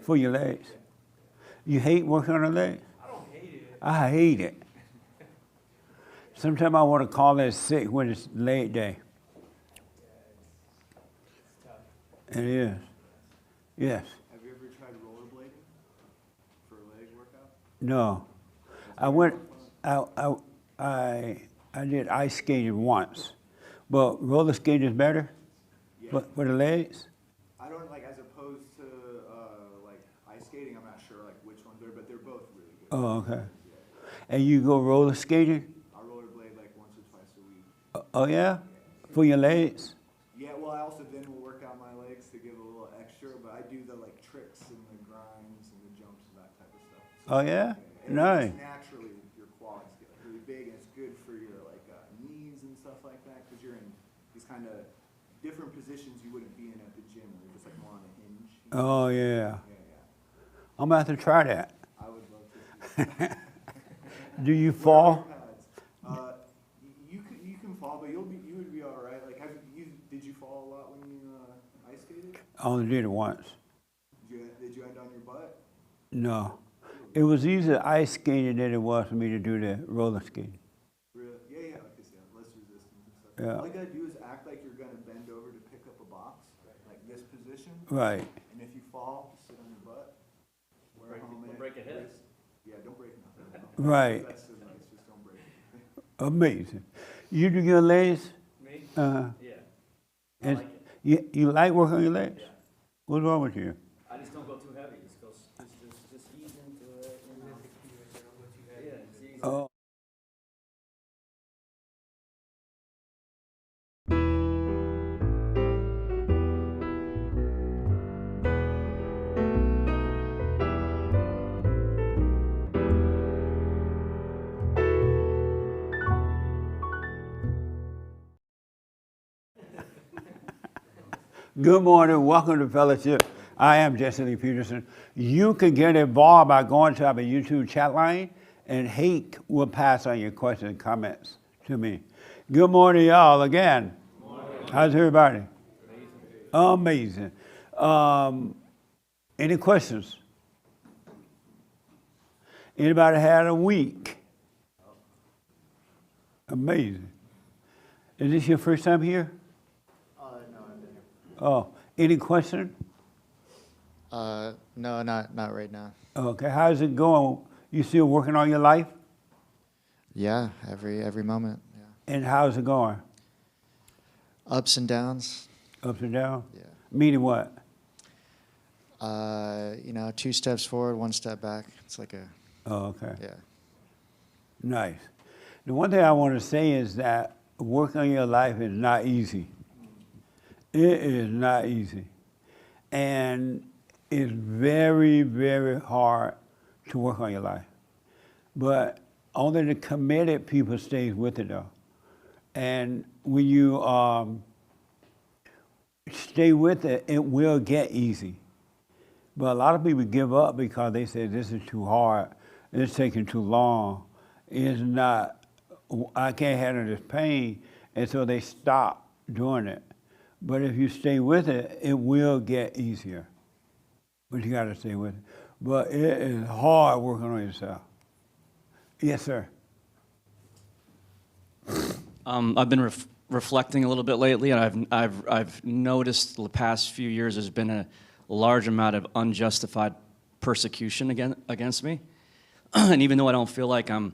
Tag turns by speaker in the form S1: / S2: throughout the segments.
S1: For your legs. You hate working on the legs?
S2: I don't hate it.
S1: I hate it. Sometimes I want to call it sick when it's leg day.
S2: It's tough.
S1: It is. Yes.
S3: Have you ever tried rollerblading for a leg workout?
S1: No. I went. I did ice skating once, but roller skating is better.
S3: Yeah.
S1: But for the legs.
S3: I don't like as opposed to like ice skating. I'm not sure like which ones are, but they're both really good.
S1: Oh, okay.
S3: Yeah.
S1: And you go roller skating?
S3: I rollerblade like once or twice a week.
S1: Oh yeah, for your legs.
S3: Yeah, well, I also then will work out my legs to give a little extra, but I do the like tricks and the grinds and the jumps and that type of stuff. So,
S1: Oh yeah,
S3: and
S1: nice.
S3: just naturally, your quads get really big, and it's good for your like knees and stuff like that because you're in these kind of different positions you wouldn't be in at the gym. They're just like more on a hinge. You know?
S1: Oh yeah.
S3: Yeah, yeah.
S1: I'm about to try that.
S3: I would love to see that.
S1: Do you
S3: What are
S1: fall?
S3: your pads? You can fall, but you would be all right. Like did you fall a lot when you ice skated?
S1: I only did it once.
S3: Did you end on your butt?
S1: No. It was easier ice skating than it was for me to do the roller skating.
S3: Really? Yeah, like I said, less resistance and stuff.
S1: Yeah.
S3: All you gotta do is act like you're gonna bend over to pick up a box, like this position.
S1: Right.
S3: And if you fall, sit on your butt. Wear a helmet.
S2: Break a hip.
S3: brace. Yeah, don't break nothing.
S1: Right.
S3: That's advice, just don't break it.
S1: Amazing. You do your legs?
S2: Me?
S1: Uh,
S2: Yeah. I
S1: and
S2: like it.
S1: you like working on your legs?
S2: Yeah.
S1: What's wrong with you?
S2: I just don't go too heavy. Just ease into it. You know? Yeah, it's easy.
S1: Oh. Good morning, welcome to Fellowship. I am Jesse Lee Peterson. You can get involved by going to our YouTube chat line, and Hake will pass on your questions and comments to me. Good morning, y'all, again. Good morning. How's everybody? Amazing. Any questions? Anybody had a week? Amazing. Is this your first time here?
S3: No, I've been here.
S1: Oh, any question?
S4: No, not right now.
S1: Okay, how's it going? You still working on your life?
S4: Yeah, every moment. Yeah.
S1: And how's it going?
S4: Ups and downs.
S1: Ups and downs?
S4: Yeah.
S1: Meaning what?
S4: 2 steps forward, 1 step back. It's like a
S1: Oh, okay.
S4: yeah.
S1: Nice. The one thing I want to say is that working on your life is not easy. It is not easy. And it's very, very hard to work on your life. But only the committed people stays with it though. And when you stay with it, it will get easy. But a lot of people give up because they say this is too hard, it's taking too long, it's not, I can't handle this pain, and so they stop doing it. But if you stay with it, it will get easier. But you gotta stay with it. But it is hard working on yourself. Yes, sir.
S5: I've been reflecting a little bit lately, and I've noticed the past few years there's been a large amount of unjustified persecution against me. And even though I don't feel like I'm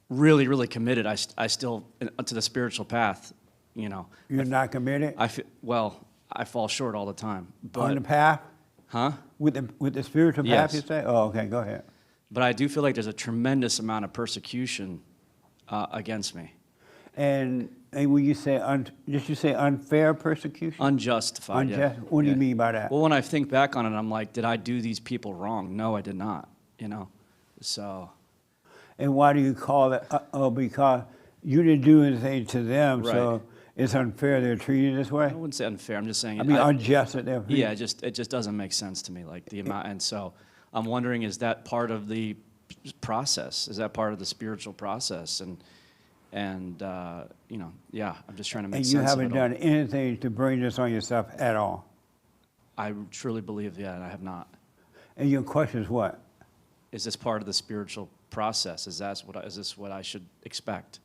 S5: really, really committed, I still to the spiritual path. You know,
S1: You're not committed?
S5: I fall short all the time. But,
S1: On the path?
S5: huh?
S1: With the spiritual path,
S5: Yes.
S1: you say? Oh, okay, go ahead.
S5: But I do feel like there's a tremendous amount of persecution against me.
S1: And when you say, did you say unfair persecution?
S5: Unjustified.
S1: Unjust?
S5: Yeah.
S1: What do you
S5: Yeah.
S1: mean by that?
S5: Well, when I think back on it, I'm like, did I do these people wrong? No, I did not. You know, so.
S1: And why do you call it? Because you didn't do anything to them, so
S5: Right.
S1: it's unfair they're treated this way?
S5: I wouldn't say unfair. I'm just saying.
S1: I mean, unjust that they're treated.
S5: Yeah, it just doesn't make sense to me. Like the amount, and so I'm wondering, is that part of the process? Is that part of the spiritual process? And
S1: And
S5: yeah, I'm just trying to make
S1: you
S5: sense of
S1: haven't
S5: it all.
S1: done anything to bring this on yourself at all?
S5: I truly believe, I have not.
S1: And your question is what?
S5: Is this part of the spiritual process? Is this what I should expect?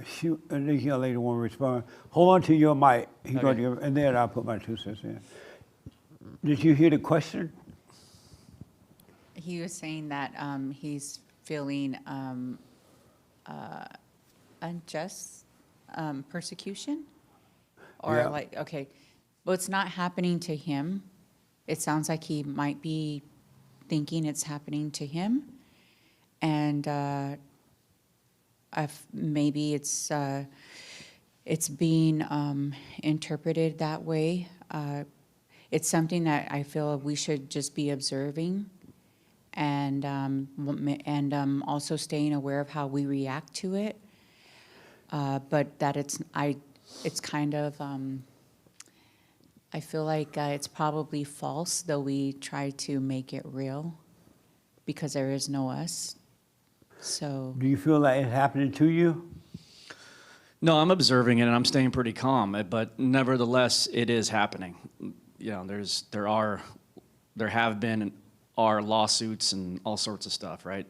S1: Shoot, and this young lady won't respond. Hold on to your mic. He's going
S5: Okay.
S1: to, and then I'll put my 2 cents in. Did you hear the question?
S6: He was saying that he's feeling unjust persecution? Or
S1: Yeah.
S6: like, okay, well, it's not happening to him. It sounds like he might be thinking it's happening to him. And maybe it's being interpreted that way. It's something that I feel we should just be observing and also staying aware of how we react to it. But that it's kind of, I feel like it's probably false, though we try to make it real because there is no us. So,
S1: Do you feel like it's happening to you?
S5: No, I'm observing it and I'm staying pretty calm, but nevertheless, it is happening. You know, there have been and are lawsuits and all sorts of stuff, right?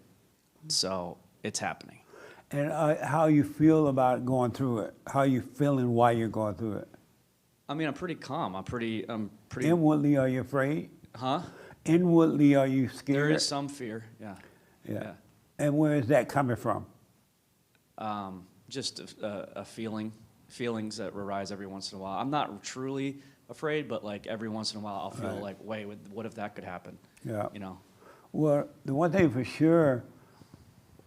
S5: So it's happening.
S1: And how you feel about going through it? How you feeling while you're going through it?
S5: I mean, I'm pretty calm. I'm pretty.
S1: Inwardly, are you afraid?
S5: Huh?
S1: Inwardly, are you scared?
S5: There is some fear. Yeah.
S1: Yeah. And where is that coming from?
S5: Just a feelings that arise every once in a while. I'm not truly afraid, but like every once in a while, I'll feel like, wait, what if that could happen?
S1: Yeah.
S5: You know.
S1: Well, the one thing for sure,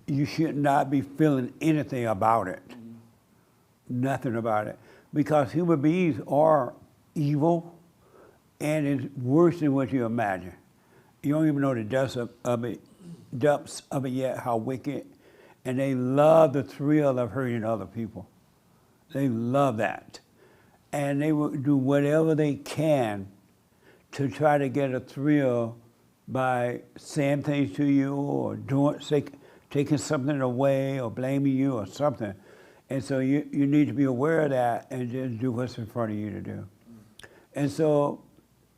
S1: you should not be feeling anything about it. Nothing about it. Because human beings are evil, and it's worse than what you imagine. You don't even know the depths of it yet, how wicked. And they love the thrill of hurting other people. They love that. And they will do whatever they can to try to get a thrill by saying things to you or taking something away or blaming you or something. And so you need to be aware of that and just do what's in front of you to do. And so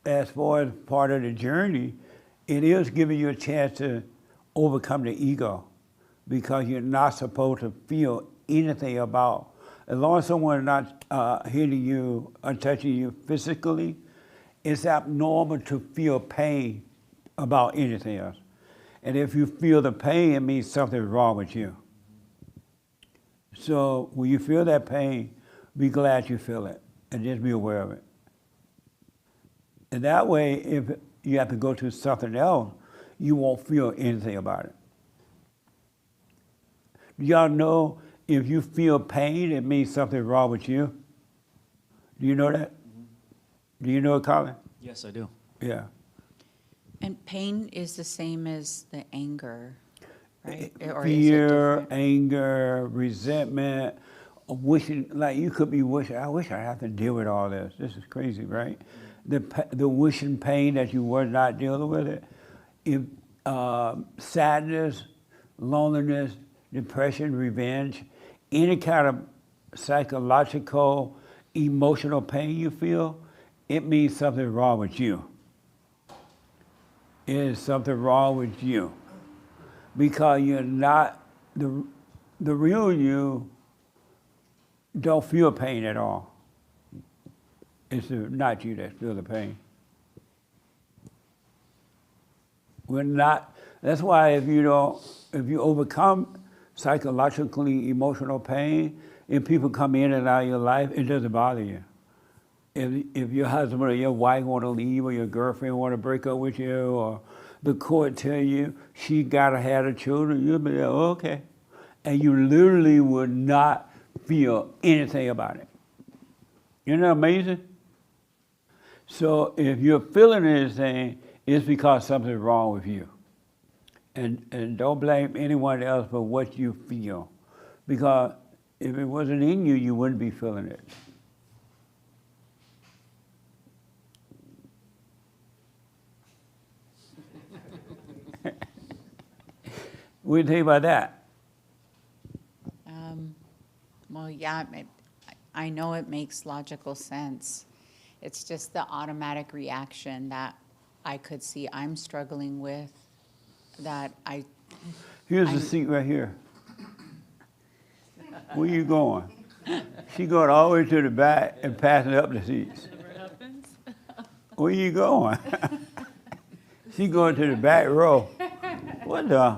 S1: as far as part of the journey, it is giving you a chance to overcome the ego, because you're not supposed to feel anything about. As long as someone is not hitting you or touching you physically, it's abnormal to feel pain about anything else. And if you feel the pain, it means something's wrong with you. So when you feel that pain, be glad you feel it and just be aware of it. And that way, if you have to go to something else, you won't feel anything about it. Y'all know if you feel pain, it means something wrong with you. Do you know that? Do you know it, Colin?
S5: Yes, I do.
S1: Yeah.
S6: and pain is the same as the anger, right? Or is it
S1: Fear,
S6: different?
S1: anger, resentment, wishing, like you could be wishing, I wish I have to deal with all this. This is crazy, right? The wishing pain that you were not dealing with it. If, sadness, loneliness, depression, revenge, any kind of psychological, emotional pain you feel, it means something wrong with you. It is something wrong with you. Because you're not, the real you don't feel pain at all. It's not you that feel the pain. We're not, that's why if you overcome psychologically emotional pain, if people come in and out of your life, it doesn't bother you. If your husband or your wife want to leave or your girlfriend want to break up with you or the court tell you she got to have the children, you'll be like, oh, okay. And you literally would not feel anything about it. Isn't that amazing? So if you're feeling anything, it's because something's wrong with you. And don't blame anyone else for what you feel. Because if it wasn't in you, you wouldn't be feeling it. What do you think about that?
S6: Well, yeah, I know it makes logical sense. It's just the automatic reaction that I could see I'm struggling with, that
S1: Here's
S6: I'm-
S1: the seat right here. Where you going? She going all the way to the back and passing up the seats.
S7: Never happens.
S6: Oh,
S1: Where you going? She going to the back row. What the?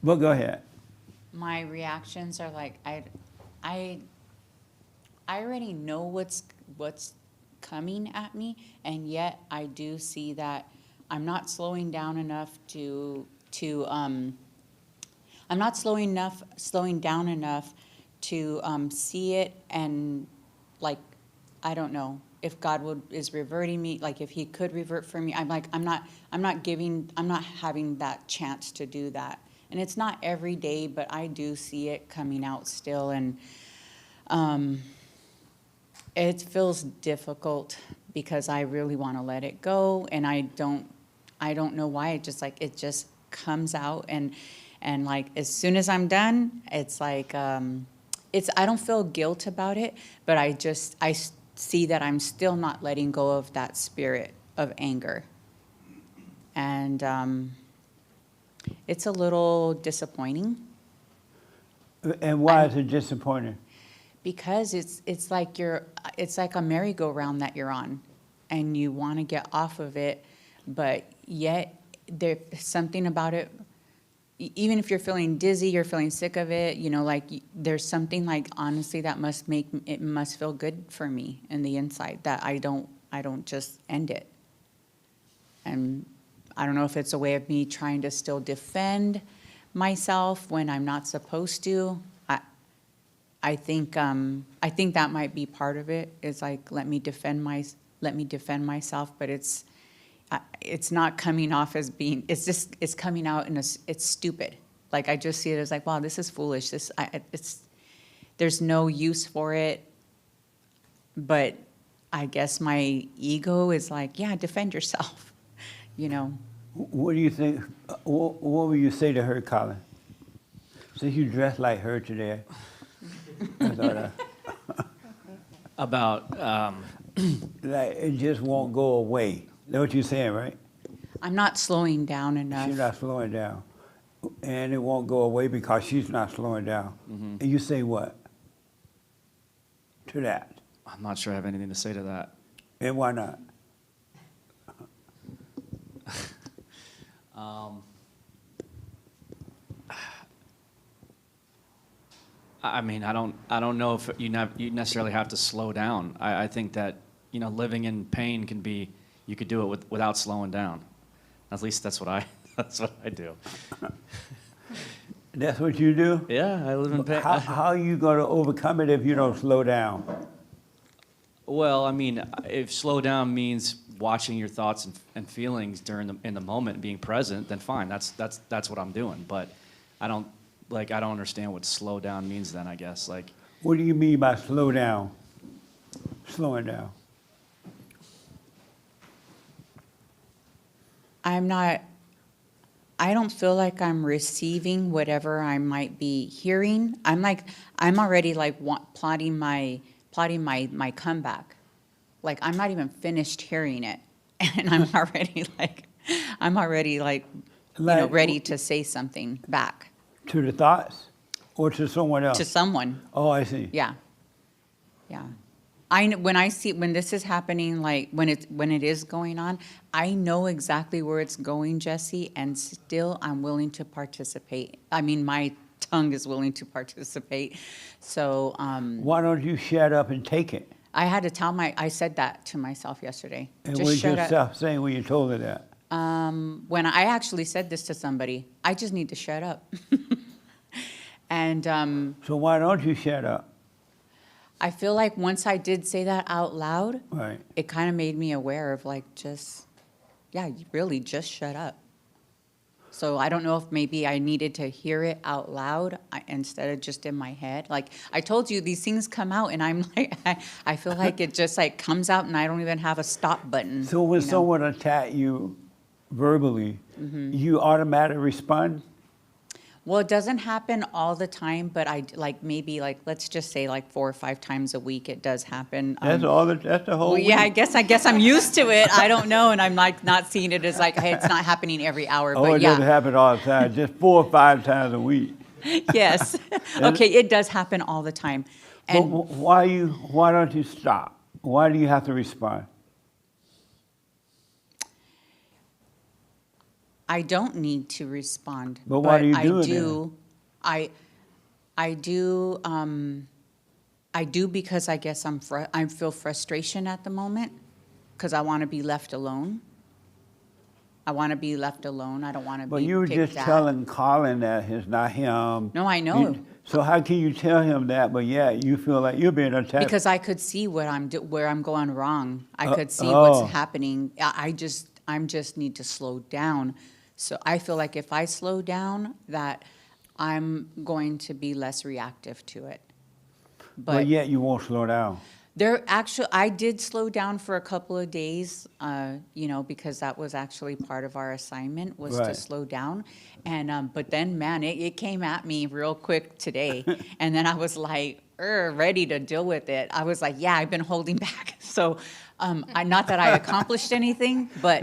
S1: But go ahead.
S6: my reactions are like, I already know what's coming at me, and yet I do see that I'm not slowing down enough I'm not slowing down enough to see it, and like, I don't know if God is reverting me, like if he could revert for me. I'm like, I'm not having that chance to do that. And it's not every day, but I do see it coming out still, and it feels difficult because I really want to let it go, and I don't know why. It just comes out, and like as soon as I'm done, it's like I don't feel guilt about it, but I see that I'm still not letting go of that spirit of anger, and it's a little disappointing.
S1: And why is it disappointing?
S6: Because it's like a merry-go-round that you're on, and you want to get off of it, but yet there's something about it. Even if you're feeling dizzy, you're feeling sick of it, like there's something, like, honestly, that must feel good for me in the inside, that I don't just end it. And I don't know if it's a way of me trying to still defend myself when I'm not supposed to. I think that might be part of it. Is like, let me defend myself, but it's not coming off as being. It's coming out it's stupid. Like, I just see it as like, wow, this is foolish. There's no use for it. But I guess my ego is like, yeah, defend yourself.
S1: What do you think? What would you say to her, Colin? Since you dressed like her today. I thought,
S5: About,
S1: like, it just won't go away. That's what you're saying, right?
S6: I'm not slowing down enough.
S1: She's not slowing down. And it won't go away because she's not slowing down. And you say what to that?
S5: I'm not sure I have anything to say to that.
S1: And why not?
S5: I mean, I don't know if you necessarily have to slow down. I think that, living in pain can be, you could do it without slowing down. At least that's what I do.
S1: That's what you do?
S5: Yeah, I live in pain.
S1: How are you going to overcome it if you don't slow down?
S5: Well, I mean, if slow down means watching your thoughts and feelings in the moment, being present, then fine. That's what I'm doing. But I don't understand what slow down means then, I guess. Like,
S1: What do you mean by slow down? Slowing down.
S6: I don't feel like I'm receiving whatever I might be hearing. I'm already like plotting my comeback. Like, I'm not even finished hearing it, and I'm already ready to say something back
S1: To the thoughts or to someone else?
S6: to someone.
S1: Oh, I see.
S6: Yeah. When this is happening, like when it is going on, I know exactly where it's going, Jesse, and still I'm willing to participate. I mean, my tongue is willing to participate. So
S1: Why don't you shut up and take it?
S6: I said that to myself yesterday.
S1: And
S6: Just
S1: what did
S6: shut up.
S1: yourself saying when you told her that?
S6: When I actually said this to somebody, I just need to shut up. And
S1: So why don't you shut up?
S6: I feel like once I did say that out loud,
S1: Right.
S6: it kind of made me aware of like, really just shut up. So I don't know if maybe I needed to hear it out loud instead of just in my head. Like, I told you, these things come out, and I'm like, I feel like it just like comes out, and I don't even have a stop button.
S1: So when someone attack you verbally, you automatically respond?
S6: Well, it doesn't happen all the time, but maybe let's just say 4 or 5 times a week it does happen.
S1: That's that's the whole
S6: Well, yeah,
S1: week.
S6: I guess I'm used to it. I don't know, and I'm not seeing it as hey, it's not happening every hour,
S1: Oh,
S6: but
S1: it doesn't
S6: yeah,
S1: happen all the time, just 4 or 5 times a week.
S6: yes. Okay, it does happen all the time.
S1: But
S6: And
S1: why don't you stop? Why do you have to respond?
S6: I don't need to respond.
S1: But why do you
S6: I
S1: do it
S6: do, I do because I guess I feel frustration at the moment because I want to be left alone. I want to be left alone. I don't want to
S1: But
S6: be
S1: you were
S6: picked
S1: just
S6: at.
S1: telling Colin that it's not him.
S6: No, I know.
S1: So how can you tell him that, but yeah, you feel like you're being attacked?
S6: Because I could see where I'm going wrong. I could see
S1: oh.
S6: what's happening. I just need to slow down. So I feel like if I slow down, that I'm going to be less reactive to it.
S1: But yet you won't slow down.
S6: I did slow down for a couple of days, because that was actually part of our assignment was to
S1: Right.
S6: slow down. And, but then, man, it came at me real quick today. And then I was like, ready to deal with it. I was like, yeah, I've been holding back. So, not that I accomplished anything, but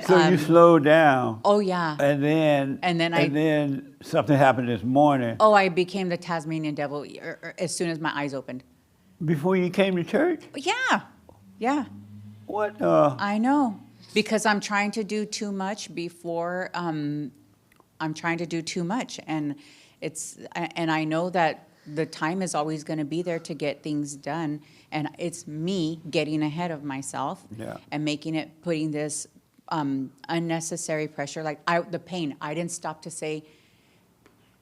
S1: So you slowed down,
S6: oh yeah.
S1: and then something happened this morning.
S6: Oh, I became the Tasmanian devil as soon as my eyes opened.
S1: Before you came to church?
S6: Yeah, yeah.
S1: What?
S6: I know, because I'm trying to do too much before, I'm trying to do too much, and I know that the time is always gonna be there to get things done, and it's me getting ahead of myself.
S1: Yeah.
S6: And putting this, unnecessary pressure, the pain, I didn't stop to say,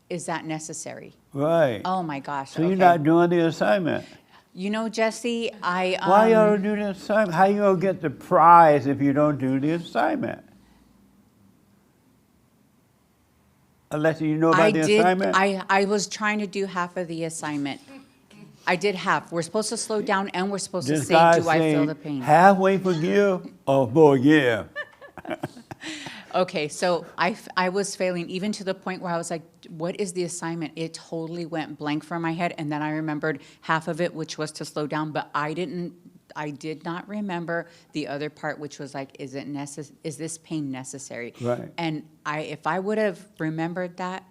S6: is that necessary?
S1: Right.
S6: Oh, my gosh,
S1: So you're
S6: okay.
S1: not doing the assignment.
S6: You know, Jesse,
S1: Why you don't do the assignment? How you gonna get the prize if you don't do the assignment? Unless you know about the assignment?
S6: I was trying to do half of the assignment. I did half. We're supposed to slow down and we're supposed to
S1: This
S6: say,
S1: guy
S6: do I feel
S1: saying,
S6: the pain?
S1: halfway forgive or forgive?
S6: Okay, so I was failing even to the point where I was like, what is the assignment? It totally went blank from my head. And then I remembered half of it, which was to slow down, but I did not remember the other part, which was like, is this pain necessary?
S1: Right.
S6: And if I would have remembered that,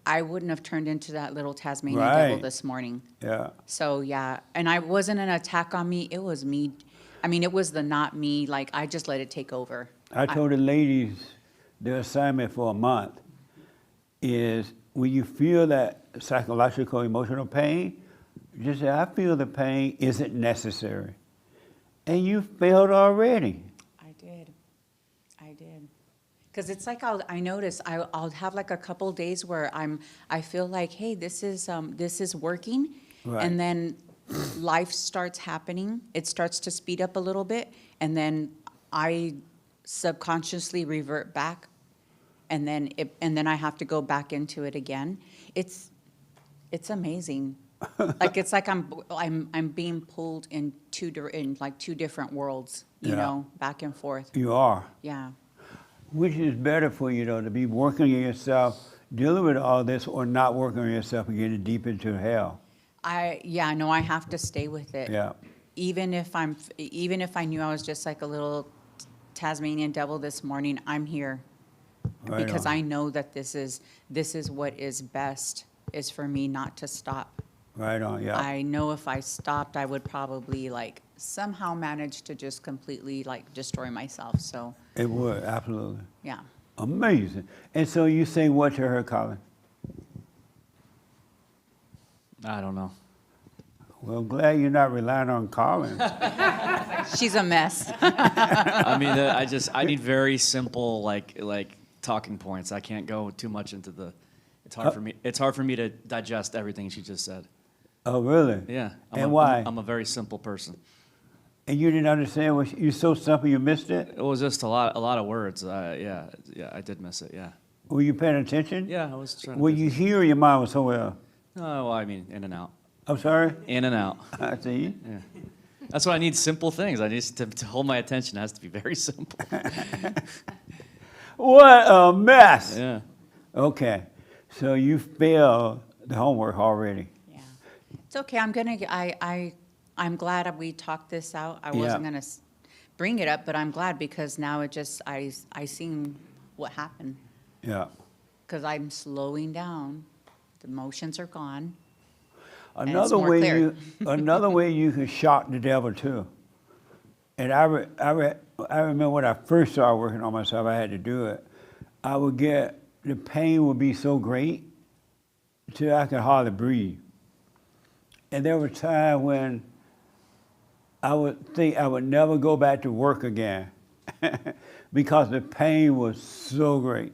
S6: I wouldn't have turned into that little Tasmanian devil
S1: Right.
S6: this morning.
S1: Yeah.
S6: So, yeah, and I wasn't an attack on me, it was me. I mean, it was the not me, I just let it take over.
S1: I told the ladies the assignment for a month is when you feel that psychological, emotional pain, just say, I feel the pain, is it necessary? And you failed already.
S6: I did. Because it's like I notice I'll have a couple days where I feel like, hey, this is working.
S1: Right.
S6: And then life starts happening. It starts to speed up a little bit. And then I subconsciously revert back. And then I have to go back into it again. It's amazing. It's like I'm being pulled in two different worlds,
S1: Yeah.
S6: back and forth.
S1: You are.
S6: Yeah.
S1: Which is better for you, though, to be working on yourself, dealing with all this, or not working on yourself and getting deep into hell?
S6: I have to stay with it.
S1: Yeah.
S6: Even if I knew I was just like a little Tasmanian devil this morning, I'm here.
S1: Right
S6: Because
S1: on.
S6: I know that this is what is best, is for me not to stop.
S1: Right on, yeah.
S6: I know if I stopped, I would probably somehow manage to just completely destroy myself. So,
S1: It would, absolutely.
S6: yeah.
S1: Amazing. And so you say what to her, Colin?
S5: I don't know.
S1: Well, glad you're not relying on Colin.
S6: She's a mess.
S5: I mean, I need very simple like talking points. I can't go too much into the. It's hard for me to digest everything she just said.
S1: Oh, really?
S5: Yeah.
S1: And why?
S5: I'm a very simple person.
S1: And you didn't understand what you're so simple you missed it?
S5: It was just a lot of words. Yeah, I did miss it. Yeah.
S1: Were you paying attention?
S5: Yeah, I was trying.
S1: Were you here or your mind was somewhere else?
S5: No, well, I mean, in and out.
S1: I'm sorry?
S5: In and out.
S1: I see.
S5: Yeah. That's why I need simple things. I need to hold my attention. It has to be very simple.
S1: What a mess.
S5: Yeah.
S1: Okay. So you failed the homework already.
S6: Yeah. It's okay, I'm glad we talked this out. I
S1: Yeah.
S6: wasn't gonna bring it up, but I'm glad because now I seen what happened.
S1: Yeah.
S6: Because I'm slowing down, the emotions are gone. it's
S1: Another
S6: more
S1: way
S6: clear.
S1: another way you can shock the devil too. And I remember when I first started working on myself, I had to do it. The pain would be so great till I could hardly breathe. And there were times when I would think I would never go back to work again because the pain was so great,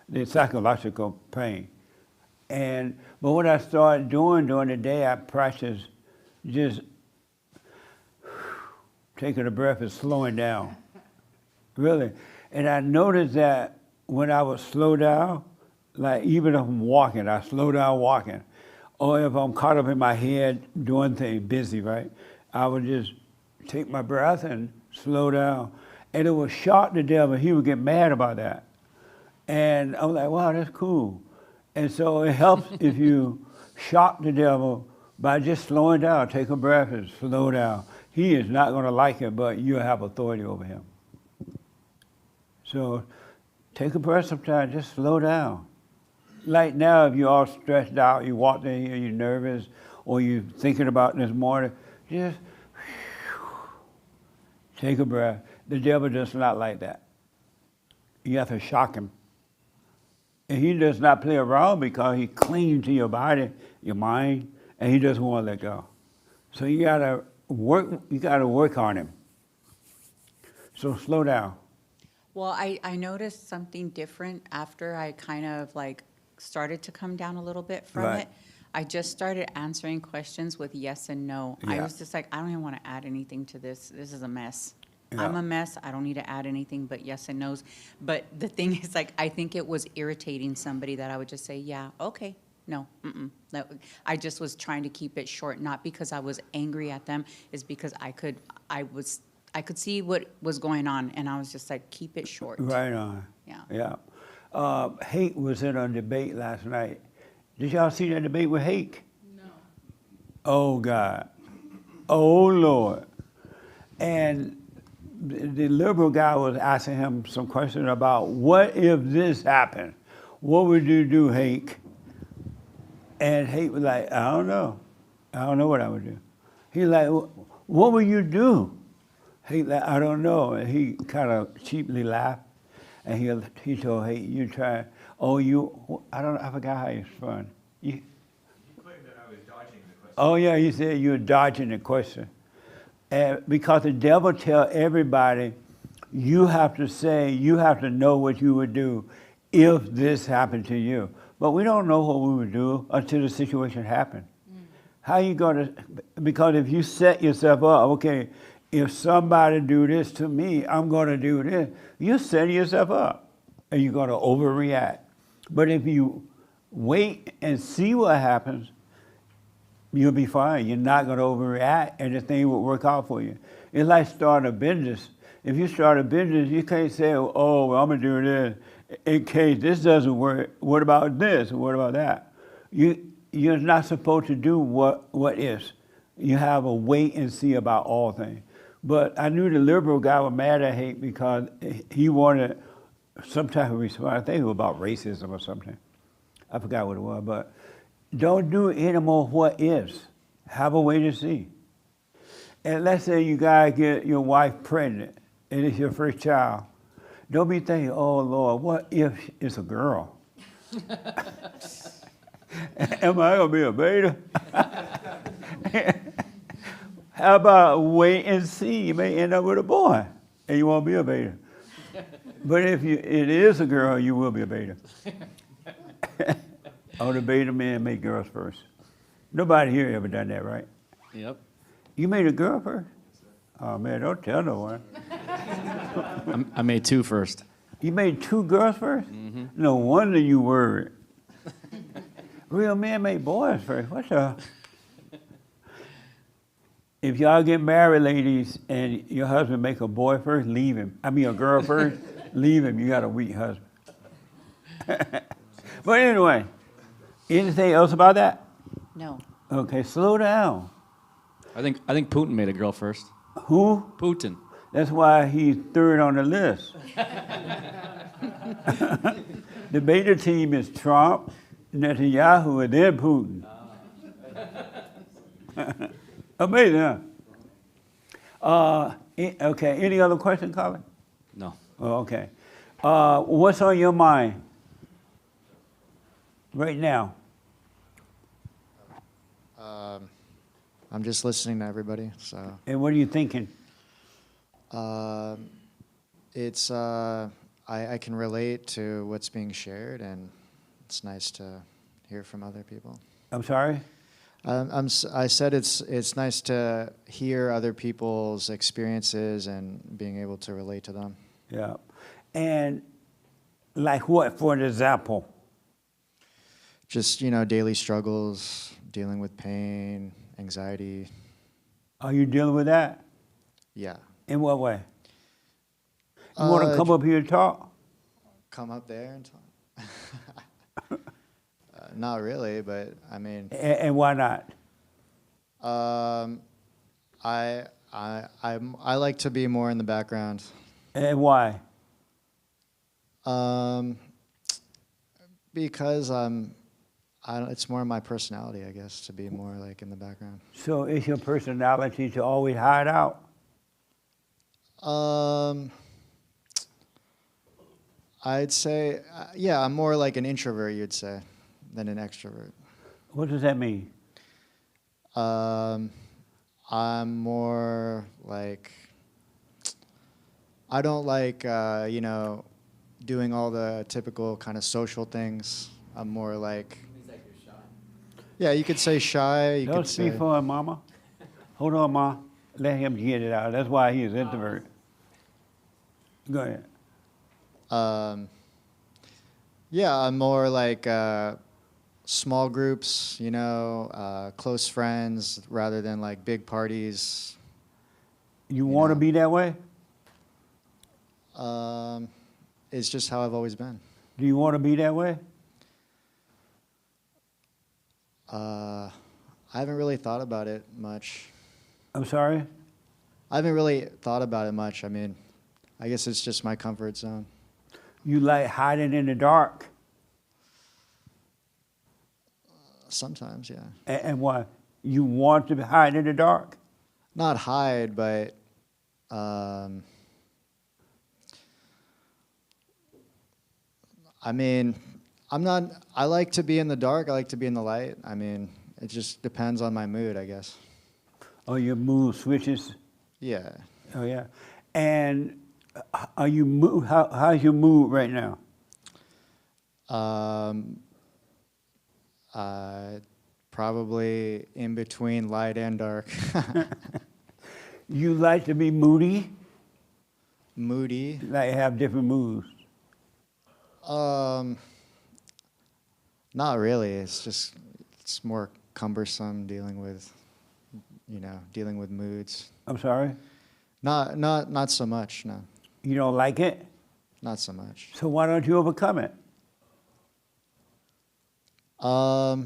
S1: the psychological pain. But what I started doing during the day, I practiced just taking a breath and slowing down, really. And I noticed that when I would slow down, like even if I'm walking, I slow down walking. Or if I'm caught up in my head doing things, busy, right? I would just take my breath and slow down. And it would shock the devil. He would get mad about that. And I'm like, wow, that's cool. And so it helps if you shock the devil by just slowing down. Take a breath and slow down. He is not going to like it, but you have authority over him. So take a breath sometimes, just slow down. Like now, if you're all stressed out, you walked in here, you're nervous, or you're thinking about this morning, just take a breath. The devil does not like that. You have to shock him. And he does not play around because he clings to your body, your mind, and he doesn't want to let go. So you gotta work on him. So slow down.
S6: Well, I noticed something different after I kind of like started to come down a little bit from
S1: Right.
S6: it. I just started answering questions with yes and no. I
S1: Yeah.
S6: was just like, I don't even want to add anything to this. This is a mess.
S1: Yeah.
S6: I'm a mess. I don't need to add anything but yes and no's. But the thing is, like, I think it was irritating somebody that I would just say, yeah, okay, no, no. I just was trying to keep it short, not because I was angry at them, is because I could see what was going on, and I was just like, keep it short.
S1: Right on.
S6: Yeah.
S1: Yeah. Hake was in a debate last night. Did y'all see that debate with Hake?
S7: No.
S1: Oh, God. Oh, Lord. And the liberal guy was asking him some questions about, what if this happened? What would you do, Hake? And Hake was like, I don't know. I don't know what I would do. He's like, what would you do? He like, I don't know. And he kind of cheaply laughed. And he told, hey, you try, I forgot how he responded.
S8: You claimed that I was dodging the question.
S1: Oh, yeah, he said you were dodging the question. And because the devil tell everybody, you have to know what you would do if this happened to you. But we don't know what we would do until the situation happened. How you going to, because if you set yourself up, okay, if somebody do this to me, I'm going to do this. You're setting yourself up, and you're going to overreact. But if you wait and see what happens, you'll be fine. You're not going to overreact, and the thing will work out for you. It's like starting a business. If you start a business, you can't say, oh, well, I'm going to do this in case this doesn't work. What about this? What about that? You're not supposed to do what is. You have a wait and see about all things. But I knew the liberal guy was mad at Hake because he wanted some type of response. I think it was about racism or something. I forgot what it was. But don't do any more what is. Have a way to see. And let's say you guys get your wife pregnant and it's your first child. Don't be thinking, oh, Lord, what if it's a girl? Am I going to be a beta? How about wait and see? You may end up with a boy, and you won't be a beta. But if it is a girl, you will be a beta. All the beta men make girls first. Nobody here ever done that, right?
S5: Yep.
S1: You made a girl first? Oh, man, don't tell no one.
S5: I made two first.
S1: You made two girls first? Mm-hmm. No wonder you worried. Real men make boys first. What's up? If y'all get married, ladies, and your husband make a boy first, leave him. I mean, a girl first, leave him. You got a weak husband. But anyway, Anything else about that?
S6: No.
S1: Okay, slow down.
S5: I think Putin made a girl first.
S1: Who?
S5: Putin.
S1: That's why he's third on the list. The beta team is Trump, Netanyahu, and then Putin. Amazing, huh? Okay, any other question, Colin?
S5: No.
S1: Oh, okay. What's on your mind right now?
S4: I'm just listening to everybody. So
S1: And what are you thinking?
S4: it's I can relate to what's being shared, and it's nice to hear from other people.
S1: I'm sorry?
S4: I said it's nice to hear other people's experiences and being able to relate to them.
S1: Yeah. And like what, for an example?
S4: Just daily struggles, dealing with pain, anxiety.
S1: Are you dealing with that?
S4: Yeah.
S1: In what way? You want to come up here and talk?
S4: Come up there and talk. Not really, but I mean,
S1: And why not?
S4: I like to be more in the background.
S1: And why?
S4: Because it's more my personality, I guess, to be more like in the background.
S1: So it's your personality to always hide out?
S4: I'd say, yeah, I'm more like an introvert, you'd say, than an extrovert.
S1: What does that mean?
S4: I'm more like, I don't like, doing all the typical kind of social things. I'm more like,
S2: He's like you're shy.
S4: yeah, you could say shy. You
S1: Don't
S4: could
S1: speak
S4: say,
S1: for him, Mama. Hold on, Ma. Let him get it out. That's why he is introvert. Go ahead.
S4: yeah, I'm more like small groups, close friends rather than like big parties.
S1: You want to be that way?
S4: It's just how I've always been.
S1: Do you want to be that way?
S4: I haven't really thought about it much.
S1: I'm sorry?
S4: I haven't really thought about it much. I mean, I guess it's just my comfort zone.
S1: You like hiding in the dark?
S4: Sometimes, yeah.
S1: And why? You want to hide in the dark?
S4: Not hide, but I mean, I like to be in the dark. I like to be in the light. I mean, it just depends on my mood, I guess.
S1: Or your mood switches?
S4: Yeah.
S1: Oh, yeah. And are you how's your mood right now?
S4: Probably in between light and dark.
S1: You like to be moody?
S4: Moody.
S1: Like have different moods?
S4: Not really. It's more cumbersome dealing with moods.
S1: I'm sorry?
S4: Not so much. No,
S1: You don't like it?
S4: not so much.
S1: So why don't you overcome it?
S4: I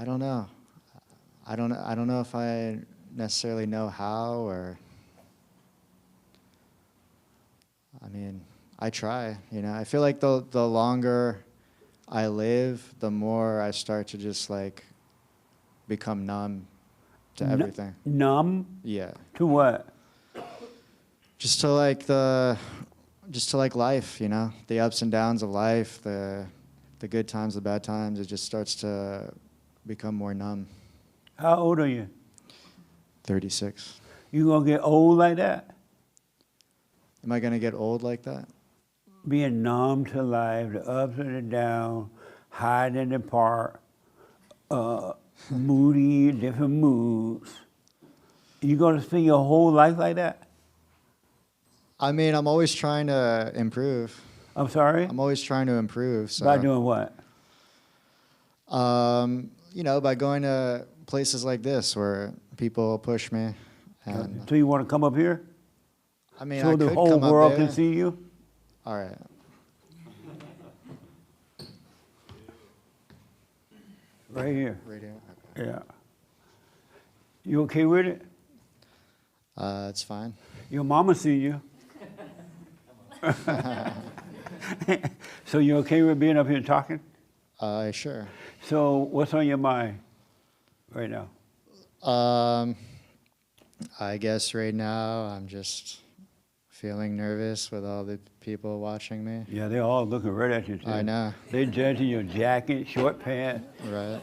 S4: don't know. I don't know if I necessarily know how, or I mean, I try. I feel like the longer I live, the more I start to just like become numb to everything.
S1: Numb?
S4: Yeah.
S1: To what?
S4: Just to like life, the ups and downs of life, the good times, the bad times. It just starts to become more numb.
S1: How old are you?
S4: 36.
S1: You gonna get old like that?
S4: Am I gonna get old like that?
S1: Being numb to life, the ups and the downs, hiding in the park, moody, different moods. You gonna spend your whole life like that?
S4: I mean, I'm always trying to improve.
S1: I'm sorry?
S4: I'm always trying to improve. So,
S1: By doing what?
S4: by going to places like this where people push me, and
S1: So you want to come up here?
S4: I mean,
S1: So
S4: I
S1: the
S4: could
S1: whole
S4: come
S1: world
S4: up there.
S1: can see you?
S4: All right.
S1: Right here.
S4: Right here? Okay.
S1: Yeah. You okay with it?
S4: It's fine.
S1: Your mama see you. So you okay with being up here talking?
S4: Sure.
S1: So what's on your mind right now?
S4: I guess right now I'm just feeling nervous with all the people watching me.
S1: Yeah, they're all looking right at you too.
S4: I know.
S1: They're judging your jacket, short pants.
S4: Right.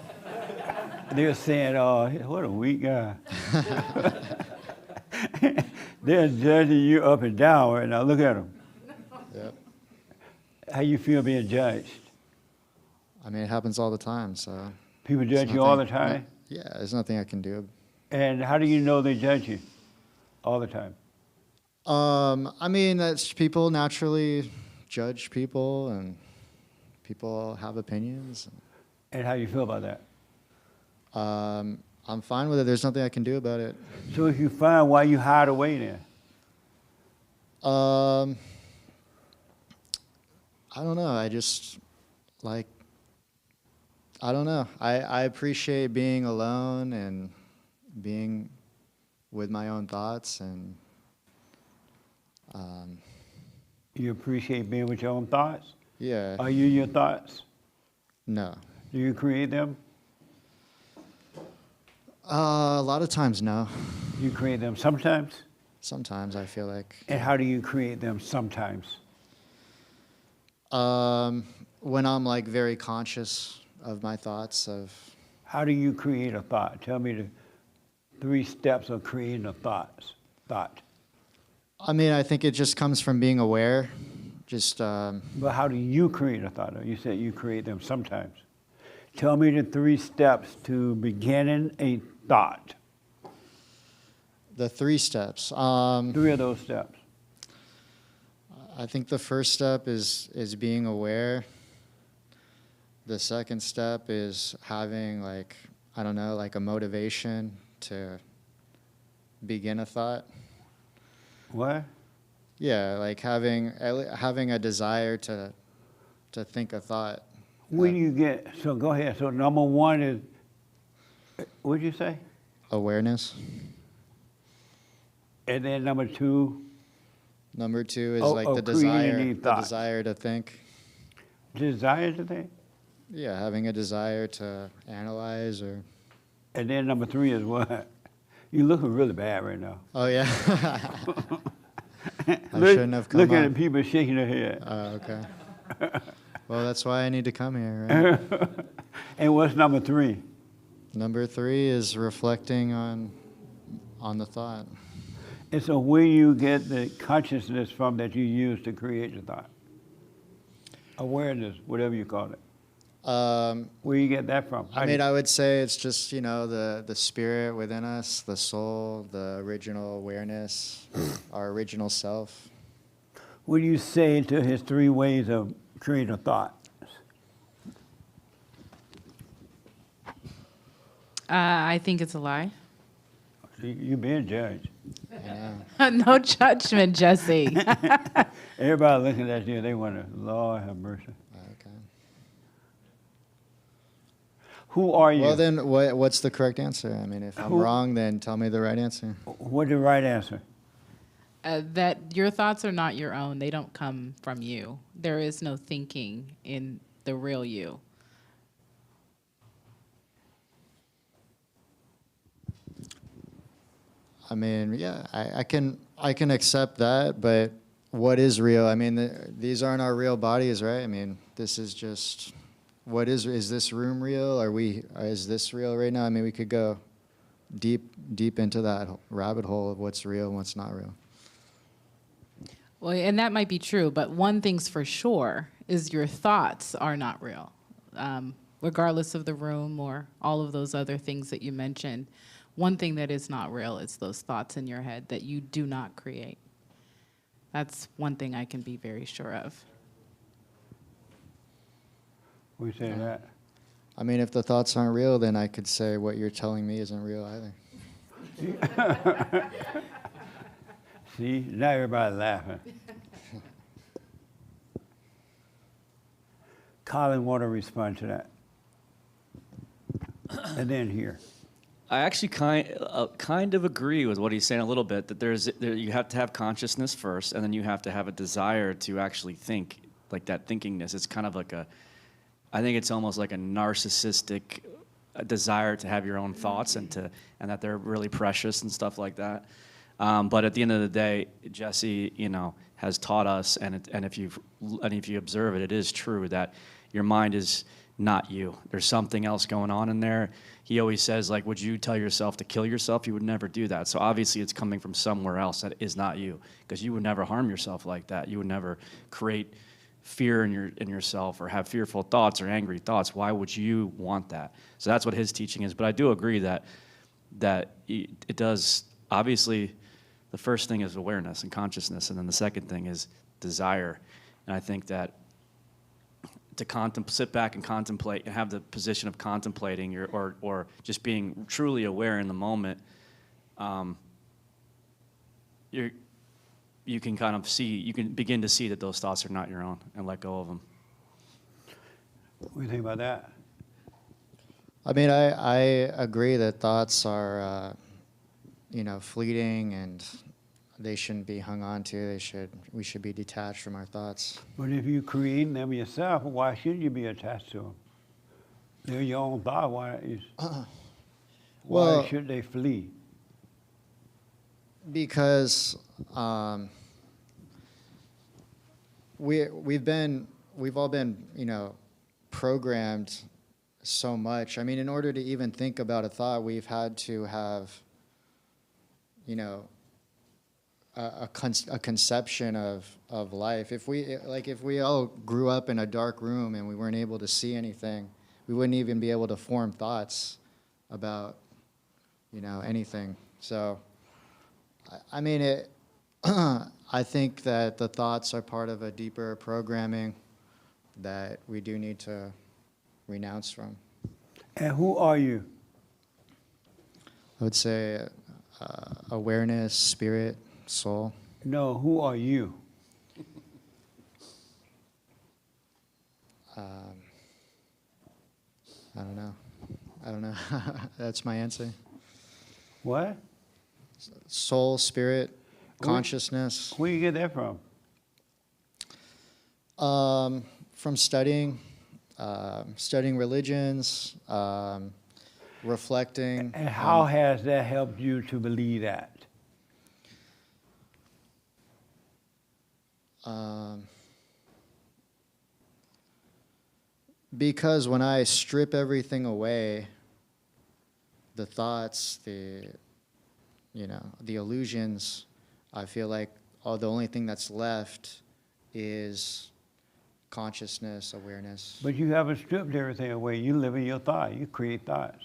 S1: They're saying, oh, what a weak guy. They're judging you up and down right now. Look at them.
S4: Yep.
S1: How you feel being judged?
S4: I mean, it happens all the time, so.
S1: People
S4: there's
S1: judge you all the
S4: nothing-
S1: time?
S4: Yeah, there's nothing I can do.
S1: And how do you know they judge you all the time?
S4: I mean, that's people naturally judge people, and people have opinions.
S1: And how you feel about that?
S4: I'm fine with it. There's nothing I can do about it.
S1: So if you find why you hide away then?
S4: I don't know. I just like, I don't know. I appreciate being alone and being with my own thoughts, and
S1: You appreciate being with your own thoughts?
S4: yeah.
S1: Are you your thoughts?
S4: No.
S1: Do you create them?
S4: A lot of times, no.
S1: You create them sometimes?
S4: Sometimes I feel like
S1: And how do you create them sometimes?
S4: when I'm like very conscious of my thoughts of.
S1: How do you create a thought? Tell me the 3 steps of creating a thought.
S4: I mean, I think it just comes from being aware. Just
S1: But how do you create a thought? You said you create them sometimes. Tell me the 3 steps to beginning a thought.
S4: the 3 steps.
S1: 3 of those steps.
S4: I think the first step is being aware. The second step is having like, I don't know, like a motivation to begin a thought.
S1: What?
S4: Yeah, like having a desire to think a thought.
S1: When you get, so go ahead. So number 1 is, what'd you say?
S4: Awareness.
S1: And then number 2,
S4: Number 2 is
S1: Oh,
S4: like
S1: oh,
S4: the
S1: creating thoughts.
S4: desire to think.
S1: desire to think.
S4: Yeah, having a desire to analyze or.
S1: And then number 3 is what? You looking really bad right now.
S4: Oh yeah. I
S1: Look-
S4: shouldn't have come
S1: Looking
S4: on.
S1: at people shaking their head.
S4: Oh, okay. Well, that's why I need to come here, right?
S1: And what's number 3?
S4: Number 3 is reflecting on the thought.
S1: And so where you get the consciousness from that you use to create the thought? Awareness, whatever you call it. Where you get that from?
S4: I mean, I would say it's just, the spirit within us, the soul, the original awareness, our original self.
S1: What do you say to his 3 ways of creating a thought?
S7: I think it's a lie.
S1: You being judged.
S4: Yeah.
S7: No judgment, Jesse.
S1: Everybody looking at you, they wonder, Lord have mercy.
S4: Okay.
S1: Who are you?
S4: Well, then what's the correct answer? I mean, if I'm
S1: Who-
S4: wrong, then tell me the right answer.
S1: What's the right answer?
S7: That your thoughts are not your own. They don't come from you. There is no thinking in the real you.
S4: I mean, yeah, I can accept that, but what is real? I mean, these aren't our real bodies, right? I mean, this is just what is this room real? Is this real right now? I mean, we could go deep into that rabbit hole of what's real and what's not real.
S7: Well, and that might be true, but one thing's for sure is your thoughts are not real, regardless of the room or all of those other things that you mentioned. One thing that is not real is those thoughts in your head that you do not create. That's one thing I can be very sure of.
S1: We say that.
S4: I mean, if the thoughts aren't real, then I could say what you're telling me isn't real either.
S1: See, now everybody's laughing. Colin want to respond to that. and then here.
S5: I actually kind of agree with what he's saying a little bit, that you have to have consciousness first, and then you have to have a desire to actually think, like that thinkingness. It's kind of like I think it's almost like a narcissistic desire to have your own thoughts and that they're really precious and stuff like that. But at the end of the day, Jesse, has taught us, and if you observe it, it is true that your mind is not you. There's something else going on in there. He always says, like, would you tell yourself to kill yourself? You would never do that. So obviously it's coming from somewhere else that is not you, because you would never harm yourself like that. You would never create fear in yourself or have fearful thoughts or angry thoughts. Why would you want that? So that's what his teaching is. But I do agree that it does, obviously, the first thing is awareness and consciousness, and then the second thing is desire. And I think that to sit back and contemplate and have the position of contemplating or just being truly aware in the moment, you can kind of see, you can begin to see that those thoughts are not your own and let go of them.
S1: What do you think about that?
S4: I mean, I agree that thoughts are, fleeting, and they shouldn't be hung on to. We should be detached from our thoughts.
S1: But if you create them yourself, why shouldn't you be attached to them? They're your own thought. Why
S4: Well-
S1: should they flee?
S4: Because we've all been, programmed so much. I mean, in order to even think about a thought, we've had to have, a conception of life. If we all grew up in a dark room and we weren't able to see anything, we wouldn't even be able to form thoughts about, anything. So, I mean, I think that the thoughts are part of a deeper programming that we do need to renounce from.
S1: And who are you?
S4: I would say awareness, spirit, soul.
S1: No, who are you?
S4: I don't know. That's my answer.
S1: What?
S4: Soul, spirit, consciousness.
S1: Where you get that from?
S4: From studying religions, reflecting.
S1: And how has that helped you to believe that?
S4: Because when I strip everything away, the thoughts, the illusions, I feel like the only thing that's left is consciousness, awareness.
S1: But you haven't stripped everything away. You live in your thought. You create thoughts.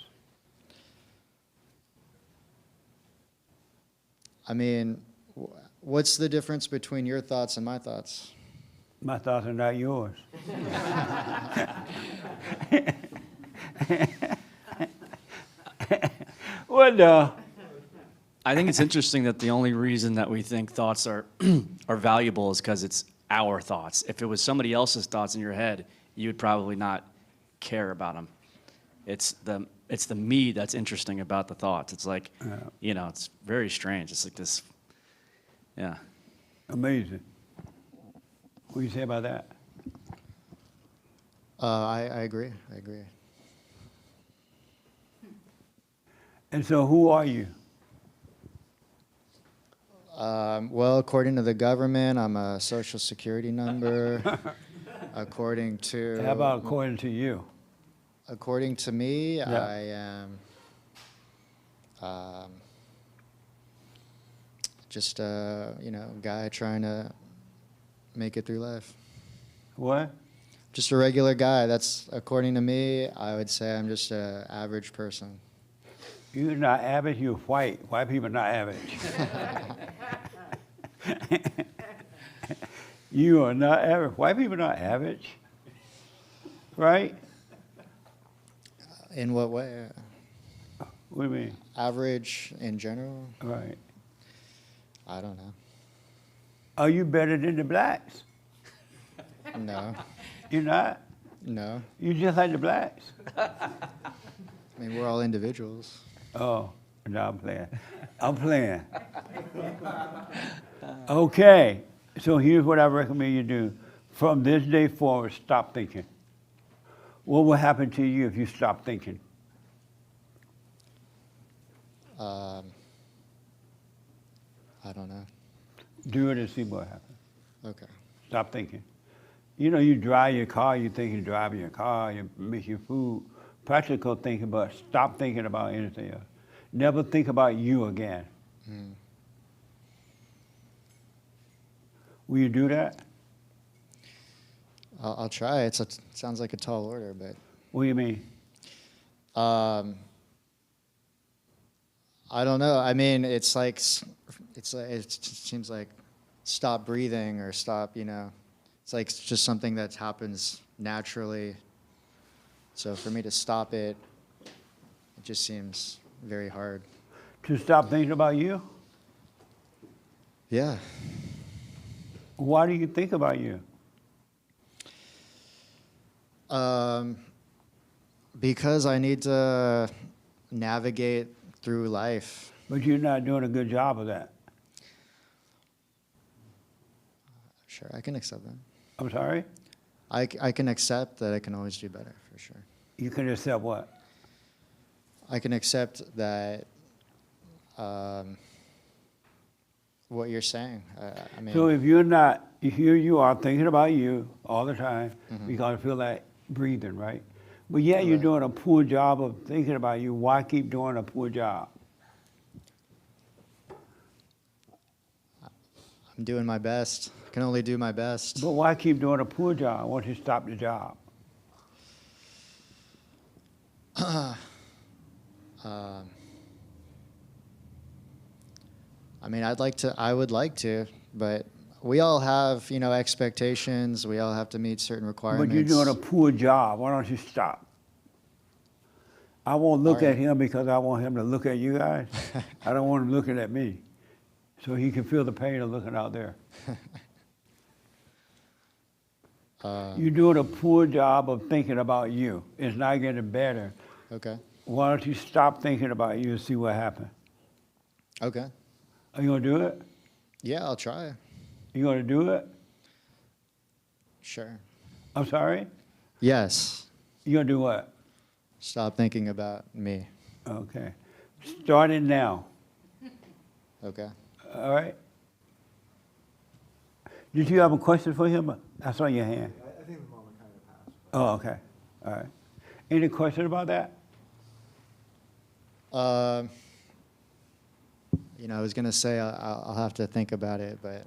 S4: I mean, what's the difference between your thoughts and my thoughts?
S1: My thoughts are not yours. What the?
S5: I think it's interesting that the only reason that we think thoughts are are valuable is because it's our thoughts. If it was somebody else's thoughts in your head, you would probably not care about them. It's the me that's interesting about the thoughts. It's like, it's very strange. It's like this, yeah.
S1: Amazing. What do you say about that?
S4: I agree.
S1: And so who are you?
S4: Well, according to the government, I'm a social security number. According to...
S1: How about according to you?
S4: According to me,
S1: Yeah.
S4: I am just a guy trying to make it through life.
S1: What?
S4: Just a regular guy. That's, according to me, I would say I'm just an average person.
S1: You're not average, you're white. White people are not average. You are not average. White people are not average. Right?
S4: In what way?
S1: What do you mean?
S4: Average in general?
S1: Right.
S4: I don't know.
S1: Are you better than the blacks?
S4: No.
S1: You're not?
S4: No.
S1: You're just like the blacks.
S4: I mean, we're all individuals.
S1: Oh, no, I'm playing. I'm playing. Okay, so here's what I recommend you do. From this day forward, stop thinking. What will happen to you if you stop thinking?
S4: I don't know.
S1: Do it and see what happens.
S4: Okay.
S1: Stop thinking. You know, you drive your car, you think you're driving your car, you make your food. Practical thinking, but stop thinking about anything else. Never think about you again. Will you do that?
S4: I'll try. It sounds like a tall order, but
S1: What do you mean?
S4: I don't know. I mean, it seems like stop breathing or stop. It's like it's just something that happens naturally. So for me to stop it, it just seems very hard.
S1: To stop thinking about you?
S4: Yeah.
S1: Why do you think about you?
S4: Because I need to navigate through life.
S1: But you're not doing a good job of that.
S4: Sure, I can accept that.
S1: I'm sorry?
S4: I can accept that I can always do better, for sure.
S1: You can accept what?
S4: I can accept that what you're saying. I mean,
S1: So if you're not, here you are thinking about you all the time because you feel like breathing, right? But yeah, you're
S4: Right.
S1: doing a poor job of thinking about you. Why keep doing a poor job?
S4: I'm doing my best. I can only do my best.
S1: But why keep doing a poor job? Why don't you stop the job?
S4: I mean, I would like to, but we all have, expectations. We all have to meet certain requirements.
S1: But you're doing a poor job. Why don't you stop? I won't look
S4: All right.
S1: at him because I want him to look at you guys. I don't want him looking at me. So he can feel the pain of looking out there. You're doing a poor job of thinking about you. It's not getting better.
S4: Okay.
S1: Why don't you stop thinking about you and see what happens?
S4: Okay.
S1: Are you going to do it?
S4: Yeah, I'll try.
S1: You going to do it?
S4: Sure.
S1: I'm sorry?
S4: Yes.
S1: You going to do what?
S4: Stop thinking about me.
S1: Okay. Starting now.
S4: Okay.
S1: All right? Did you have a question for him? I saw your hand.
S3: I think the moment kind of passed.
S1: Oh, okay. All right. Any question about that?
S4: I was going to say I'll have to think about it, but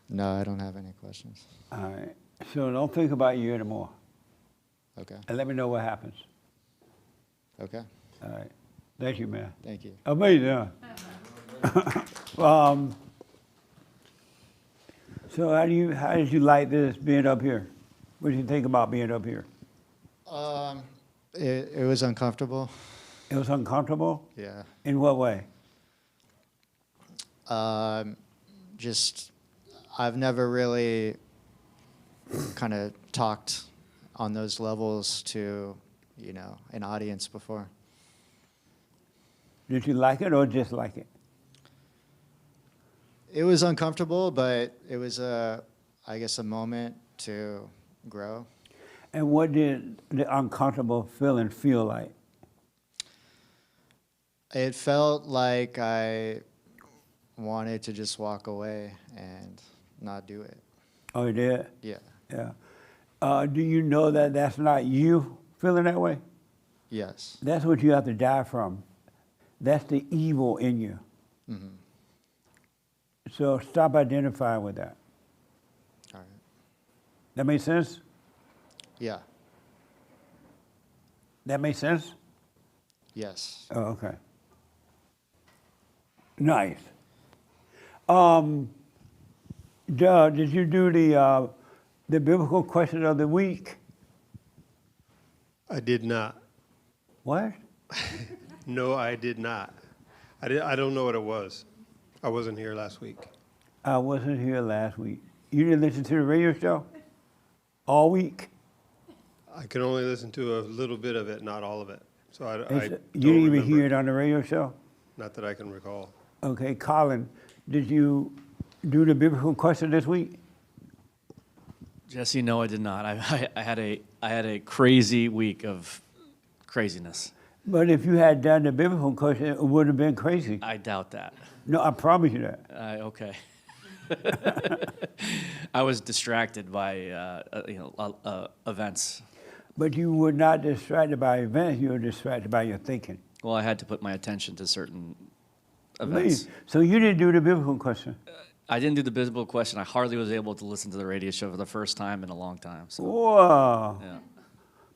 S4: no, I don't have any questions.
S1: All right. So don't think about you anymore.
S4: Okay.
S1: And let me know what happens.
S4: Okay.
S1: All right. Thank you, man.
S4: Thank you.
S1: Amazing. So how did you like this being up here? What did you think about being up here?
S4: It was uncomfortable.
S1: It was uncomfortable?
S4: Yeah.
S1: In what way?
S4: Just, I've never really kind of talked on those levels to, an audience before.
S1: Did you like it or dislike it?
S4: It was uncomfortable, but it was I guess a moment to grow.
S1: And what did the uncomfortable feeling feel like?
S4: It felt like I wanted to just walk away and not do it.
S1: Oh, you did?
S4: Yeah.
S1: Yeah. Do you know that that's not you feeling that way?
S4: Yes.
S1: That's what you have to die from. That's the evil in you.
S4: Mm-hmm.
S1: So stop identifying with that.
S4: All right.
S1: That make sense?
S4: Yeah.
S1: That make sense?
S4: Yes.
S1: Oh, okay. Nice. Doug, did you do the biblical question of the week?
S9: I did not.
S1: What?
S9: No, I did not. I don't know what it was. I wasn't here last week.
S1: I wasn't here last week. You didn't listen to the radio show? all week?
S9: I can only listen to a little bit of it, not all of it. So I
S1: You
S9: don't
S1: didn't even
S9: remember.
S1: hear it on the radio show?
S9: Not that I can recall.
S1: Okay, Colin, did you do the biblical question this week?
S5: Jesse, no, I did not. I had a crazy week of craziness.
S1: But if you had done the biblical question, it would have been crazy.
S5: I doubt that.
S1: No, I promise you that.
S5: Okay. I was distracted by events.
S1: But you were not distracted by events, you were distracted by your thinking.
S5: Well, I had to put my attention to certain events.
S1: Please. So you didn't do the biblical question?
S5: I didn't do the biblical question. I hardly was able to listen to the radio show for the first time in a long time. So,
S1: Whoa.
S5: yeah.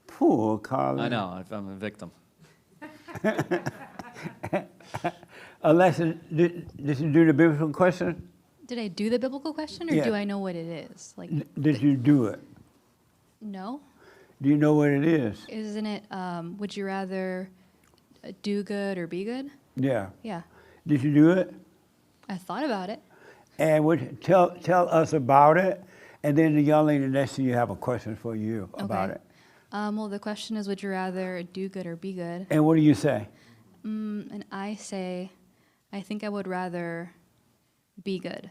S1: Poor Colin.
S5: I know. I'm a victim.
S1: Alexis, did you do the biblical question?
S10: Did I do the biblical question, or
S1: Yeah.
S10: do I know what it is? Like,
S1: Did you do it?
S10: no.
S1: Do you know what it is?
S10: Isn't it, would you rather do good or be good?
S1: Yeah.
S10: Yeah.
S1: Did you do it?
S10: I thought about it.
S1: And tell us about it, and then the young lady next to you have a question for you about
S10: Okay.
S1: it.
S10: Well, the question is, would you rather do good or be good?
S1: And what do you say?
S10: And I say, I think I would rather be good.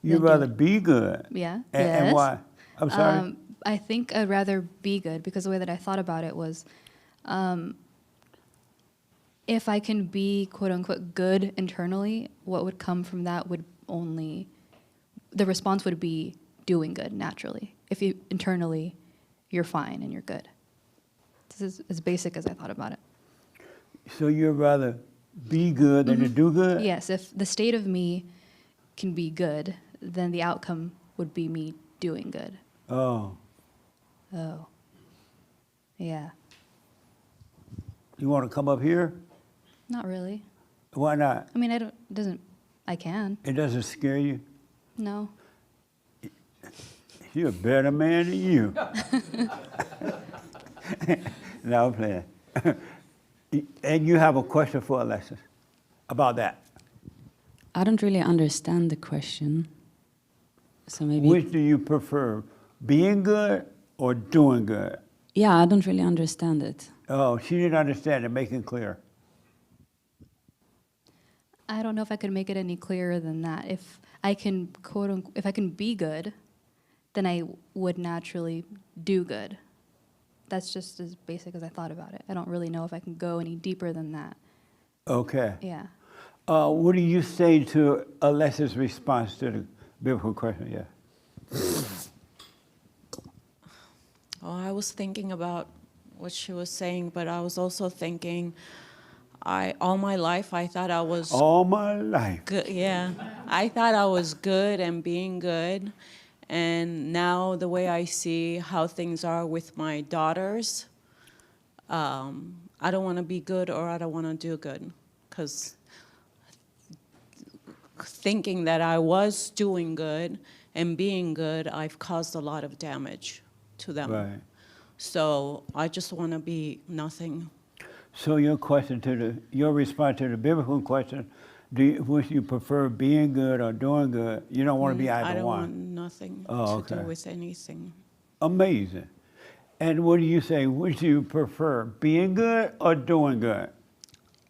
S1: You'd
S10: Then do
S1: rather
S10: it.
S1: be good.
S10: Yeah.
S1: And
S10: Yes.
S1: why? I'm sorry.
S10: I think I'd rather be good because the way that I thought about it was, if I can be quote unquote good internally, what would come from that would only, the response would be doing good naturally. If you internally, you're fine and you're good. This is as basic as I thought about it.
S1: So you'd rather be good than to do good?
S10: Yes, if the state of me can be good, then the outcome would be me doing good.
S1: Oh.
S10: Oh. Yeah.
S1: You want to come up here?
S10: Not really.
S1: Why not?
S10: I mean, I can.
S1: It doesn't scare you?
S10: No.
S1: You're a better man than you. No, I'm playing. And you have a question for Alexis about that.
S11: I don't really understand the question. So maybe.
S1: Which do you prefer, being good or doing good?
S11: Yeah, I don't really understand it.
S1: Oh, she didn't understand it. Make it clear.
S10: I don't know if I could make it any clearer than that. If I can quote unquote, if I can be good, then I would naturally do good. That's just as basic as I thought about it. I don't really know if I can go any deeper than that.
S1: Okay.
S10: Yeah.
S1: What do you say to Alexis' response to the biblical question? Yeah.
S12: Oh, I was thinking about what she was saying, but I was also thinking, all my life I thought I was
S1: All my life.
S12: good. Yeah, I thought I was good and being good, and now the way I see how things are with my daughters, I don't want to be good or I don't want to do good, because thinking that I was doing good and being good, I've caused a lot of damage to them.
S1: Right.
S12: So I just want to be nothing.
S1: So your response to the biblical question, would you prefer being good or doing good? You don't want to be either
S12: I don't
S1: one.
S12: want nothing
S1: Oh,
S12: to
S1: okay.
S12: do with anything.
S1: Amazing. And what do you say? Would you prefer being good or doing good?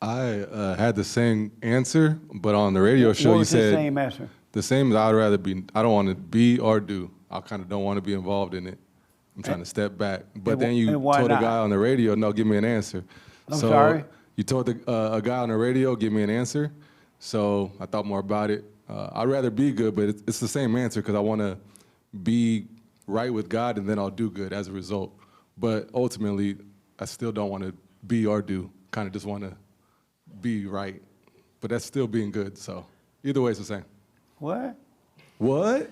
S13: I had the same answer, but on the radio show
S1: What
S13: you
S1: was
S13: said
S1: the same answer?
S13: the same as I'd rather be. I don't want to be or do. I kind of don't want to be involved in it. I'm trying to step back. But then you
S1: and why
S13: told a
S1: not?
S13: guy on the radio, no, give me an answer.
S1: I'm sorry?
S13: You told a guy on the radio, give me an answer. So I thought more about it. I'd rather be good, but it's the same answer because I want to be right with God and then I'll do good as a result. But ultimately, I still don't want to be or do. Kind of just want to be right. But that's still being good. So either way, it's the same.
S1: What?
S13: What?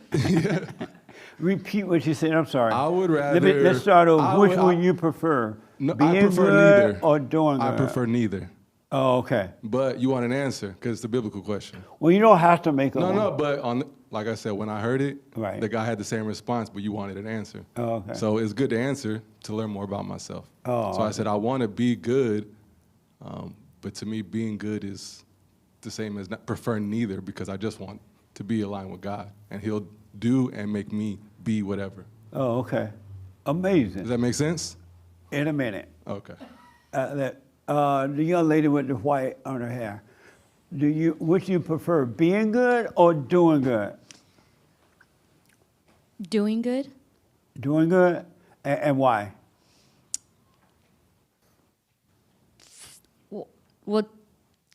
S1: Repeat what you said. I'm sorry.
S13: I would rather.
S1: Let's start over. Which would you prefer?
S13: No,
S1: being
S13: I prefer
S1: good
S13: neither.
S1: or doing good?
S13: I prefer neither.
S1: Oh, okay.
S13: But you want an answer because it's a biblical question.
S1: Well, you don't have to make a
S13: No, but like I said, when I heard it,
S1: Right.
S13: the guy had the same response, but you wanted an answer.
S1: Oh, okay.
S13: So it's good to answer to learn more about myself.
S1: Oh,
S13: so I
S1: okay.
S13: said I want to be good, but to me being good is the same as not preferring neither because I just want to be aligned with God, and He'll do and make me be whatever.
S1: Oh, okay. Amazing.
S13: Does that make sense?
S1: In a minute.
S13: Okay.
S1: The young lady with the white on her hair. Which do you prefer, being good or doing good?
S10: Doing good?
S1: Doing good, and why?
S14: Well,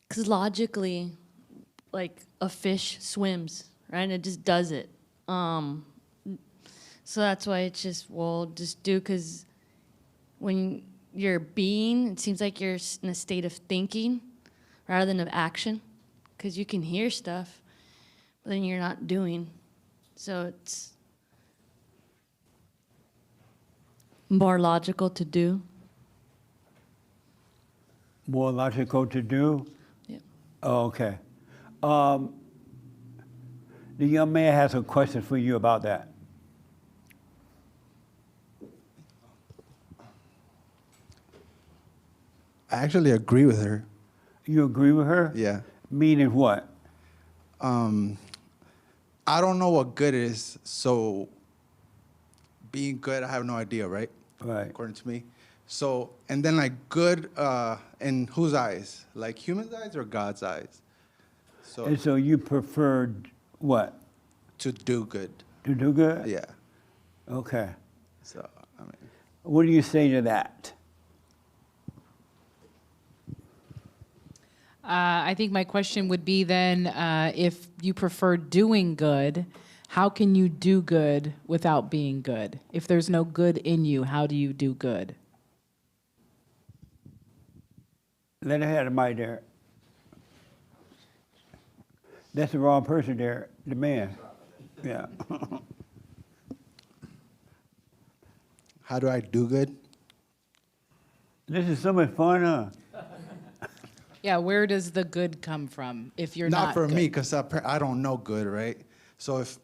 S14: because logically, like a fish swims, right? And it just does it. So that's why it's just, well, just do, because when you're being, it seems like you're in a state of thinking rather than of action, because you can hear stuff, but then you're not doing. So it's more logical to do.
S1: More logical to do?
S14: Yeah.
S1: Oh, okay. The young man has a question for you about that.
S15: I actually agree with her.
S1: You agree with her?
S15: Yeah.
S1: Meaning what?
S15: I don't know what good is, so being good, I have no idea, right?
S1: Right.
S15: According to me. So, and then like good in whose eyes? Like human eyes or God's eyes? So,
S1: And so you preferred what?
S15: to do good.
S1: To do good?
S15: Yeah.
S1: Okay.
S15: So, I mean.
S1: What do you say to that?
S7: I think my question would be then, if you prefer doing good, how can you do good without being good? If there's no good in you, how do you do good?
S1: Let her have the mic there. That's the wrong person there, the man. Yeah.
S15: How do I do good?
S1: This is so much fun, huh?
S7: Yeah, where does the good come from if you're not
S15: Not for
S7: good?
S15: me, because I don't know good, right? So if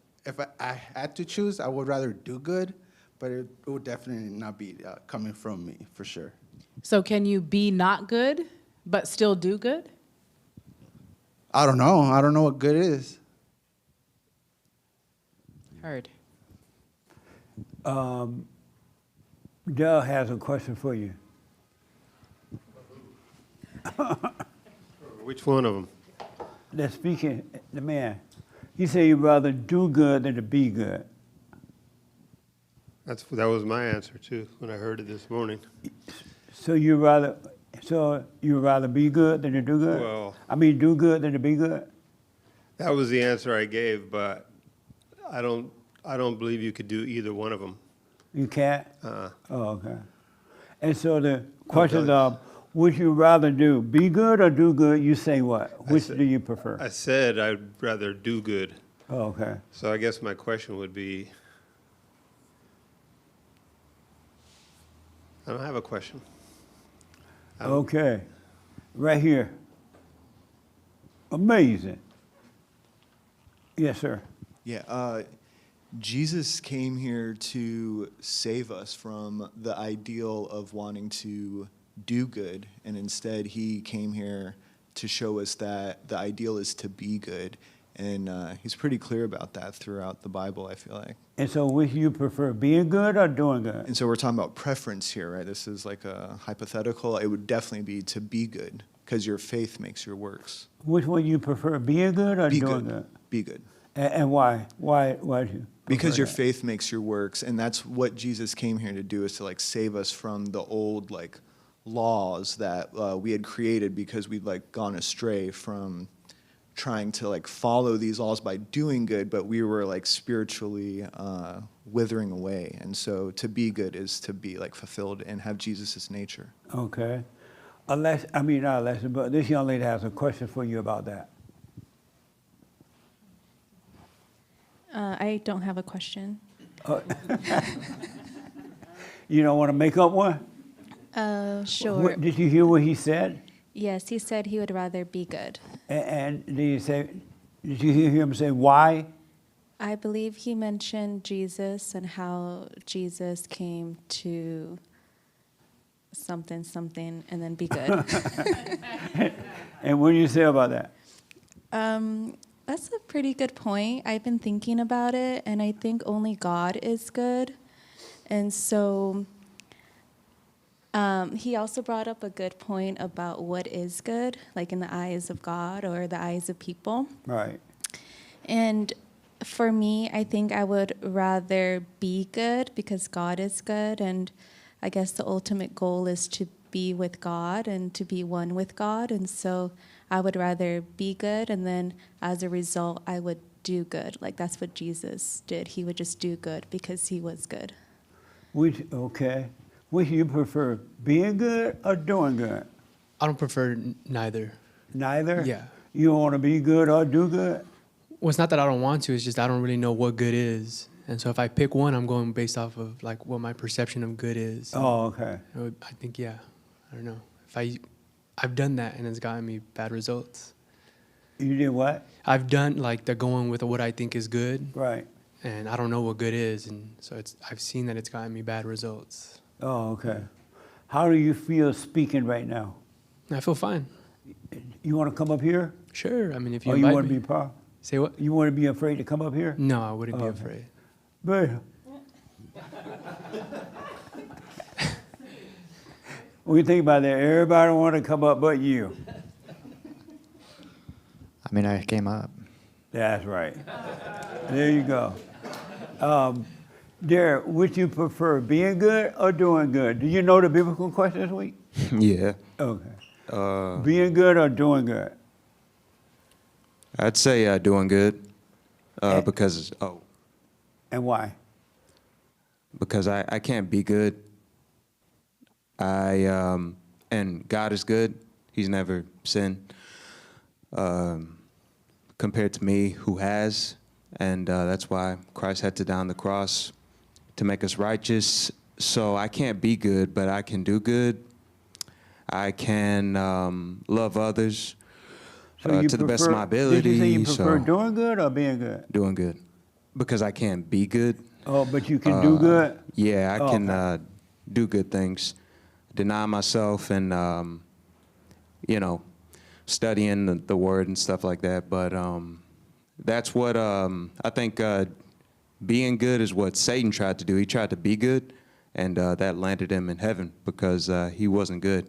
S15: I had to choose, I would rather do good, but it would definitely not be coming from me, for sure.
S7: So can you be not good, but still do good?
S15: I don't know. I don't know what good is.
S7: Heard.
S1: Dell has a question for you.
S9: Which one of them?
S1: That's speaking, the man. He said you'd rather do good than to be good.
S9: That was my answer too when I heard it this morning.
S1: So you rather be good than to do good?
S9: Well,
S1: I mean, do good than to be good?
S9: that was the answer I gave, but I don't believe you could do either one of them.
S1: You can't?
S9: Uh-uh.
S1: Oh, okay. And so the question of, would you rather do, be good or do good, you say what? Which do you prefer?
S9: I said I'd rather do good.
S1: Oh, okay.
S9: So I guess my question would be, I don't have a question.
S1: Okay. Right here. Amazing. Yes, sir.
S16: Yeah, Jesus came here to save us from the ideal of wanting to do good, and instead he came here to show us that the ideal is to be good, and he's pretty clear about that throughout the Bible, I feel like.
S1: And so which you prefer, being good or doing good?
S16: And so we're talking about preference here, right? This is like a hypothetical. It would definitely be to be good, because your faith makes your works.
S1: Which one you prefer, being good or doing good?
S16: Be good.
S1: And why? Why do you?
S16: Because your
S1: that?
S16: faith makes your works, and that's what Jesus came here to do, is to like save us from the old like laws that we had created because we'd like gone astray from trying to like follow these laws by doing good, but we were like spiritually withering away. And so to be good is to be like fulfilled and have Jesus's nature.
S1: Okay. Not unless, but this young lady has a question for you about that.
S17: I don't have a question.
S1: You don't want to make up one?
S17: Sure.
S1: Did you hear what he said?
S17: Yes, he said he would rather be good.
S1: And did you hear him say why?
S17: I believe he mentioned Jesus and how Jesus came to something, and then be good.
S1: And what do you say about that?
S17: That's a pretty good point. I've been thinking about it, and I think only God is good. And so he also brought up a good point about what is good, like in the eyes of God or the eyes of people.
S1: Right.
S17: And for me, I think I would rather be good because God is good. And I guess the ultimate goal is to be with God and to be one with God. And so I would rather be good. And then as a result, I would do good. Like that's what Jesus did. He would just do good because he was good.
S1: Okay. Which you prefer, being good or doing good?
S18: I don't prefer neither.
S1: Neither?
S18: Yeah.
S1: You don't want to be good or do good?
S18: Well, it's not that I don't want to. It's just I don't really know what good is. And so if I pick one, I'm going based off of like what my perception of good is.
S1: Oh, okay.
S18: I think, yeah, I don't know. I've done that and it's gotten me bad results.
S1: You did what?
S18: I've done like the going with what I think is good.
S1: Right.
S18: And I don't know what good is. And so I've seen that it's gotten me bad results.
S1: Oh, okay. How do you feel speaking right now?
S18: I feel fine.
S1: You want to come up here?
S18: Sure. I mean, if you
S1: Or you
S18: invite
S1: want to
S18: me.
S1: be part?
S18: Say what?
S1: You want to be afraid to come up here?
S18: No, I wouldn't be
S1: Okay.
S18: afraid.
S1: But what do you think about that? Everybody want to come up but you.
S4: I mean, I came up.
S1: That's right. There you go. Derek, would you prefer being good or doing good? Do you know the biblical question this week?
S19: Yeah.
S1: Okay. Being good or doing good?
S19: I'd say doing good because
S1: And why?
S19: because I can't be good. And God is good. He's never sinned compared to me who has, and that's why Christ had to die on the cross to make us righteous. So I can't be good, but I can do good. I can love others
S1: So you
S19: to the best of my
S1: prefer-
S19: ability.
S1: Did you say you prefer
S19: so
S1: doing good or being good?
S19: doing good because I can't be good.
S1: Oh, but you can do good?
S19: Yeah, I
S1: Oh,
S19: can
S1: okay.
S19: do good things, deny myself, and studying the word and stuff like that. But that's what I think. Being good is what Satan tried to do. He tried to be good, and that landed him in heaven because he wasn't good,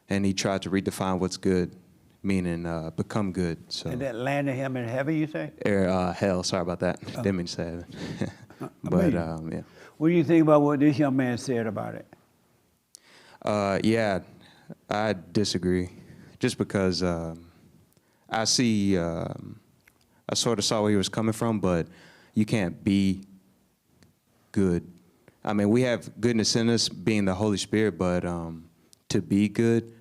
S19: and he tried to redefine what's good, meaning become good. So
S1: And that landed him in heaven, you say?
S19: hell. Sorry about that.
S1: Oh.
S19: Didn't mean to say heaven. But yeah.
S1: What do you think about what this young man said about it?
S19: Yeah, I disagree. Just because I see, I sort of saw where he was coming from, but you can't be good. I mean, we have goodness in us, being the Holy Spirit, but to be good,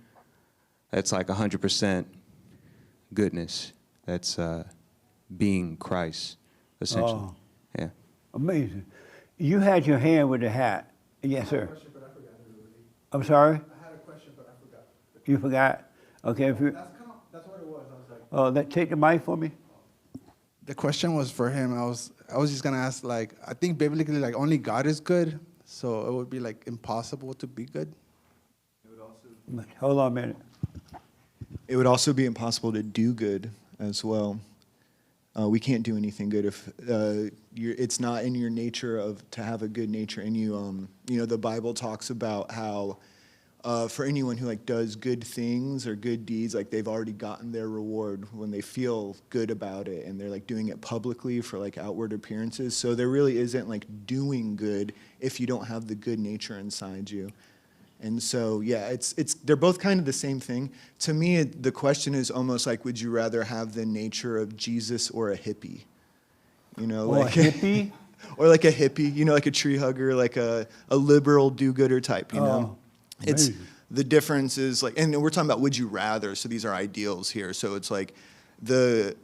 S19: that's like 100% goodness. That's being Christ, essentially.
S1: Oh.
S19: Yeah.
S1: Amazing. You had your hand with the hat. Yes, sir. I'm sorry?
S15: I had a question, but I forgot.
S1: You forgot? Okay. If you,
S15: That's what it was. I was like,
S1: oh, take the mic for me.
S15: the question was for him. I was just gonna ask, like, I think biblically, like, only God is good, so it would be like impossible to be good.
S1: Hold on a minute.
S16: It would also be impossible to do good as well. We can't do anything good if it's not in your nature to have a good nature in you. The Bible talks about how for anyone who like does good things or good deeds, like they've already gotten their reward when they feel good about it, and they're like doing it publicly for like outward appearances. So there really isn't like doing good if you don't have the good nature inside you. And so, yeah, they're both kind of the same thing. To me, the question is almost like, would you rather have the nature of Jesus or a hippie?
S1: Like a hippie?
S16: Or like a hippie, like a tree hugger, like a liberal do-gooder type,
S1: Oh,
S16: It's
S1: amazing.
S16: the difference is like, and we're talking about would you rather, so these are ideals here. So it's like the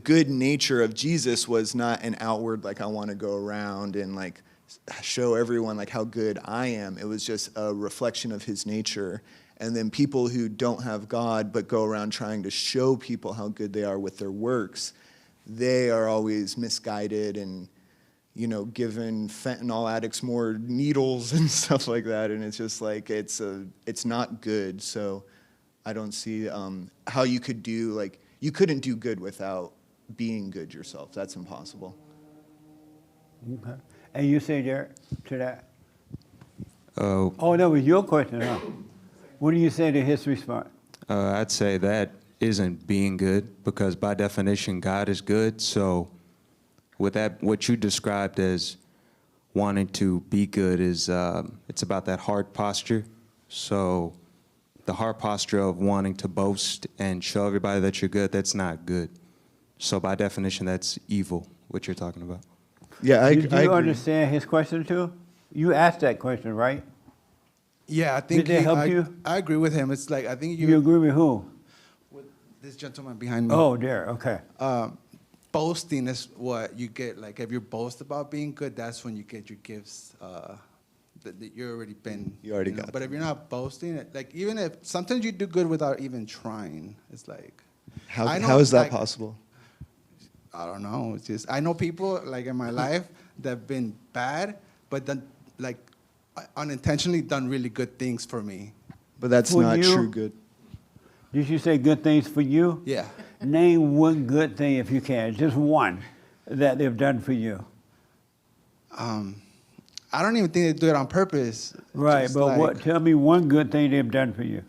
S16: good nature of Jesus was not an outward, like I want to go around and like show everyone like how good I am. It was just a reflection of his nature. And then people who don't have God but go around trying to show people how good they are with their works, they are always misguided and, giving fentanyl addicts more needles and stuff like that. And it's just like, it's not good. So I don't see how you could you couldn't do good without being good yourself. That's impossible.
S1: Okay. And you say, Derek, to that? Oh, that was your question, huh? What do you say to his response?
S19: I'd say that isn't being good, because by definition, God is good. So with that, what you described as wanting to be good is, it's about that heart posture. So the heart posture of wanting to boast and show everybody that you're good, that's not good. So by definition, that's evil, what you're talking about.
S16: Yeah, I
S1: Did you
S16: agree.
S1: understand his question too? You asked that question, right?
S15: Yeah, I think
S1: Did they help you?
S15: I agree with him. It's like I think
S1: You agree with who?
S15: this gentleman behind me.
S1: Oh, there, okay.
S15: Boasting is what you get. Like if you boast about being good, that's when you get your gifts. That you already been.
S16: You already got
S15: But if you're not boasting, like even if sometimes you do good without even trying, it's like.
S16: How is that possible?
S15: I don't know. It's just I know people like in my life that have been bad, but then like unintentionally done really good things for me.
S16: But that's
S1: For
S16: not
S1: you?
S16: true good.
S1: Did you say good things for you?
S15: Yeah.
S1: Name one good thing if you can, just one that they've done for you.
S15: I don't even think they do it on purpose.
S1: Right,
S15: Just
S1: but
S15: like-
S1: what? Tell me one good thing they've done for you.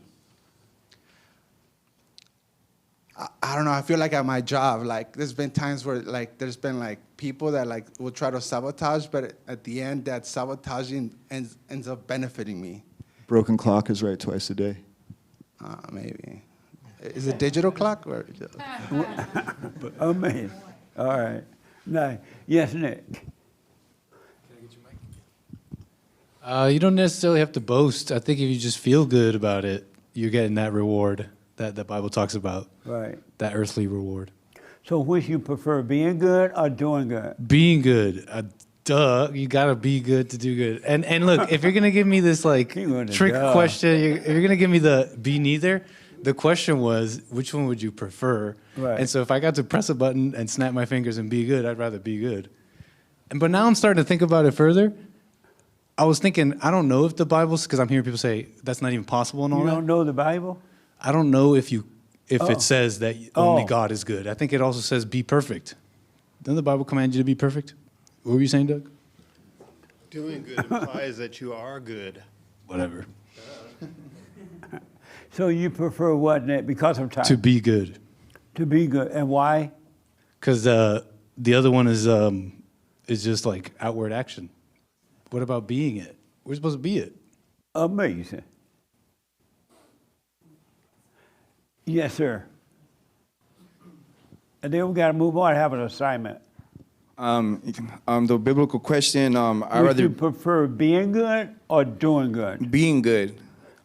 S15: I don't know. I feel like at my job, like there's been times where like there's been like people that like will try to sabotage, but at the end, that sabotaging ends up benefiting me.
S16: Broken clock is right twice a day.
S15: Maybe. Is it digital clock or?
S1: Amazing. All right. Nice. Yes, Nick.
S20: You don't necessarily have to boast. I think if you just feel good about it, you're getting that reward that the Bible talks about.
S1: Right.
S20: That earthly reward.
S1: So which you prefer, being good or doing good?
S20: Being good. Duh, you gotta be good to do good. And look, if you're gonna give me this like trick
S1: duh.
S20: question, if you're gonna give me the be neither, the question was, which one would you prefer?
S1: Right.
S20: And so if I got to press a button and snap my fingers and be good, I'd rather be good. But now I'm starting to think about it further. I was thinking, I don't know if the Bible's, because I'm hearing people say that's not even possible and all
S1: You
S20: that.
S1: don't know the Bible?
S20: I don't know if
S1: Oh.
S20: it says that only
S1: Oh.
S20: God is good. I think it also says be perfect. Doesn't the Bible command you to be perfect? What were you saying, Doug?
S9: Doing good implies that you are good.
S20: Whatever.
S1: So you prefer what, Nick, because of time?
S20: To be good.
S1: To be good. And why?
S20: Because the other one is just like outward action. What about being it? We're supposed to be it.
S1: Amazing. Yes, sir. And then we got to move on. I have an assignment.
S21: The biblical question, I
S1: Would
S21: rather
S1: you prefer being good or doing good?
S21: being good.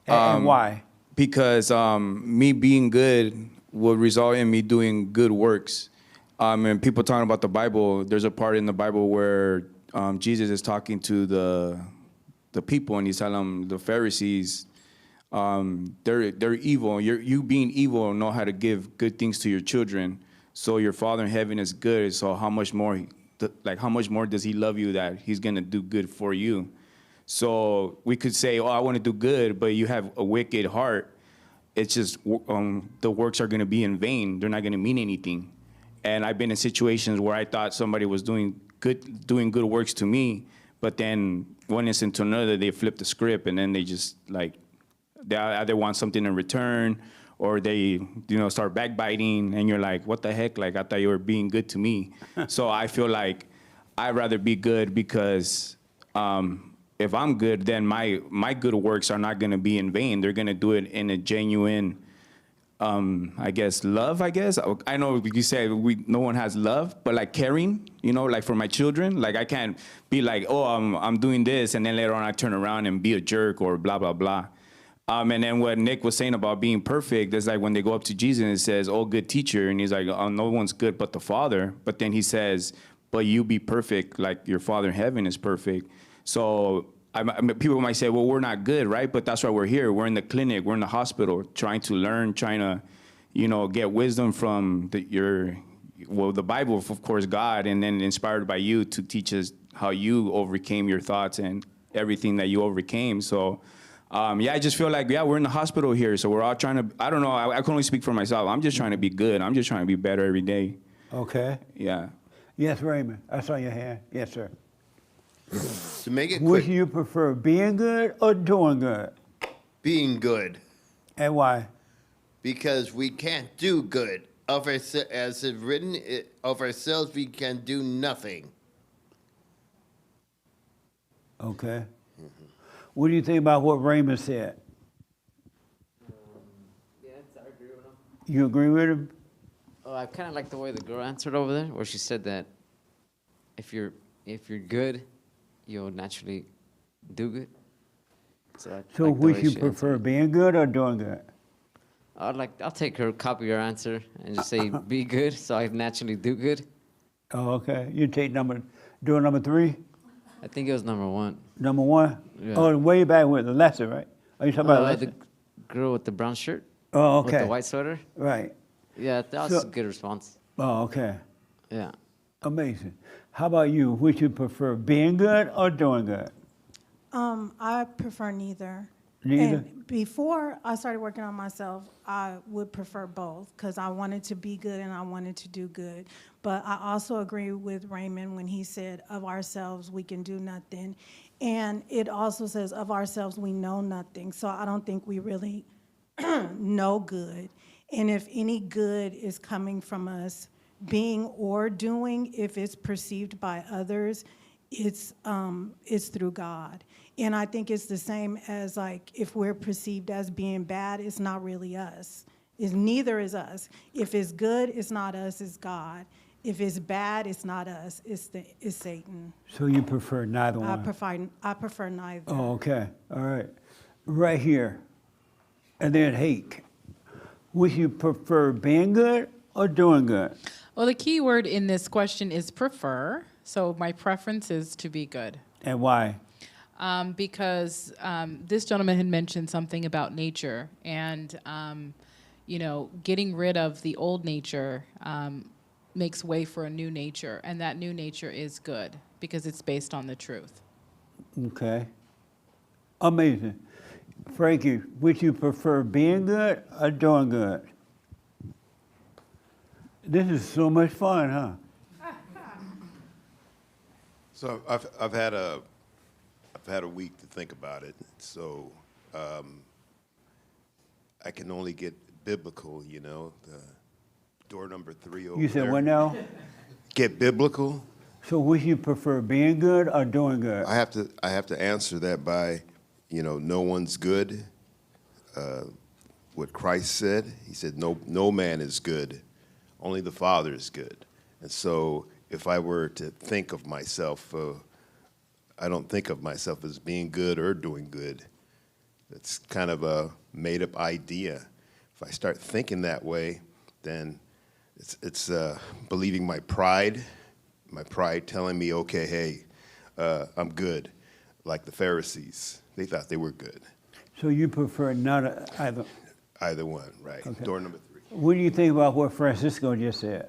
S1: And why?
S21: Because me being good will result in me doing good works. And people talking about the Bible, there's a part in the Bible where Jesus is talking to the people, and he's telling them, the Pharisees, they're evil. You being evil know how to give good things to your children. So your Father in heaven is good. So how much more does he love you that he's gonna do good for you? So we could say, oh, I want to do good, but you have a wicked heart. It's just the works are gonna be in vain. They're not gonna mean anything. And I've been in situations where I thought somebody was doing good works to me, but then one instant to another, they flip the script, and then they just like, they either want something in return, or they, start backbiting, and you're like, what the heck? Like, I thought you were being good to me. So I feel like I'd rather be good, because if I'm good, then my good works are not gonna be in vain. They're gonna do it in a genuine, love, I know you said no one has love, but like caring, like for my children, like I can't be like, oh, I'm doing this, and then later on I turn around and be a jerk or blah, blah, blah. And then what Nick was saying about being perfect, is like when they go up to Jesus and it says, oh, good teacher, and he's like, oh, no one's good but the Father. But then he says, but you be perfect like your Father in heaven is perfect. So people might say, well, we're not good, right? But that's why we're here. We're in the clinic, we're in the hospital, trying to learn, trying to, get wisdom from the Bible, of course, God, and then inspired by you to teach us how you overcame your thoughts and everything that you overcame. So, I just feel like, we're in the hospital here, so we're all trying to, I don't know, I can only speak for myself. I'm just trying to be good. I'm just trying to be better every day.
S1: Okay.
S21: Yeah.
S1: Yes, Raymond. I saw your hand. Yes, sir.
S8: To make it
S1: Would
S8: quick,
S1: you prefer being good or doing good?
S8: being good,
S1: And why?
S8: because we can't do good. As it's written, of ourselves we can do nothing.
S1: Okay. What do you think about what Raymond said?
S2: Yes, I agree with him.
S1: You agree with him?
S2: Oh, I kind of like the way the girl answered over there, where she said that if you're good, you'll naturally do good. So,
S1: So
S2: like the
S1: would
S2: way
S1: you
S2: she
S1: prefer being good or doing good?
S2: I'll take her, copy your answer, and just say be good, so I naturally do good.
S1: Oh, okay. You take doing number 3?
S2: I think it was number 1.
S1: Number 1?
S2: Yeah.
S1: Oh, way back with the lesson, right? Are you talking about lesson?
S2: The girl with the brown shirt.
S1: Oh, okay.
S2: With the white sweater.
S1: Right.
S2: Yeah, that was a good response.
S1: Oh, okay.
S2: Yeah.
S1: Amazing. How about you? Would you prefer being good or doing good?
S22: I prefer neither.
S1: Neither?
S22: And before I started working on myself, I would prefer both because I wanted to be good and I wanted to do good. But I also agree with Raymond when he said, of ourselves, we can do nothing. And it also says, of ourselves, we know nothing. So I don't think we really know good. And if any good is coming from us being or doing, if it's perceived by others, it's through God. And I think it's the same as like if we're perceived as being bad, it's not really us. It's neither is us. If it's good, it's not us, it's God. If it's bad, it's not us, it's Satan.
S1: So you prefer neither one?
S22: I prefer neither.
S1: Oh, okay. All right. Right here. And then hate. Would you prefer being good or doing good?
S7: Well, the key word in this question is prefer. So my preference is to be good.
S1: And why?
S7: Because this gentleman had mentioned something about nature and, getting rid of the old nature makes way for a new nature. And that new nature is good because it's based on the truth.
S1: Okay. Amazing. Frankie, would you prefer being good or doing good? This is so much fun, huh?
S23: So I've had a week to think about it. So I can only get biblical, the door number 3 over there.
S1: You said what now?
S23: Get biblical.
S1: So would you prefer being good or doing good?
S23: I have to answer that by, no one's good. What Christ said, he said, no man is good. Only the Father is good. And so if I were to think of myself, I don't think of myself as being good or doing good. It's kind of a made-up idea. If I start thinking that way, then it's believing my pride telling me, okay, hey, I'm good, like the Pharisees. They thought they were good.
S1: So you prefer not either?
S23: Either one, right.
S1: Okay.
S23: Door number 3.
S1: What do you think about what Francisco just said?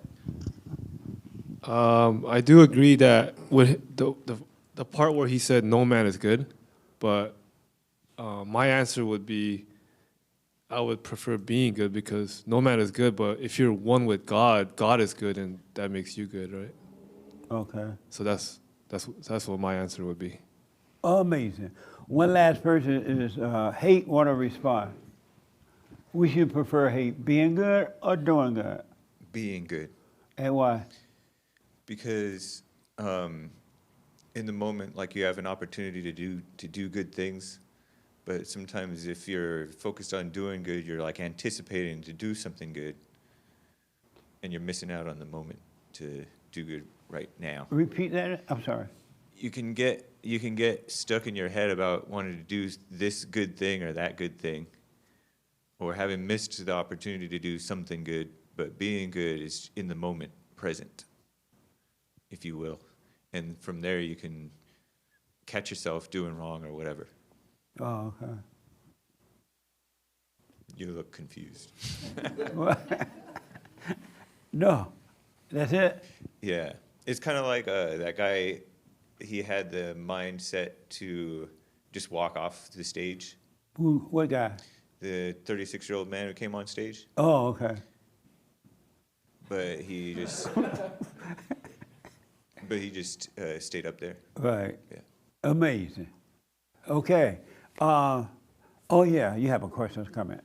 S24: I do agree that with the part where he said no man is good, but my answer would be I would prefer being good because no man is good, but if you're one with God, God is good and that makes you good, right?
S1: Okay.
S24: So that's what my answer would be.
S1: Amazing. One last person is hate want to respond. Would you prefer hate being good or doing good?
S25: Being good.
S1: And why?
S25: Because in the moment, like you have an opportunity to do good things, but sometimes if you're focused on doing good, you're like anticipating to do something good, and you're missing out on the moment to do good right now.
S1: Repeat that. I'm sorry.
S25: You can get stuck in your head about wanting to do this good thing or that good thing, or having missed the opportunity to do something good. But being good is in the moment, present, if you will. And from there, you can catch yourself doing wrong or whatever.
S1: Oh, okay.
S25: You look confused.
S1: No, that's it?
S25: Yeah. It's kind of like that guy, he had the mindset to just walk off the stage.
S1: Who? What guy?
S25: The 36-year-old man who came on stage.
S1: Oh, okay.
S25: But he just stayed up there.
S1: Right.
S25: Yeah.
S1: Amazing. Okay. Oh, yeah, you have a question comment.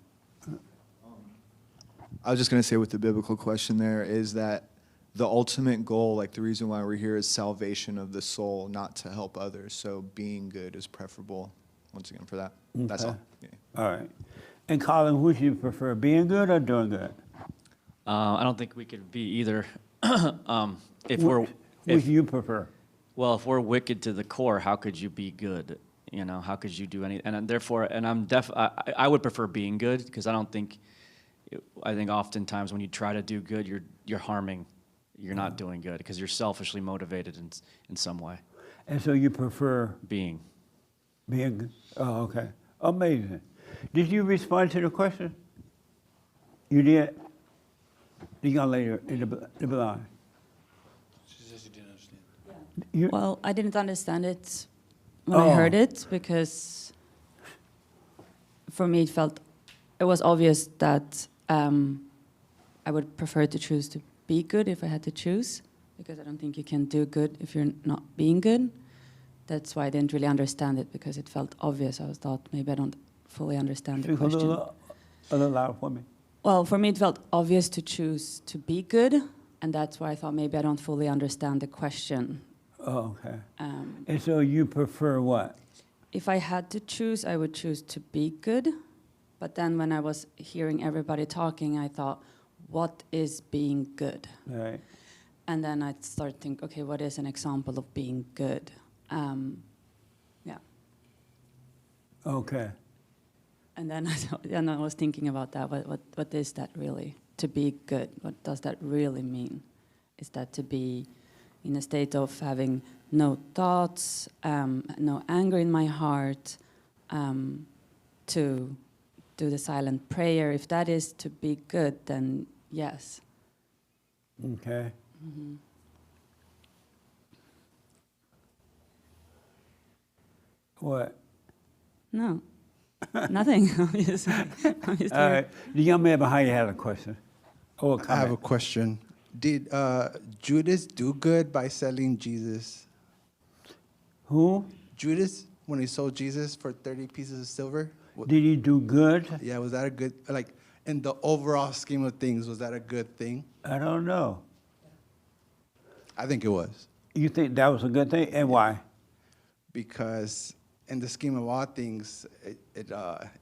S16: I was just going to say with the biblical question there is that the ultimate goal, like the reason why we're here is salvation of the soul, not to help others. So being good is preferable, once again, for that. That's
S1: Okay.
S16: all. Yeah.
S1: All right. And Colin, would you prefer being good or doing good?
S3: I don't think we could be either. If
S1: Which-
S3: we're,
S1: which
S3: if,
S1: you prefer?
S3: Well, if we're wicked to the core, how could you be good? You know, how could you do anything? And therefore, and I would prefer being good because I don't think, I think oftentimes when you try to do good, you're harming. You're not doing good because you're selfishly motivated in some way.
S1: And so you prefer
S3: being.
S1: Being good. Oh, okay. Amazing. Did you respond to the question? You did? The young lady in the blind.
S20: She says she didn't understand.
S5: Well, I didn't understand it when I heard it because for me it was obvious that I would prefer to choose to be good if I had to choose, because I don't think you can do good if you're not being good. That's why I didn't really understand it, because it felt obvious. I thought maybe I don't fully understand the
S1: Speak
S5: question.
S1: a little louder for me.
S5: Well, for me it felt obvious to choose to be good, and that's why I thought maybe I don't fully understand the question.
S1: Oh, okay. And so you prefer what?
S5: If I had to choose, I would choose to be good. But then when I was hearing everybody talking, I thought, what is being good?
S1: Right.
S5: And then I started thinking, okay, what is an example of being good? Yeah.
S1: Okay.
S5: And then I was thinking about that. What is that really? To be good, what does that really mean? Is that to be in a state of having no thoughts, no anger in my heart, to do the silent prayer? If that is to be good, then yes.
S1: Okay.
S5: Mm-hmm.
S1: What?
S5: No, nothing. I'm just
S1: All right. The young man behind you had a question. Or a
S15: I have a
S1: comment.
S15: question. Did Judas do good by selling Jesus?
S1: Who?
S15: Judas, when he sold Jesus for 30 pieces of silver.
S1: Did he do good?
S15: Yeah, was that a good, like, in the overall scheme of things, was that a good thing?
S1: I don't know.
S15: I think it was.
S1: You think that was a good thing? And why?
S15: Because in the scheme of all things, it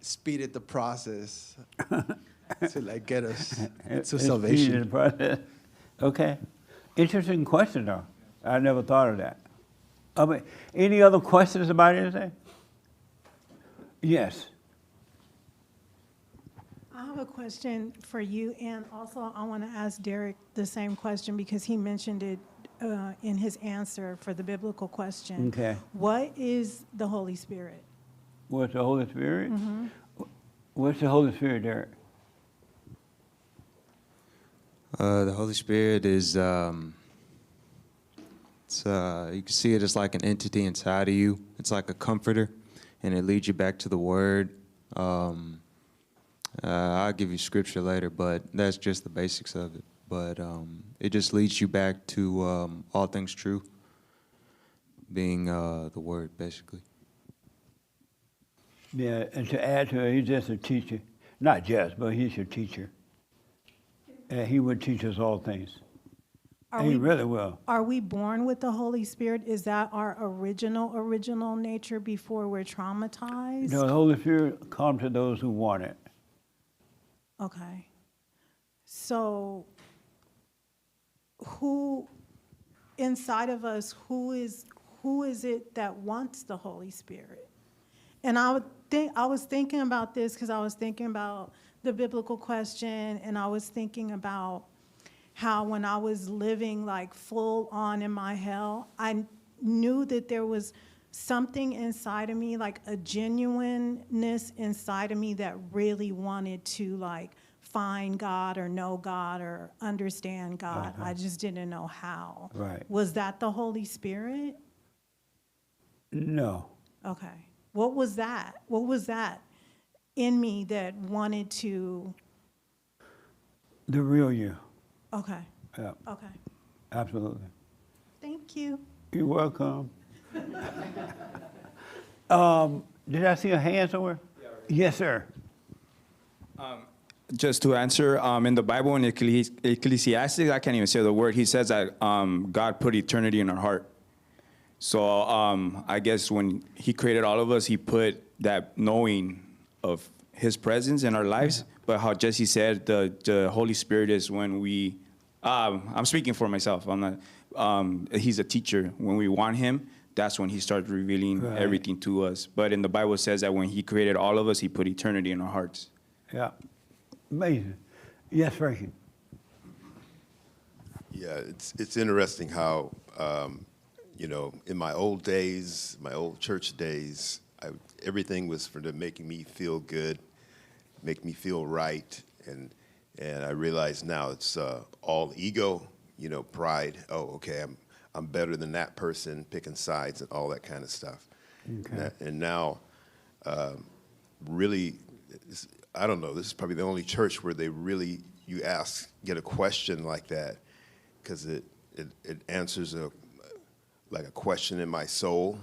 S15: speeded the process to like get us to
S1: It
S15: salvation.
S1: speeded the process. Okay. Interesting question, though. I never thought of that. I mean, any other questions about anything? Yes.
S22: I have a question for you, and also I want to ask Derek the same question because he mentioned it in his answer for the biblical question.
S1: Okay.
S22: What is the Holy Spirit?
S1: What's the Holy Spirit?
S22: Mm-hmm.
S1: What's the Holy Spirit, Derek?
S19: The Holy Spirit is, it's, you can see it as like an entity inside of you. It's like a comforter, and it leads you back to the Word. I'll give you scripture later, but that's just the basics of it. But it just leads you back to all things true, being the Word, basically.
S1: Yeah, and to add to it, he's just a teacher. Not just, but he's your teacher. And he would teach us all things. And he really will.
S22: Are we born with the Holy Spirit? Is that our original nature before we're traumatized?
S1: No, the Holy Spirit comes to those who want it.
S22: Okay. So who inside of us, who is it that wants the Holy Spirit? And I was thinking about this because I was thinking about the biblical question, and I was thinking about how when I was living like full on in my hell, I knew that there was something inside of me, like a genuineness inside of me that really wanted to like find God or know God or understand God.
S1: Uh-huh.
S22: I just didn't know how.
S1: Right.
S22: Was that the Holy Spirit?
S1: No.
S22: Okay. What was that? What was that in me that wanted to?
S1: The real you.
S22: Okay.
S1: Yeah.
S22: Okay.
S1: Absolutely.
S22: Thank you.
S1: You're welcome. Did I see a hand somewhere? Yes, sir.
S21: Just to answer, in the Bible in Ecclesiastes, I can't even say the word. He says that God put eternity in our heart. So I guess when He created all of us, He put that knowing of His presence in our lives. But how Jesse said, the Holy Spirit is when we. I'm speaking for myself. I'm not. He's a teacher. When we want Him, that's when He starts revealing everything to us. But in the Bible, it says that when He created all of us, He put eternity in our hearts.
S1: Yeah. Amazing. Yes, Frankie.
S23: Yeah, it's interesting how, in my old days, my old church days, everything was for making me feel good, make me feel right, and I realize now it's all ego, pride. Oh, okay, I'm better than that person, picking sides and all that kind of stuff.
S1: Okay.
S23: And now, really, I don't know, this is probably the only church where you get a question like that, because it answers a question in my soul,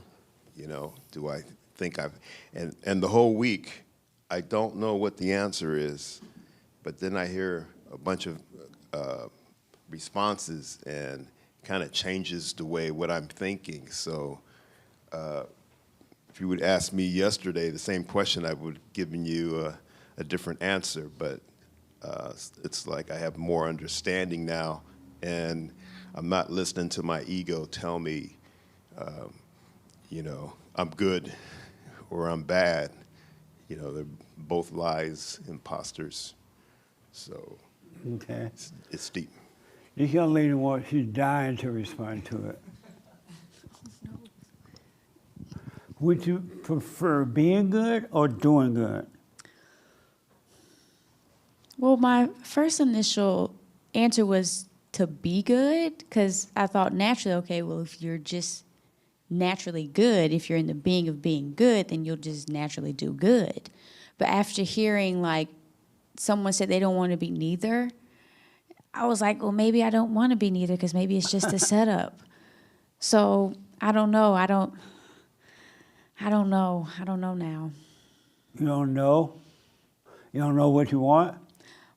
S23: do I think and the whole week, I don't know what the answer is, but then I hear a bunch of responses and kind of changes the way what I'm thinking. So if you would ask me yesterday the same question, I would have given you a different answer, but it's like I have more understanding now, and I'm not listening to my ego tell me, I'm good or I'm bad. They're both lies, imposters. So
S1: Okay.
S23: it's deep.
S1: This young lady she's dying to respond to it. Would you prefer being good or doing good?
S5: Well, my first initial answer was to be good, because I thought naturally, okay, well, if you're just naturally good, if you're in the being of being good, then you'll just naturally do good. But after hearing someone said they don't want to be neither, I was like, well, maybe I don't want to be neither, because maybe it's just a setup. So I don't know. I don't know. I don't know now.
S1: You don't know? You don't know what you want?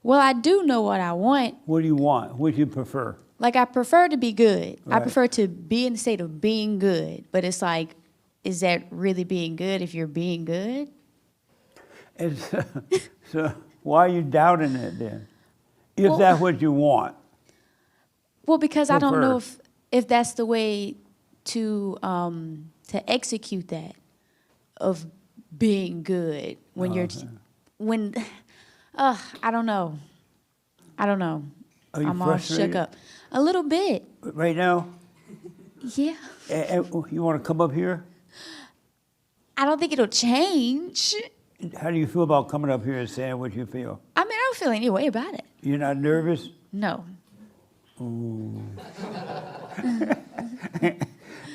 S5: Well, I do know what I want.
S1: What do you want? What do you prefer?
S5: I prefer to be good. I
S1: Right.
S5: prefer to be in the state of being good. But it's like, is that really being good if you're being good?
S1: So why are you doubting it then? If that's what you want.
S5: Well, because I don't know
S1: Prefer.
S5: if that's the way to execute that, of being good when you're I don't know.
S1: Are you
S5: I'm all
S1: frustrated?
S5: shook up. A little bit.
S1: Right now?
S5: Yeah.
S1: You want to come up here?
S5: I don't think it'll change.
S1: How do you feel about coming up here and saying what you feel?
S5: I mean, I don't feel any way about it.
S1: You're not nervous?
S5: No.
S1: Ooh.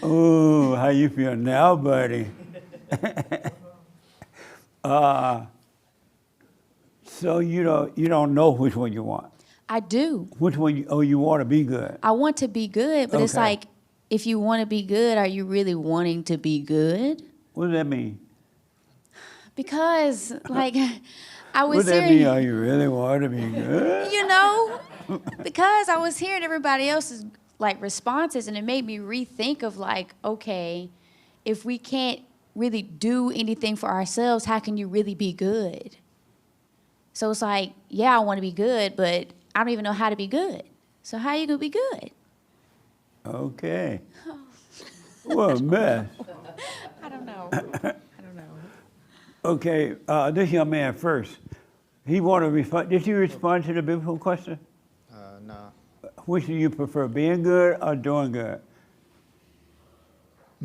S1: Ooh, how you feel now, buddy? So you don't know which one you want.
S5: I do.
S1: Which one? You want to be good.
S5: I want to be good, but it's
S1: Okay.
S5: like, if you want to be good, are you really wanting to be good?
S1: What does that mean?
S5: Because, I
S1: What
S5: was
S1: does that mean?
S5: hearing,
S1: Are you really want to be good?
S5: because I was hearing everybody else's responses, and it made me rethink of okay, if we can't really do anything for ourselves, how can you really be good? So it's like, yeah, I want to be good, but I don't even know how to be good. So how are you gonna be good?
S1: Okay. What a mess.
S5: I don't know.
S1: Okay, this young man first. He want to respond. Did you respond to the biblical question?
S4: No.
S1: Which do you prefer, being good or doing good?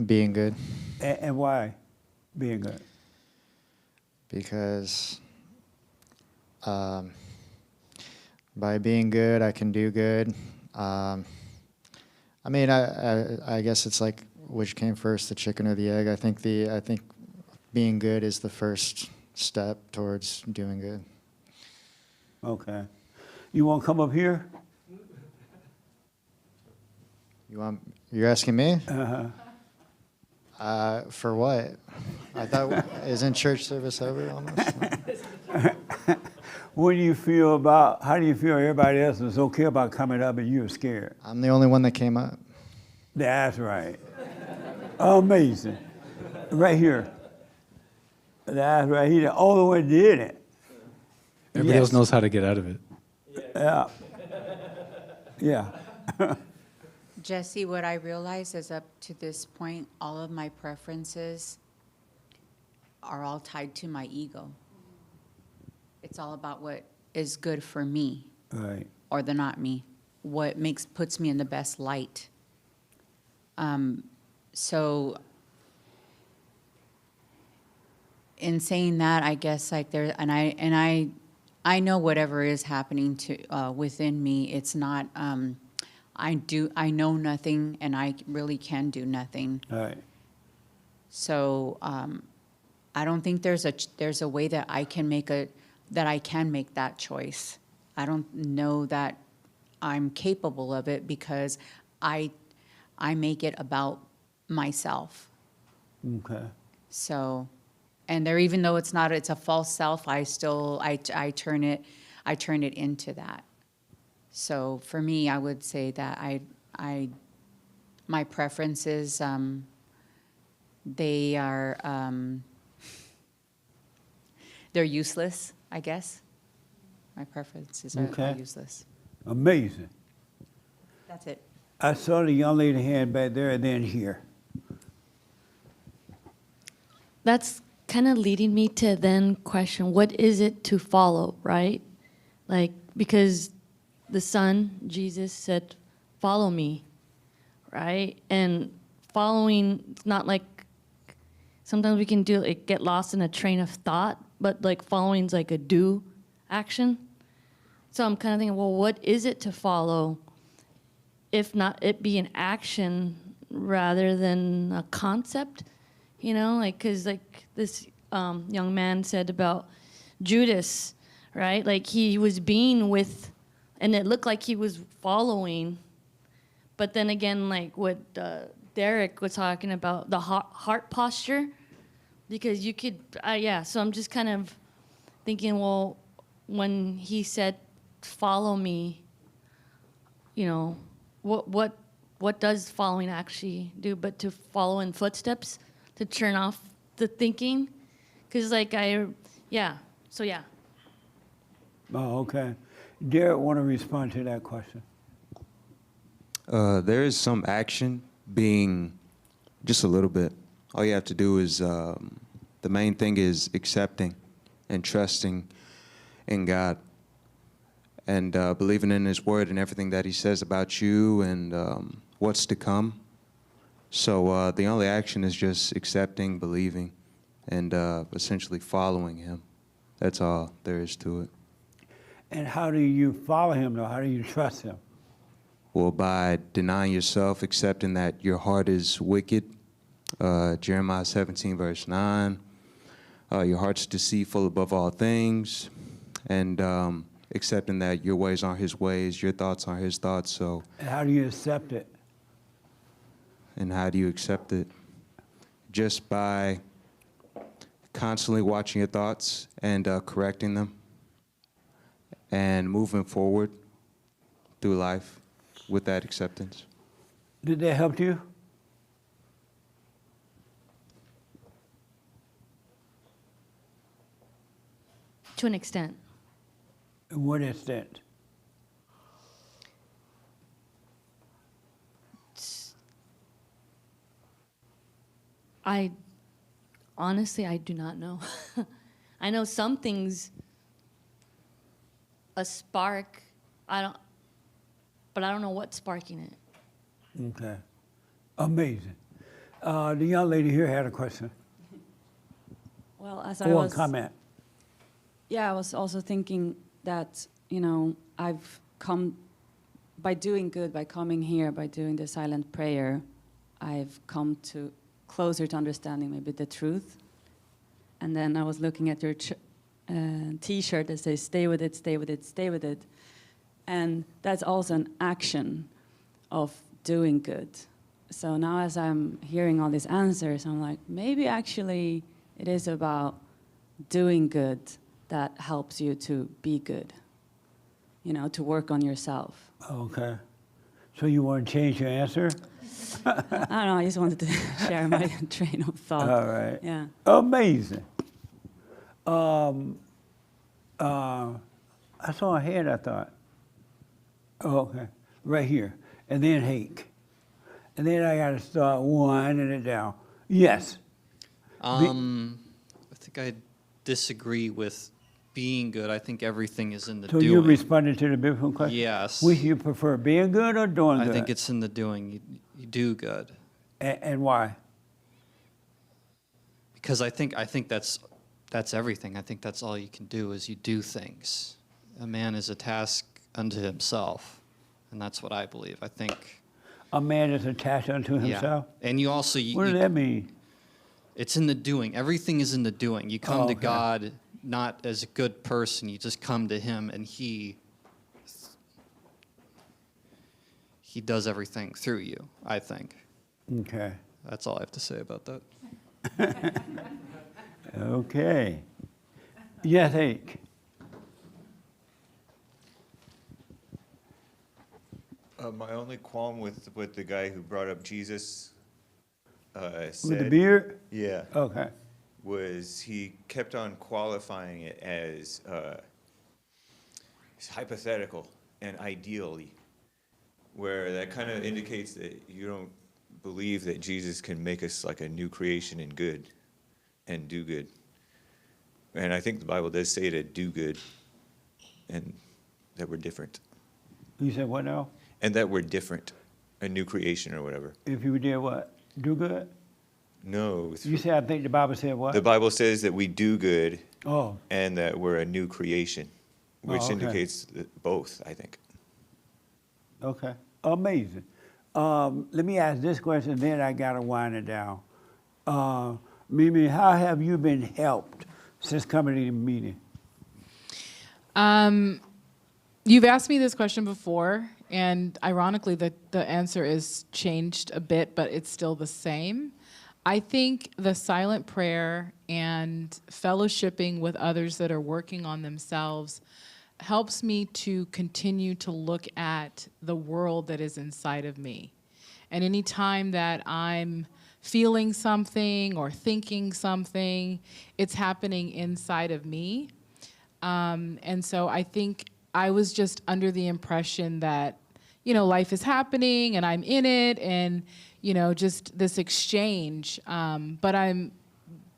S4: Being good.
S1: And why being good?
S4: Because by being good, I can do good. I guess it's like, which came first, the chicken or the egg? I think being good is the first step towards doing good.
S1: Okay. You want to come up here?
S4: You're asking me?
S1: Uh-huh.
S4: For what? I thought, isn't church service over almost?
S1: What do you feel how do you feel everybody else was okay about coming up and you were scared?
S4: I'm the only one that came up.
S1: That's right. Amazing. Right here. That's right. He's the only one that did it.
S20: Everybody else knows how to get out of it.
S1: Yeah. Yeah.
S6: Jesse, what I realize is up to this point, all of my preferences are all tied to my ego. It's all about what is good for me.
S1: Right.
S6: Or the not me. What puts me in the best light. So in saying that, I guess like there, and I know whatever is happening to within me, it's not. I know nothing, and I really can do nothing.
S1: Right.
S6: So I don't think there's a way that I can make that choice. I don't know that I'm capable of it because I make it about myself.
S1: Okay.
S6: So, and there, even though it's a false self, I turn it into that. So for me, I would say that my preferences, they are, they're useless, I guess. My preferences are useless.
S1: Amazing.
S6: That's it.
S1: I saw the young lady hand back there and then here.
S14: That's kind of leading me to then question, what is it to follow, right? Like, because the Son, Jesus, said, follow me, right? And following, it's not like, sometimes we can get lost in a train of thought, but like following's like a do action. So I'm kind of thinking, well, what is it to follow if not it be an action rather than a concept? You know, like, because like this young man said about Judas, right? Like he was being with, and it looked like he was following. But then again, like what Derek was talking about, the heart posture, because you could, so I'm just kind of thinking, well, when he said, follow me, you know, what does following actually do but to follow in footsteps, to turn off the thinking? Because like
S1: Oh, okay. Derek want to respond to that question.
S19: There is some action being just a little bit. All you have to do is, the main thing is accepting and trusting in God and believing in His Word and everything that He says about you and what's to come. So the only action is just accepting, believing, and essentially following Him. That's all there is to it.
S1: And how do you follow Him, though? How do you trust Him?
S19: Well, by denying yourself, accepting that your heart is wicked. Jeremiah 17, verse 9. Your heart's deceitful above all things. And accepting that your ways aren't His ways, your thoughts aren't His thoughts. So.
S1: And how do you accept it?
S19: And how do you accept it? Just by constantly watching your thoughts and correcting them and moving forward through life with that acceptance.
S1: Did that help you?
S14: to an extent.
S1: To what extent?
S14: Honestly, I do not know. I know some things, a spark, but I don't know what's sparking it.
S1: Okay. Amazing. The young lady here had a question.
S5: Well, as
S1: Go
S5: I
S1: on,
S5: was
S1: comment.
S5: Yeah, I was also thinking that, you know, I've come, by doing good, by coming here, by doing the silent prayer, I've come to closer to understanding maybe the truth. And then I was looking at your T-shirt that says, stay with it, stay with it, stay with it. And that's also an action of doing good. So now as I'm hearing all these answers, I'm like, maybe actually it is about doing good that helps you to be good, you know, to work on yourself.
S1: Okay. So you want to change your answer?
S5: I don't know, I just wanted to share my train of thought.
S1: All right.
S5: Yeah.
S1: Amazing. I saw a head, I thought. Oh, okay. Right here. And then Hake. And then I got to start winding it down. Yes.
S10: I think I disagree with being good. I think everything is in the
S1: So
S10: doing.
S1: you responded to the biblical question?
S10: Yes.
S1: Which you prefer, being good or doing good?
S10: I think it's in the doing. You do good.
S1: And why?
S10: Because I think that's everything. I think that's all you can do is you do things. A man is a task unto himself, and that's what I believe. I think
S1: A man is attached unto himself?
S10: Yeah. And you also
S1: What does that mean?
S10: It's in the doing. Everything is in the doing. You come to
S1: okay.
S10: God not as a good person. You just come to Him, and He does everything through you, I think.
S1: Okay.
S10: That's all I have to say about that.
S1: Okay. Yes, Hake.
S25: My only qualm with the guy who brought up Jesus said,
S1: With the beard?
S25: Yeah.
S1: Okay.
S25: Was he kept on qualifying it as hypothetical and ideally, where that kind of indicates that you don't believe that Jesus can make us like a new creation and good and do good. And I think the Bible does say to do good and that we're different.
S1: You said what now?
S25: And that we're different, a new creation or whatever.
S1: If you did what? Do good?
S25: No.
S1: You said, I think the Bible said what?
S25: The Bible says that we do good
S1: Oh.
S25: and that we're a new creation, which
S1: okay.
S25: indicates both, I think.
S1: Okay. Amazing. Let me ask this question, then I got to wind it down. Mimi, how have you been helped since coming to the meeting?
S7: You've asked me this question before, and ironically, the answer is changed a bit, but it's still the same. I think the silent prayer and fellowshipping with others that are working on themselves helps me to continue to look at the world that is inside of me. And any time that I'm feeling something or thinking something, it's happening inside of me. And so I think I was just under the impression that, you know, life is happening and I'm in it and, you know, just this exchange. But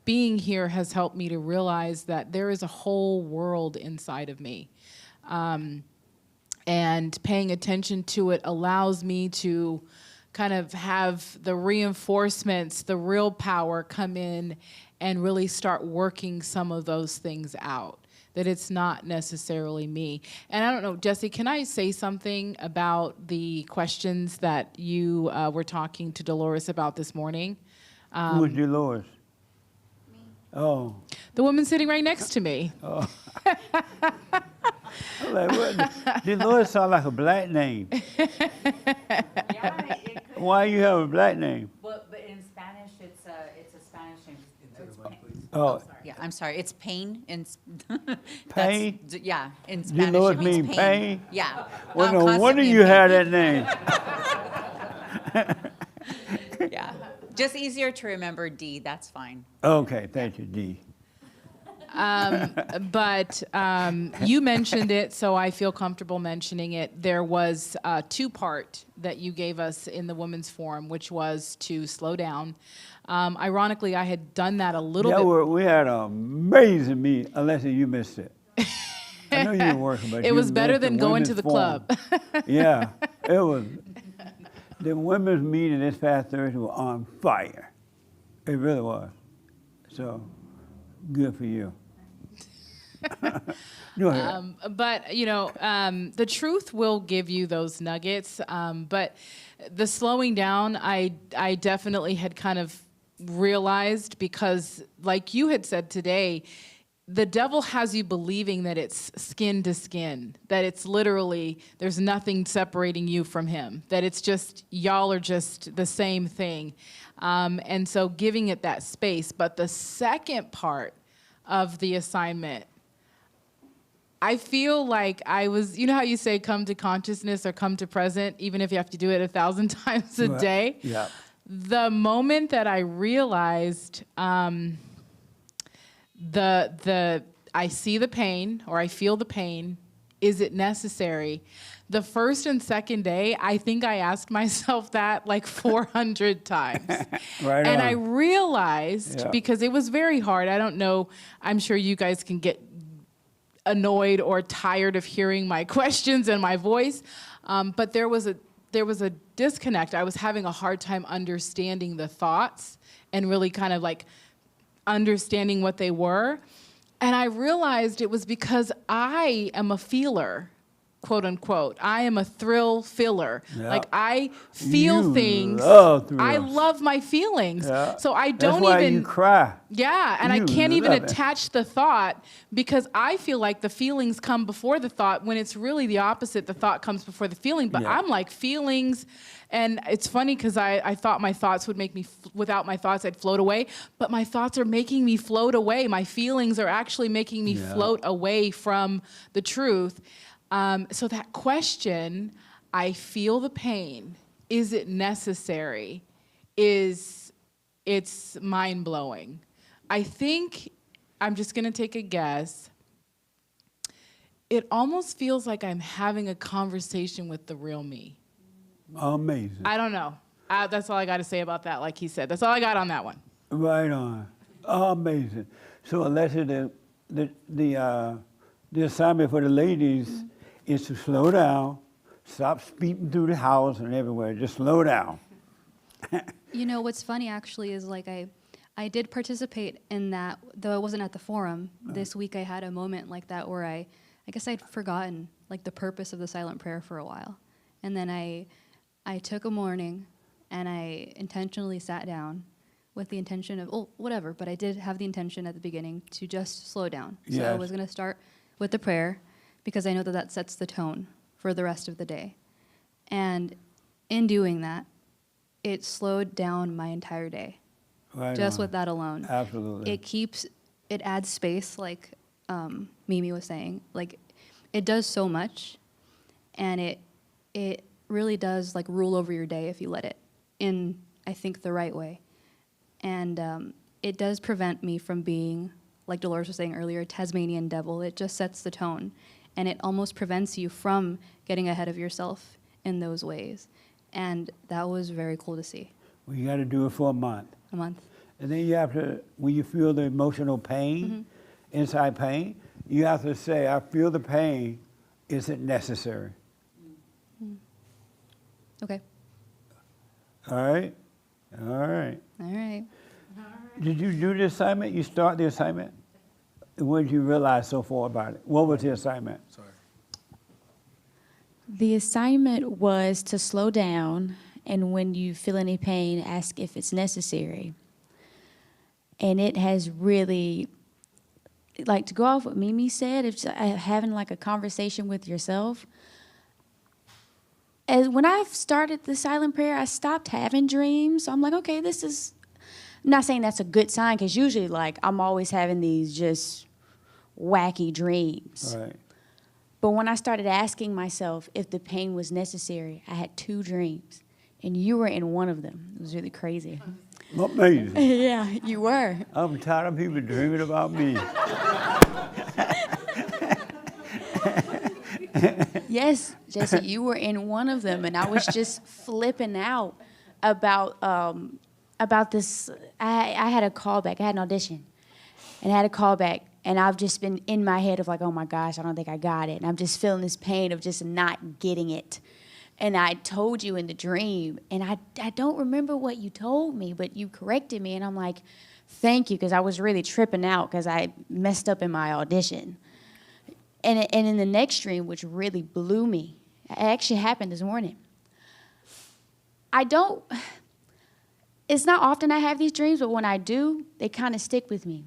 S7: being here has helped me to realize that there is a whole world inside of me. And paying attention to it allows me to kind of have the reinforcements, the real power come in and really start working some of those things out. That it's not necessarily me. And I don't know, Jesse, can I say something about the questions that you were talking to Dolores about this morning?
S1: Who is Dolores? Me. Oh.
S7: The woman sitting right next to me.
S1: Oh. I'm like, what? Dolores sounds like a black name. Why you have a black name?
S6: Well, but in Spanish, it's a Spanish name.
S1: Oh.
S6: Yeah, I'm sorry. It's pain.
S1: Pain?
S6: Yeah, in Spanish
S1: Dolores
S6: it means
S1: mean pain?
S6: Yeah.
S1: Well, no wonder
S6: constantly
S1: you
S6: in
S1: had
S6: pain.
S1: that name.
S6: Yeah, just easier to remember D. That's fine.
S1: Okay, thank you, Dee.
S7: But you mentioned it, so I feel comfortable mentioning it. There was a two-part that you gave us in the Women's Forum, which was to slow down. Ironically, I had done that a little bit.
S1: We had an amazing meeting, unless you missed it. I know you were working, but
S7: It
S1: you
S7: was better
S1: missed
S7: than going to
S1: Women's
S7: the
S1: Forum.
S7: club.
S1: Yeah, it was. The women's meeting this past Thursday was on fire. It really was. So, good for you. Go ahead.
S7: But, you know, the truth will give you those nuggets. But the slowing down, I definitely had kind of realized because, like you had said today, the devil has you believing that it's skin to skin, that it's literally, there's nothing separating you from him, that it's just, y'all are just the same thing. And so giving it that space. But the second part of the assignment, I feel like I was, you know how you say come to consciousness or come to present, even if you have to do it 1,000 times a day?
S1: Yeah.
S7: The moment that I realized I see the pain or I feel the pain, is it necessary? The first and second day, I think I asked myself that like 400 times.
S1: Right
S7: And
S1: on.
S7: I realized,
S1: Yeah.
S7: because it was very hard, I don't know, I'm sure you guys can get annoyed or tired of hearing my questions and my voice, but there was a disconnect. I was having a hard time understanding the thoughts and really kind of like understanding what they were. And I realized it was because I am a feeler, quote unquote. I am a thrill filler.
S1: Yeah.
S7: Like I feel
S1: You
S7: things.
S1: love
S7: I
S1: thrills.
S7: love my feelings.
S1: Yeah.
S7: So I
S1: That's
S7: don't
S1: why
S7: even
S1: you cry.
S7: Yeah, and
S1: You
S7: I can't even
S1: love it.
S7: attach the thought because I feel like the feelings come before the thought when it's really the opposite. The thought comes before the feeling, but
S1: Yeah.
S7: I'm like feelings. And it's funny because I thought my thoughts would make me, without my thoughts, I'd float away. But my thoughts are making me float away. My feelings are actually making me
S1: Yeah.
S7: float away from the truth. So that question, I feel the pain. Is it necessary? It's mind-blowing. I think, I'm just gonna take a guess, it almost feels like I'm having a conversation with the real me.
S1: Amazing.
S7: I don't know. That's all I got to say about that, like he said. That's all I got on that one.
S1: Right on. Amazing. So Alessia, the assignment for the ladies is to slow down, stop speeding through the house and everywhere. Just slow down.
S11: You know, what's funny actually is like I did participate in that, though I wasn't at the forum. This week I had a moment like that where I guess I'd forgotten like the purpose of the silent prayer for a while. And then I took a morning and I intentionally sat down with the intention of, oh, whatever, but I did have the intention at the beginning to just slow down. So I
S1: Yes.
S11: was going to start with the prayer because I know that that sets the tone for the rest of the day. And in doing that, it slowed down my entire day.
S1: Right
S11: Just
S1: on.
S11: with that alone.
S1: Absolutely.
S11: It adds space, like Mimi was saying. Like, it does so much, and it really does, like, rule over your day if you let it in, I think, the right way. And it does prevent me from being, like Dolores was saying earlier, a Tasmanian devil. It just sets the tone, and it almost prevents you from getting ahead of yourself in those ways. And that was very cool to see.
S1: Well, you got to do it for a month.
S11: A month.
S1: And then you have to, when you feel the emotional pain, inside pain, you have to say, I feel the pain. Is it necessary?
S11: Okay.
S1: All right? All right.
S11: All right.
S1: Did you do the assignment? You start the assignment? What did you realize so far about it? What was the assignment?
S12: The assignment was to slow down, and when you feel any pain, ask if it's necessary. And it has really, like, to go off what Mimi said, it's having like a conversation with yourself. As when I started the silent prayer, I stopped having dreams. So I'm like, okay, this is, I'm not saying that's a good sign, because usually, like, I'm always having these just wacky dreams.
S1: Right.
S12: But when I started asking myself if the pain was necessary, I had 2 dreams, and you were in one of them. It was really crazy.
S1: Amazing.
S12: Yeah, you were.
S1: I'm tired of people dreaming about me.
S12: Yes, Jesse, you were in one of them, and I was just flipping out about this. I had a callback. I had an audition, and I had a callback, and I've just been in my head of like, oh my gosh, I don't think I got it, and I'm just feeling this pain of just not getting it. And I told you in the dream, and I don't remember what you told me, but you corrected me, and I'm like, thank you, because I was really tripping out because I messed up in my audition. And in the next dream, which really blew me, it actually happened this morning. It's not often I have these dreams, but when I do, they kind of stick with me.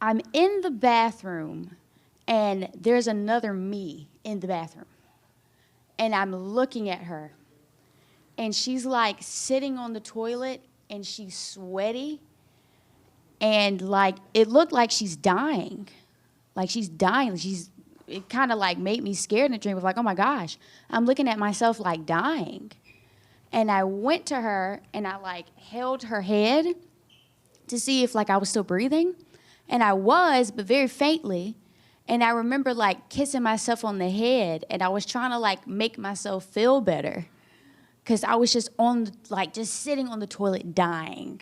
S12: I'm in the bathroom, and there's another me in the bathroom. And I'm looking at her, and she's like sitting on the toilet, and she's sweaty, and like it looked like she's dying. Like she's dying. It kind of like made me scared in the dream of like, oh my gosh, I'm looking at myself like dying. And I went to her, and I like held her head to see if like I was still breathing. And I was, but very faintly. And I remember like kissing myself on the head, and I was trying to like make myself feel better, because I was just just sitting on the toilet dying.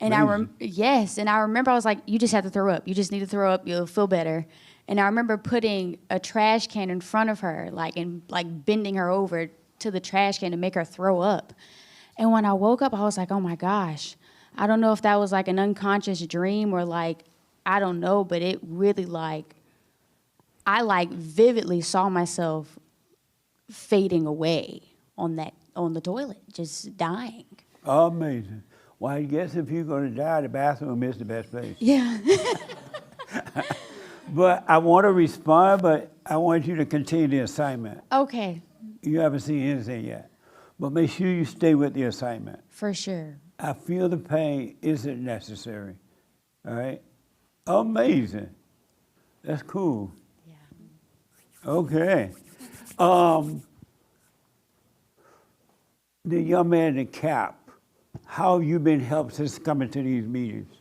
S12: And yes, and I remember I was like, you just have to throw up. You just need to throw up. You'll feel better. And I remember putting a trash can in front of her, and bending her over to the trash can to make her throw up. And when I woke up, I was like, oh my gosh. I don't know if that was like an unconscious dream or like, I don't know, but it really I vividly saw myself fading away on the toilet, just dying.
S1: Amazing. Well, I guess if you're going to die, the bathroom is the best place.
S12: Yeah.
S1: But I want to respond, but I want you to continue the assignment.
S12: Okay.
S1: You haven't seen anything yet. But make sure you stay with the assignment.
S12: For sure.
S1: I feel the pain isn't necessary. All right? Amazing. That's cool. Yeah. Okay. The young man in the cap, how have you been helped since coming to these meetings?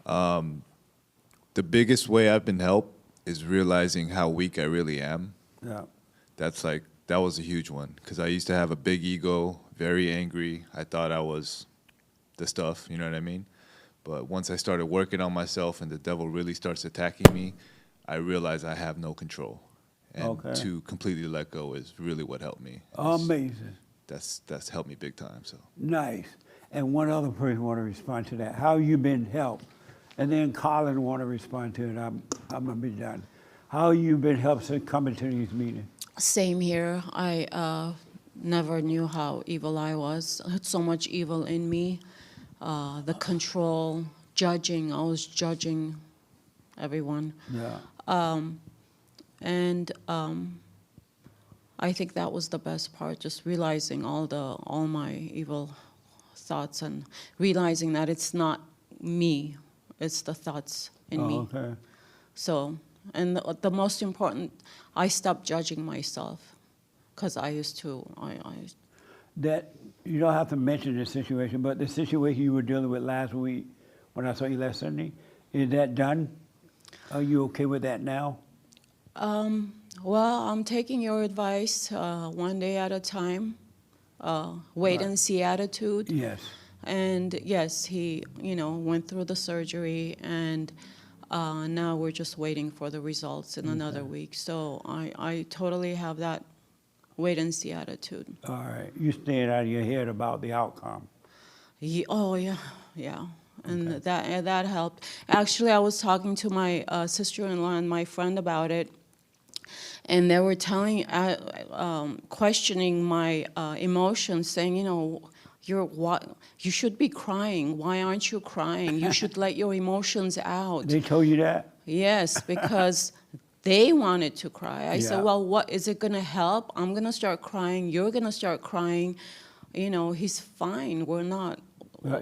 S25: The biggest way I've been helped is realizing how weak I really am.
S1: Yeah.
S25: That was a huge one, because I used to have a big ego, very angry. I thought I was the stuff, you know what I mean? But once I started working on myself and the devil really starts attacking me, I realized I have no control. And to completely let go is really what helped me.
S1: Amazing.
S25: That's helped me big time. So
S1: nice. And one other person want to respond to that. How you been helped? And then Colin want to respond to it. I'm going to be done. How you been helped since coming to these meetings?
S8: Same here. I never knew how evil I was. I had so much evil in me. The control, judging. I was judging everyone.
S1: Yeah.
S8: I think that was the best part, just realizing all my evil thoughts and realizing that it's not me, it's the thoughts in me.
S1: Okay.
S8: So, and the most important, I stopped judging myself, because I used to,
S1: That, you don't have to mention the situation, but the situation you were dealing with last week, when I saw you last Sunday, is that done? Are you okay with that now?
S8: Well, I'm taking your advice one day at a time, wait and see attitude.
S1: Yes.
S8: And yes, he, went through the surgery, and now we're just waiting for the results in another week. So I totally have that wait and see attitude.
S1: All right. You staying out of your head about the outcome.
S8: Yeah. And that helped. Actually, I was talking to my sister-in-law and my friend about it, and they were questioning my emotions, saying, you should be crying. Why aren't you crying? You should let your emotions out.
S1: They told you that?
S8: Yes, because they wanted to cry. I said, well, what is it going to help? I'm going to start crying. You're going to start crying. He's fine. We're not.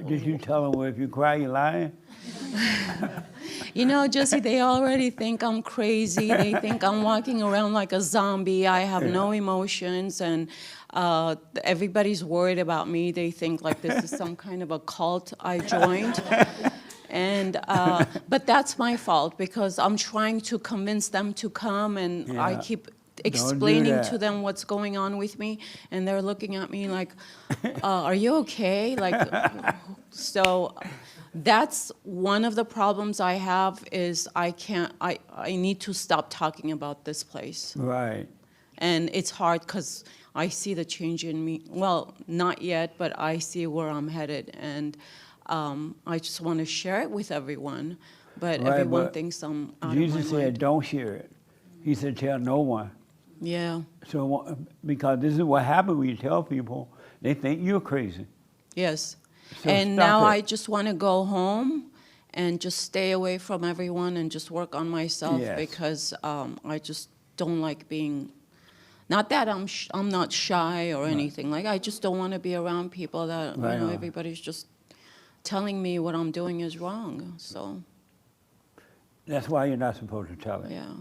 S1: Did you tell them, well, if you cry, you're lying?
S8: Jesse, they already think I'm crazy. They think I'm walking around like a zombie. I have no emotions, and everybody's worried about me. They think like this is some kind of a cult I joined. And but that's my fault, because I'm trying to convince them to come, and I keep explaining to them what's going on with me, and they're looking at me like, are you okay? So that's one of the problems I have, is I need to stop talking about this place.
S1: Right.
S8: And it's hard, because I see the change in me. Well, not yet, but I see where I'm headed, and I just want to share it with everyone, but everyone thinks I'm out
S1: Jesus
S8: of my mind.
S1: said, don't share it. He said, tell no one.
S8: Yeah.
S1: So, because this is what happens when you tell people, they think you're crazy.
S8: Yes.
S1: So
S8: and now I just want to go home and just stay away from everyone and just work on myself
S1: Yes.
S8: because I just don't like being. Not that I'm not shy or anything. Like I just don't want to be around people that
S1: Right on.
S8: everybody's just telling me what I'm doing is wrong. So
S1: That's why you're not supposed to tell it.
S8: yeah,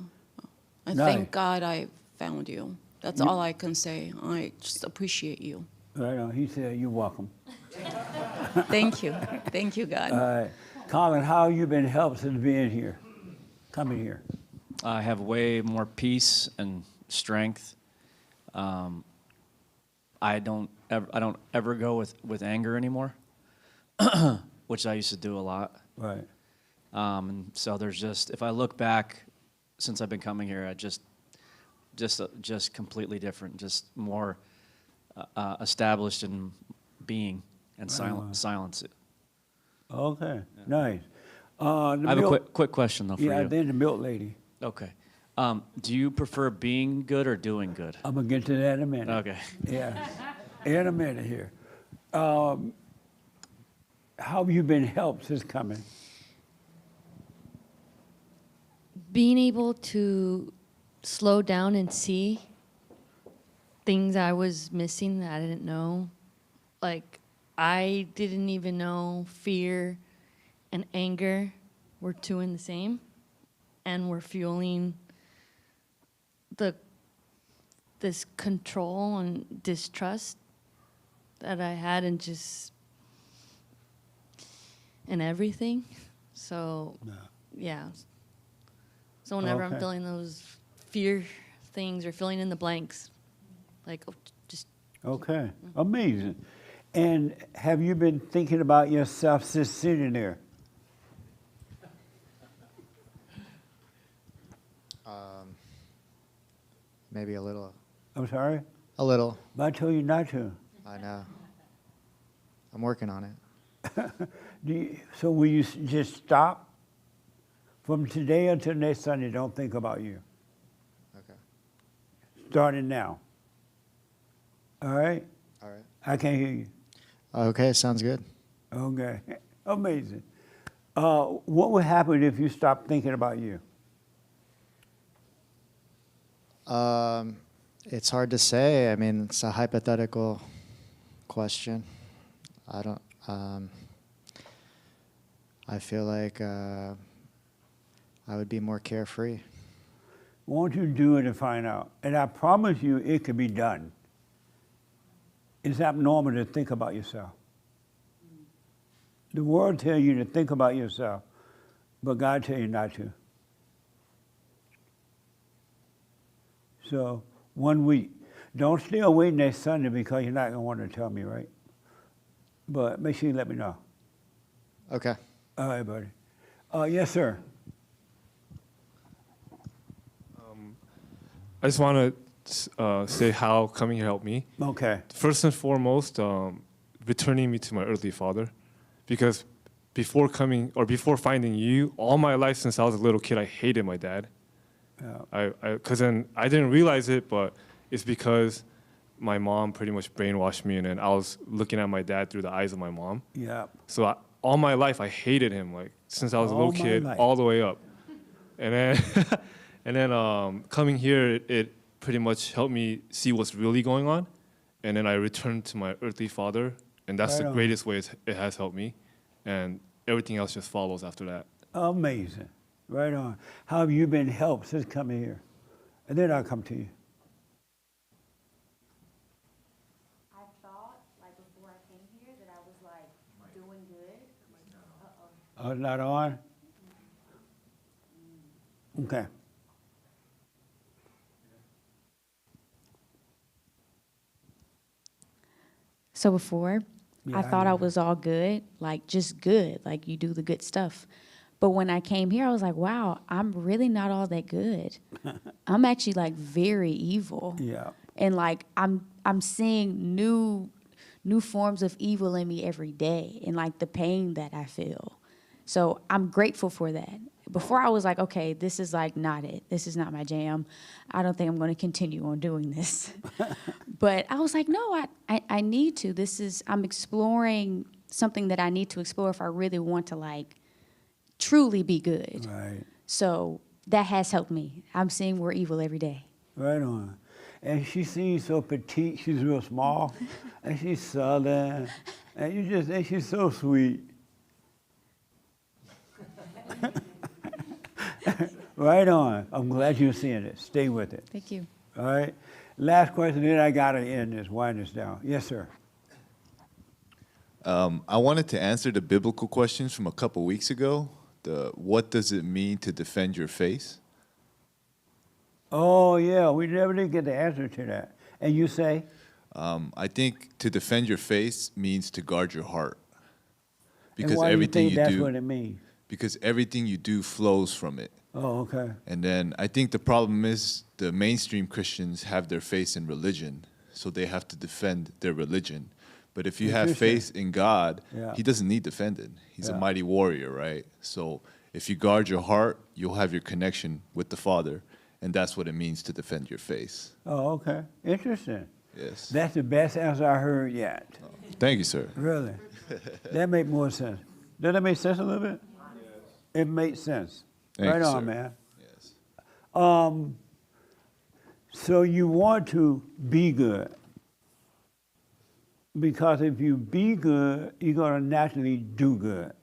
S8: I
S1: Nice.
S8: thank God I found you. That's
S1: You-
S8: all I can say. I just appreciate you.
S1: Right on. He said, "You're welcome."
S8: Thank you. Thank you, God.
S1: All right. Colin, how have you been helped since being here, coming here?
S3: I have way more peace and strength. I don't ever go with anger anymore, which I used to do a lot.
S1: Right.
S3: And so there's just, if I look back since I've been coming here, I just completely different, just more established in being and silence.
S1: Okay. Nice. The
S3: I have a quick question though for
S1: yeah,
S3: you.
S1: then the milk lady.
S3: Okay. Do you prefer being good or doing good?
S1: I'm gonna get to that in a minute.
S3: Okay.
S1: Yeah, in a minute here. How have you been helped since coming?
S14: Being able to slow down and see things I was missing that I didn't know. Like, I didn't even know fear and anger were two in the same and were fueling this control and distrust that I had in everything. So, yeah. So whenever I'm
S1: Okay.
S14: feeling those fear things or filling in the blanks, like, just
S1: Okay, amazing. And have you been thinking about yourself since sitting there?
S4: Maybe a little.
S1: I'm sorry?
S4: A little.
S1: But I told you not to.
S4: I know. I'm working on it.
S1: So will you just stop? From today until next Sunday, don't think about you.
S4: Okay.
S1: Starting now. All right?
S4: All right.
S1: I can't hear you.
S4: Okay, sounds good.
S1: Okay, amazing. What would happen if you stopped thinking about you?
S4: It's hard to say. I mean, it's a hypothetical question. I don't. I feel like I would be more carefree.
S1: Won't you do it and find out? And I promise you, it can be done. It's abnormal to think about yourself. The world tells you to think about yourself, but God tells you not to. So 1 week. Don't stay away next Sunday because you're not going to want to tell me, right? But make sure you let me know.
S4: Okay.
S1: All right, buddy. Yes, sir.
S24: I just want to say how coming here helped me.
S1: Okay.
S24: First and foremost, returning me to my earthly father, because before finding you, all my life since I was a little kid, I hated my dad. Because then I didn't realize it, but it's because my mom pretty much brainwashed me, and then I was looking at my dad through the eyes of my mom.
S1: Yeah.
S24: So all my life, I hated him, like since I was a
S1: All
S24: little
S1: my
S24: kid,
S1: life.
S24: all the way up. And then, coming here, it pretty much helped me see what's really going on. And then I returned to my earthly father, and that's
S1: Right
S24: the
S1: on.
S24: greatest way it has helped me. And everything else just follows after that.
S1: Amazing. Right on. How have you been helped since coming here? And then I'll come to you.
S12: I thought, like before I came here, that I was like doing good.
S1: Oh, not on? Okay.
S12: So before,
S1: Yeah,
S12: I
S1: I
S12: thought I
S1: know.
S12: was all good, like just good, like you do the good stuff. But when I came here, I was like, wow, I'm really not all that good. I'm actually like very evil.
S1: Yeah.
S12: And like I'm seeing new forms of evil in me every day, and like the pain that I feel. So I'm grateful for that. Before I was like, okay, this is like not it. This is not my jam. I don't think I'm going to continue on doing this. But I was like, no, I need to. I'm exploring something that I need to explore if I really want to like truly be good.
S1: Right.
S12: So that has helped me. I'm seeing more evil every day.
S1: Right on. And she seems so petite. She's real small, and she's southern, and you just think she's so sweet. Right on. I'm glad you're seeing it. Stay with it.
S12: Thank you.
S1: All right. Last question, then I got to end this, wind this down. Yes, sir.
S2: I wanted to answer the biblical questions from a couple weeks ago. What does it mean to defend your faith?
S1: Oh, yeah, we never did get the answer to that. And you say?
S2: I think to defend your faith means to guard your heart.
S1: And why
S2: Everything
S1: do you think that's
S2: do,
S1: what it means?
S2: because everything you do flows from it.
S1: Oh, okay.
S2: And then I think the problem is the mainstream Christians have their faith in religion, so they have to defend their religion. But if you have
S1: Interesting.
S2: faith in God,
S1: Yeah.
S2: he doesn't need defending. He's a
S1: Yeah.
S2: mighty warrior, right? So if you guard your heart, you'll have your connection with the Father, and that's what it means to defend your faith.
S1: Oh, okay. Interesting.
S2: Yes.
S1: That's the best answer I heard yet.
S2: Thank you, sir.
S1: Really? That make more sense. Does that make sense a little bit? Yes. It makes sense.
S2: Thank
S1: right
S2: you,
S1: on,
S2: sir.
S1: man. Yes. So you want to be good. Because if you be good, you're going to naturally do good.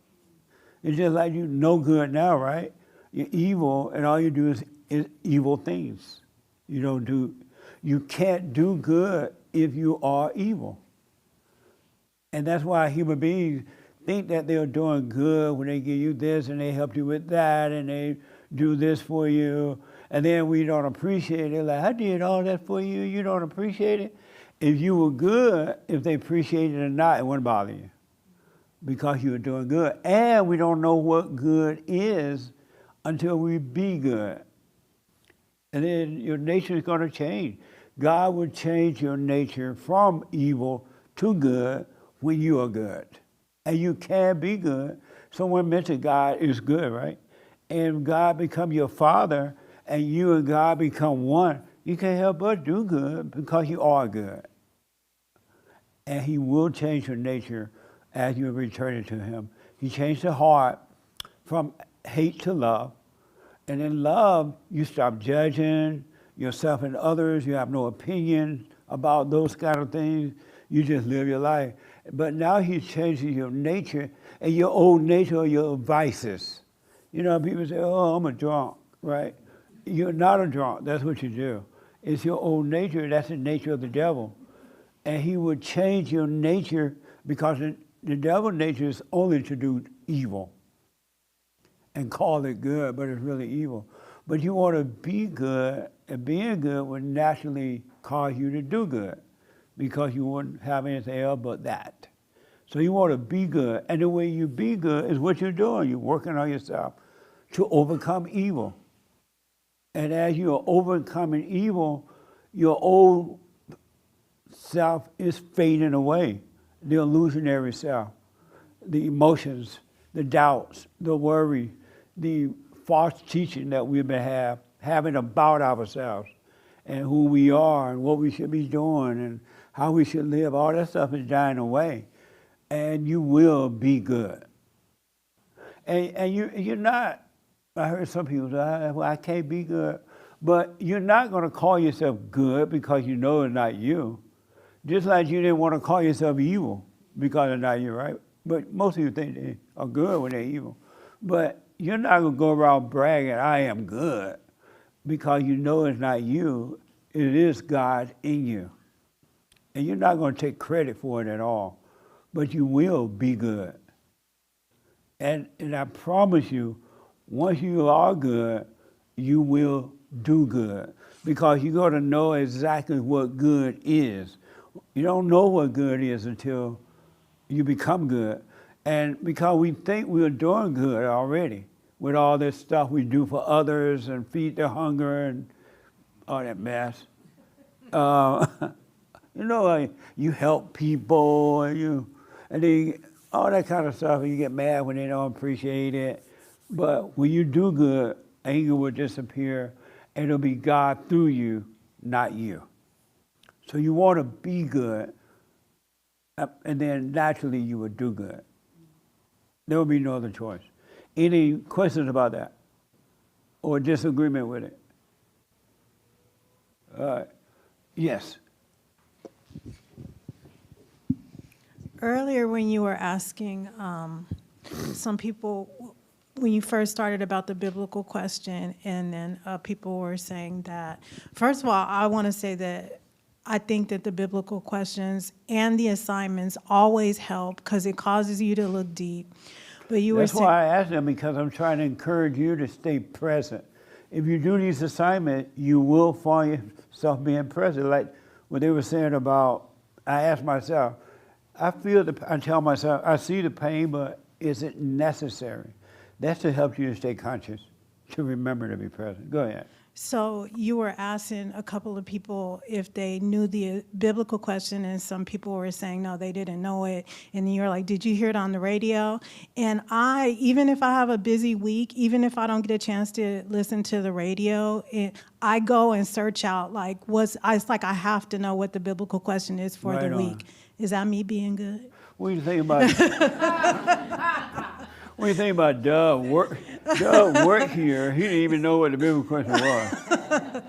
S1: It's just like you know good now, right? You're evil, and all you do is evil things. You can't do good if you are evil. And that's why human beings think that they're doing good when they give you this and they help you with that and they do this for you. And then we don't appreciate it. Like, I did all that for you, you don't appreciate it? If you were good, if they appreciated it or not, it wouldn't bother you because you were doing good. And we don't know what good is until we be good. And then your nature is going to change. God will change your nature from evil to good when you are good. And you can be good. Someone mentioned God is good, right? And God become your Father, and you and God become one. You can't help but do good because you are good. And he will change your nature as you return it to him. He changed the heart from hate to love. And in love, you stop judging yourself and others. You have no opinion about those kind of things. You just live your life. But now he's changing your nature, and your old nature are your vices. You know, people say, oh, I'm a drunk, right? You're not a drunk. That's what you do. It's your old nature. That's the nature of the devil. And he would change your nature because the devil's nature is only to do evil and call it good, but it's really evil. But you want to be good, and being good would naturally cause you to do good because you wouldn't have anything else but that. So you want to be good, and the way you be good is what you're doing. You're working on yourself to overcome evil. And as you are overcoming evil, your old self is fading away, the illusionary self, the emotions, the doubts, the worry, the false teaching that we've been having about ourselves and who we are and what we should be doing and how we should live. All that stuff is dying away, and you will be good. And you're not, I heard some people say, well, I can't be good. But you're not going to call yourself good because you know it's not you. Just like you didn't want to call yourself evil because it's not you, right? But most of you think they are good when they're evil. But you're not going to go around bragging, I am good, because you know it's not you. It is God in you. And you're not going to take credit for it at all. But you will be good. And I promise you, once you are good, you will do good. Because you're going to know exactly what good is. You don't know what good is until you become good. And because we think we're doing good already with all this stuff we do for others and feed their hunger and all that mess. You know, you help people and then all that kind of stuff, and you get mad when they don't appreciate it. But when you do good, anger will disappear, and it'll be God through you, not you. So you want to be good, and then naturally you will do good. There will be no other choice. Any questions about that? Or disagreement with it? All right. Yes.
S22: Earlier, when you were asking some people, when you first started about the biblical question, and then people were saying that, first of all, I want to say that I think that the biblical questions and the assignments always help because it causes you to look deep. But you
S1: That's
S22: were saying,
S1: why I asked them, because I'm trying to encourage you to stay present. If you do these assignments, you will find yourself being present. Like what they were saying about, I asked myself, I tell myself, I see the pain, but is it necessary? That's to help you to stay conscious, to remember to be present. Go ahead.
S22: so you were asking a couple of people if they knew the biblical question, and some people were saying no, they didn't know it. And you're like, did you hear it on the radio? And even if I have a busy week, even if I don't get a chance to listen to the radio, I go and search out it's like I have to know what the biblical question is for
S1: Right
S22: the
S1: on.
S22: week. Is that me being good?
S1: What do you think about what do you think about Doug work here? He didn't even know what the biblical question was.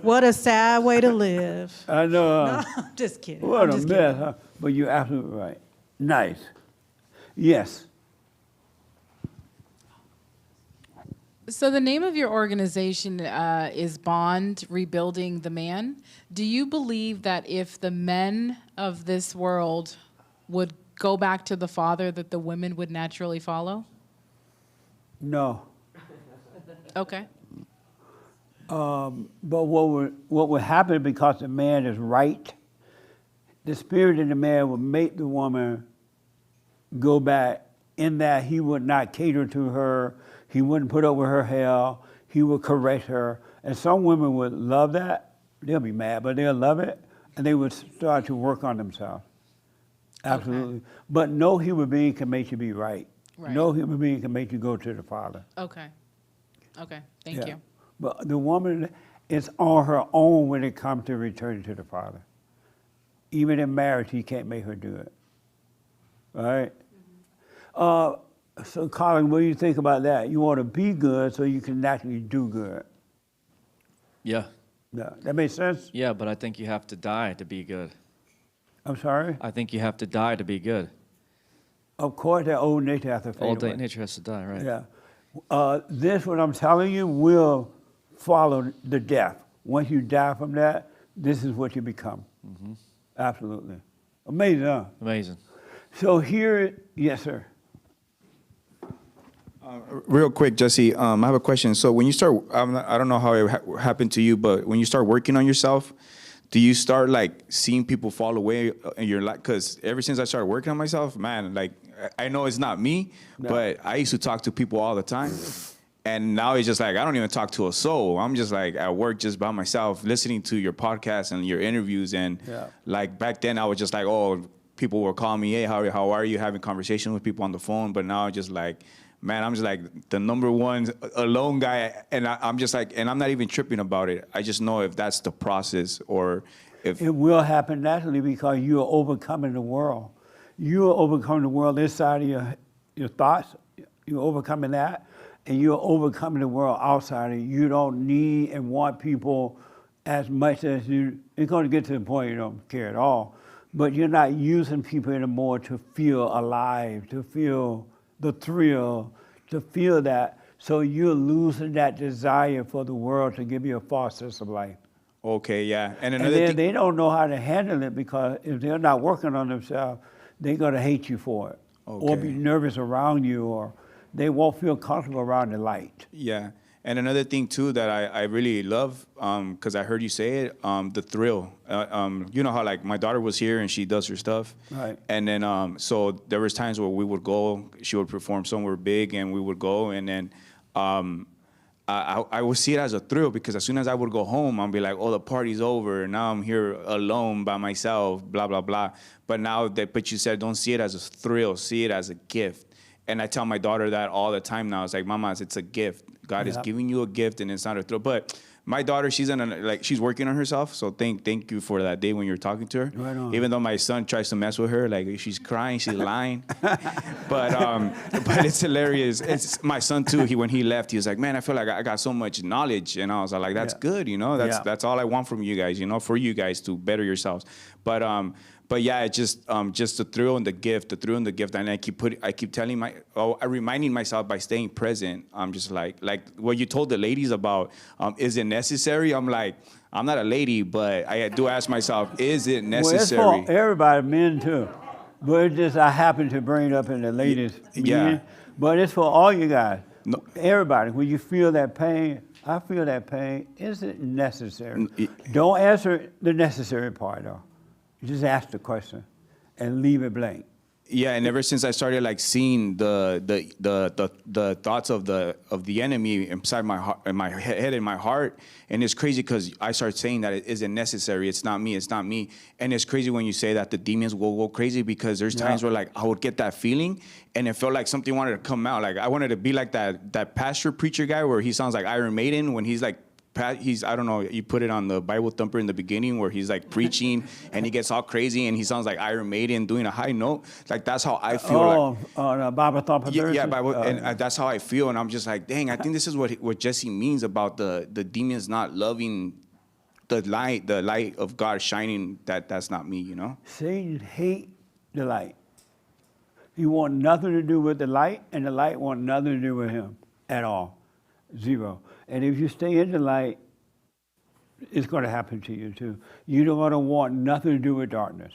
S22: What a sad way to live.
S1: I know.
S22: No, I'm just kidding.
S1: What
S22: I'm
S1: a
S22: just
S1: mess,
S22: kidding.
S1: huh? But you're absolutely right. Nice. Yes.
S7: So the name of your organization is Bond Rebuilding the Man. Do you believe that if the men of this world would go back to the Father, that the women would naturally follow?
S1: No.
S7: Okay.
S1: But what would happen, because the man is right, the spirit in the man would make the woman go back, in that he would not cater to her, he wouldn't put up with her hell, he would correct her. And some women would love that. They'll be mad, but they'll love it, and they would start to work on themselves. Absolutely. Okay. But no human being can make you be right. No human being can make you go to the Father.
S7: Okay. Okay. Thank you.
S1: But the woman is on her own when it comes to returning to the Father. Even in marriage, he can't make her do it. All right? So, Colin, what do you think about that? You want to be good so you can naturally do good.
S3: Yeah.
S1: Yeah. That makes sense?
S3: Yeah, but I think you have to die to be good.
S1: I'm sorry?
S3: I think you have to die to be good.
S1: Of course, that old nature has to fade
S3: Old
S1: away.
S3: nature has to die, right?
S1: Yeah. This, what I'm telling you, will follow the death. Once you die from that, this is what you become.
S3: Mm-hmm.
S1: Absolutely. Amazing, huh?
S3: Amazing.
S1: So here, yes, sir.
S21: Real quick, Jesse, I have a question. So when you start, I don't know how it happened to you, but when you start working on yourself, do you start like seeing people fall away in your life? Because ever since I started working on myself, man, like I know it's not me, but I used to talk to people all the time. And now it's just like, I don't even talk to a soul. I'm just like at work just by myself, listening to your podcast and your interviews. And like back then I was just like, oh, people were calling me, hey, how are you? Having conversations with people on the phone. But now just like, man, I'm just like the number one alone guy. And I'm just like, and I'm not even tripping about it. I just know if that's the process or if.
S1: It will happen naturally because you are overcoming the world. You are overcoming the world inside of your thoughts. You're overcoming that. And you're overcoming the world outside of you. You don't need and want people as much as you. It's going to get to the point you don't care at all. But you're not using people anymore to feel alive, to feel the thrill, to feel that. So you're losing that desire for the world to give you a false sense of life.
S21: Okay, yeah. And
S1: And
S21: another
S1: then
S21: thing.
S1: they don't know how to handle it, because if they're not working on themselves, they're going to hate you for it. Or
S21: Okay.
S1: be nervous around you, or they won't feel comfortable around the light.
S21: Yeah. And another thing too that I really love, because I heard you say it, the thrill. You know how like my daughter was here and she does her stuff.
S1: Right.
S21: And then so there was times where we would go, she would perform somewhere big and we would go, and then I would see it as a thrill, because as soon as I would go home, I'd be like, oh, the party's over, and now I'm here alone by myself, blah, blah, blah. But now but you said don't see it as a thrill, see it as a gift. And I tell my daughter that all the time now. It's like, Mama, it's a gift. God is giving you a gift, and it's not a thrill. But My daughter, she's working on herself. So thank you for that day when you're talking to her.
S1: Right on.
S21: Even though my son tries to mess with her, like she's crying, she's lying. but it's hilarious. It's my son too. When he left, he was like, man, I feel like I got so much knowledge. And I was like, that's good, you know. That's all I want from you guys, you know, for you guys to better yourselves. But yeah, it's just the thrill and the gift, and I keep telling I'm reminding myself by staying present. I'm just like what you told the ladies about, is it necessary? I'm like, I'm not a lady, but I do ask myself, is it necessary?
S1: Well, it's for everybody, men too. But it's just I happen to bring it up in the ladies meeting. But it's for all you guys. No. Everybody, when you feel that pain, I feel that pain. Is it necessary? Don't answer the necessary part though. Just ask the question and leave it blank.
S21: Yeah, and ever since I started like seeing the thoughts of the enemy inside my heart, in my head and my heart, and it's crazy because I start saying that it isn't necessary. It's not me. It's not me. And it's crazy when you say that the demons will go crazy, because there's times where like I would get that feeling, and it felt like something wanted to come out. Like I wanted to be like that pastor preacher guy where he sounds like Iron Maiden when he's like. I don't know, you put it on the Bible Thumper in the beginning where he's like preaching and he gets all crazy and he sounds like Iron Maiden doing a high note. Like that's how I feel.
S1: The Bible Thumper.
S21: Yeah, Bible, and that's how I feel. And I'm just like, dang, I think this is what Jesse means about the demons not loving the light of God shining. That's not me, you know?
S1: Satan hate the light. He want nothing to do with the light, and the light want nothing to do with him at all. Zero. And if you stay in the light, it's going to happen to you too. You don't want to want nothing to do with darkness.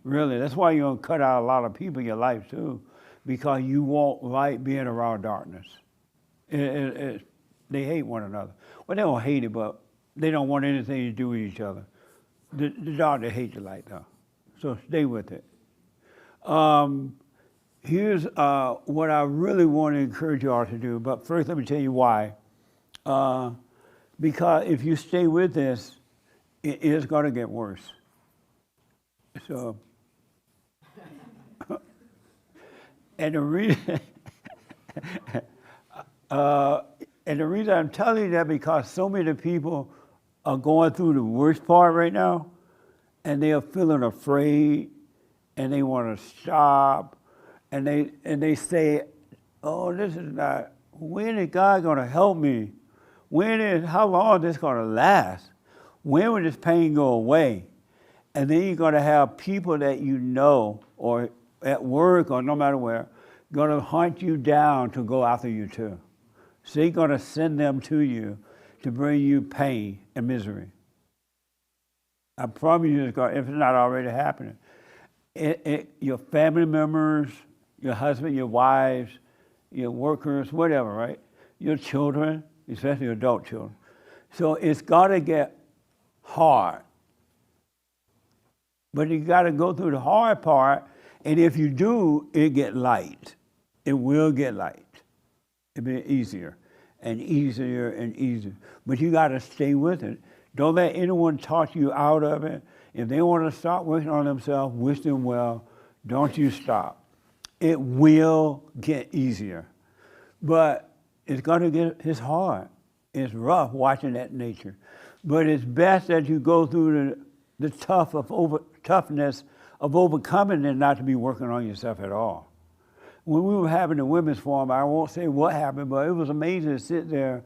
S1: Really, that's why you're going to cut out a lot of people in your life too, because you want light being around darkness. They hate one another. Well, they don't hate it, but they don't want anything to do with each other. The darkness hate the light though, so stay with it. Here's what I really want to encourage you all to do, but first let me tell you why. Because if you stay with this, it is going to get worse. So, and the reason I'm telling you that because so many people are going through the worst part right now, and they are feeling afraid, and they want to stop, and they say, "Oh, this is not. When is God going to help me? How long is this going to last? When will this pain go away?" And then you're going to have people that you know, or at work, or no matter where, going to hunt you down to go after you too. So they're going to send them to you to bring you pain and misery. I promise you, if it's not already happening. Your family members, your husband, your wives, your workers, whatever, right? Your children, especially adult children. So it's got to get hard. But you got to go through the hard part, and if you do, it get light. It will get light. It'll be easier and easier and easier. But you got to stay with it. Don't let anyone talk you out of it. If they want to start working on themselves, wish them well. Don't you stop. It will get easier. But it's hard. It's rough watching that nature. But it's best that you go through the toughness of overcoming and not to be working on yourself at all. When we were having the women's forum, I won't say what happened, but it was amazing to sit there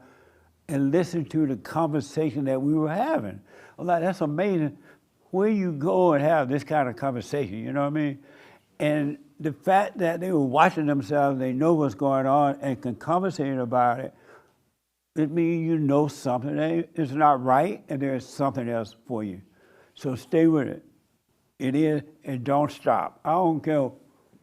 S1: and listen to the conversation that we were having. I'm like, that's amazing. Where you go and have this kind of conversation, you know what I mean? And the fact that they were watching themselves, they know what's going on and can conversate about it, it means you know something that is not right and there's something else for you. So stay with it. It is, and don't stop. I don't care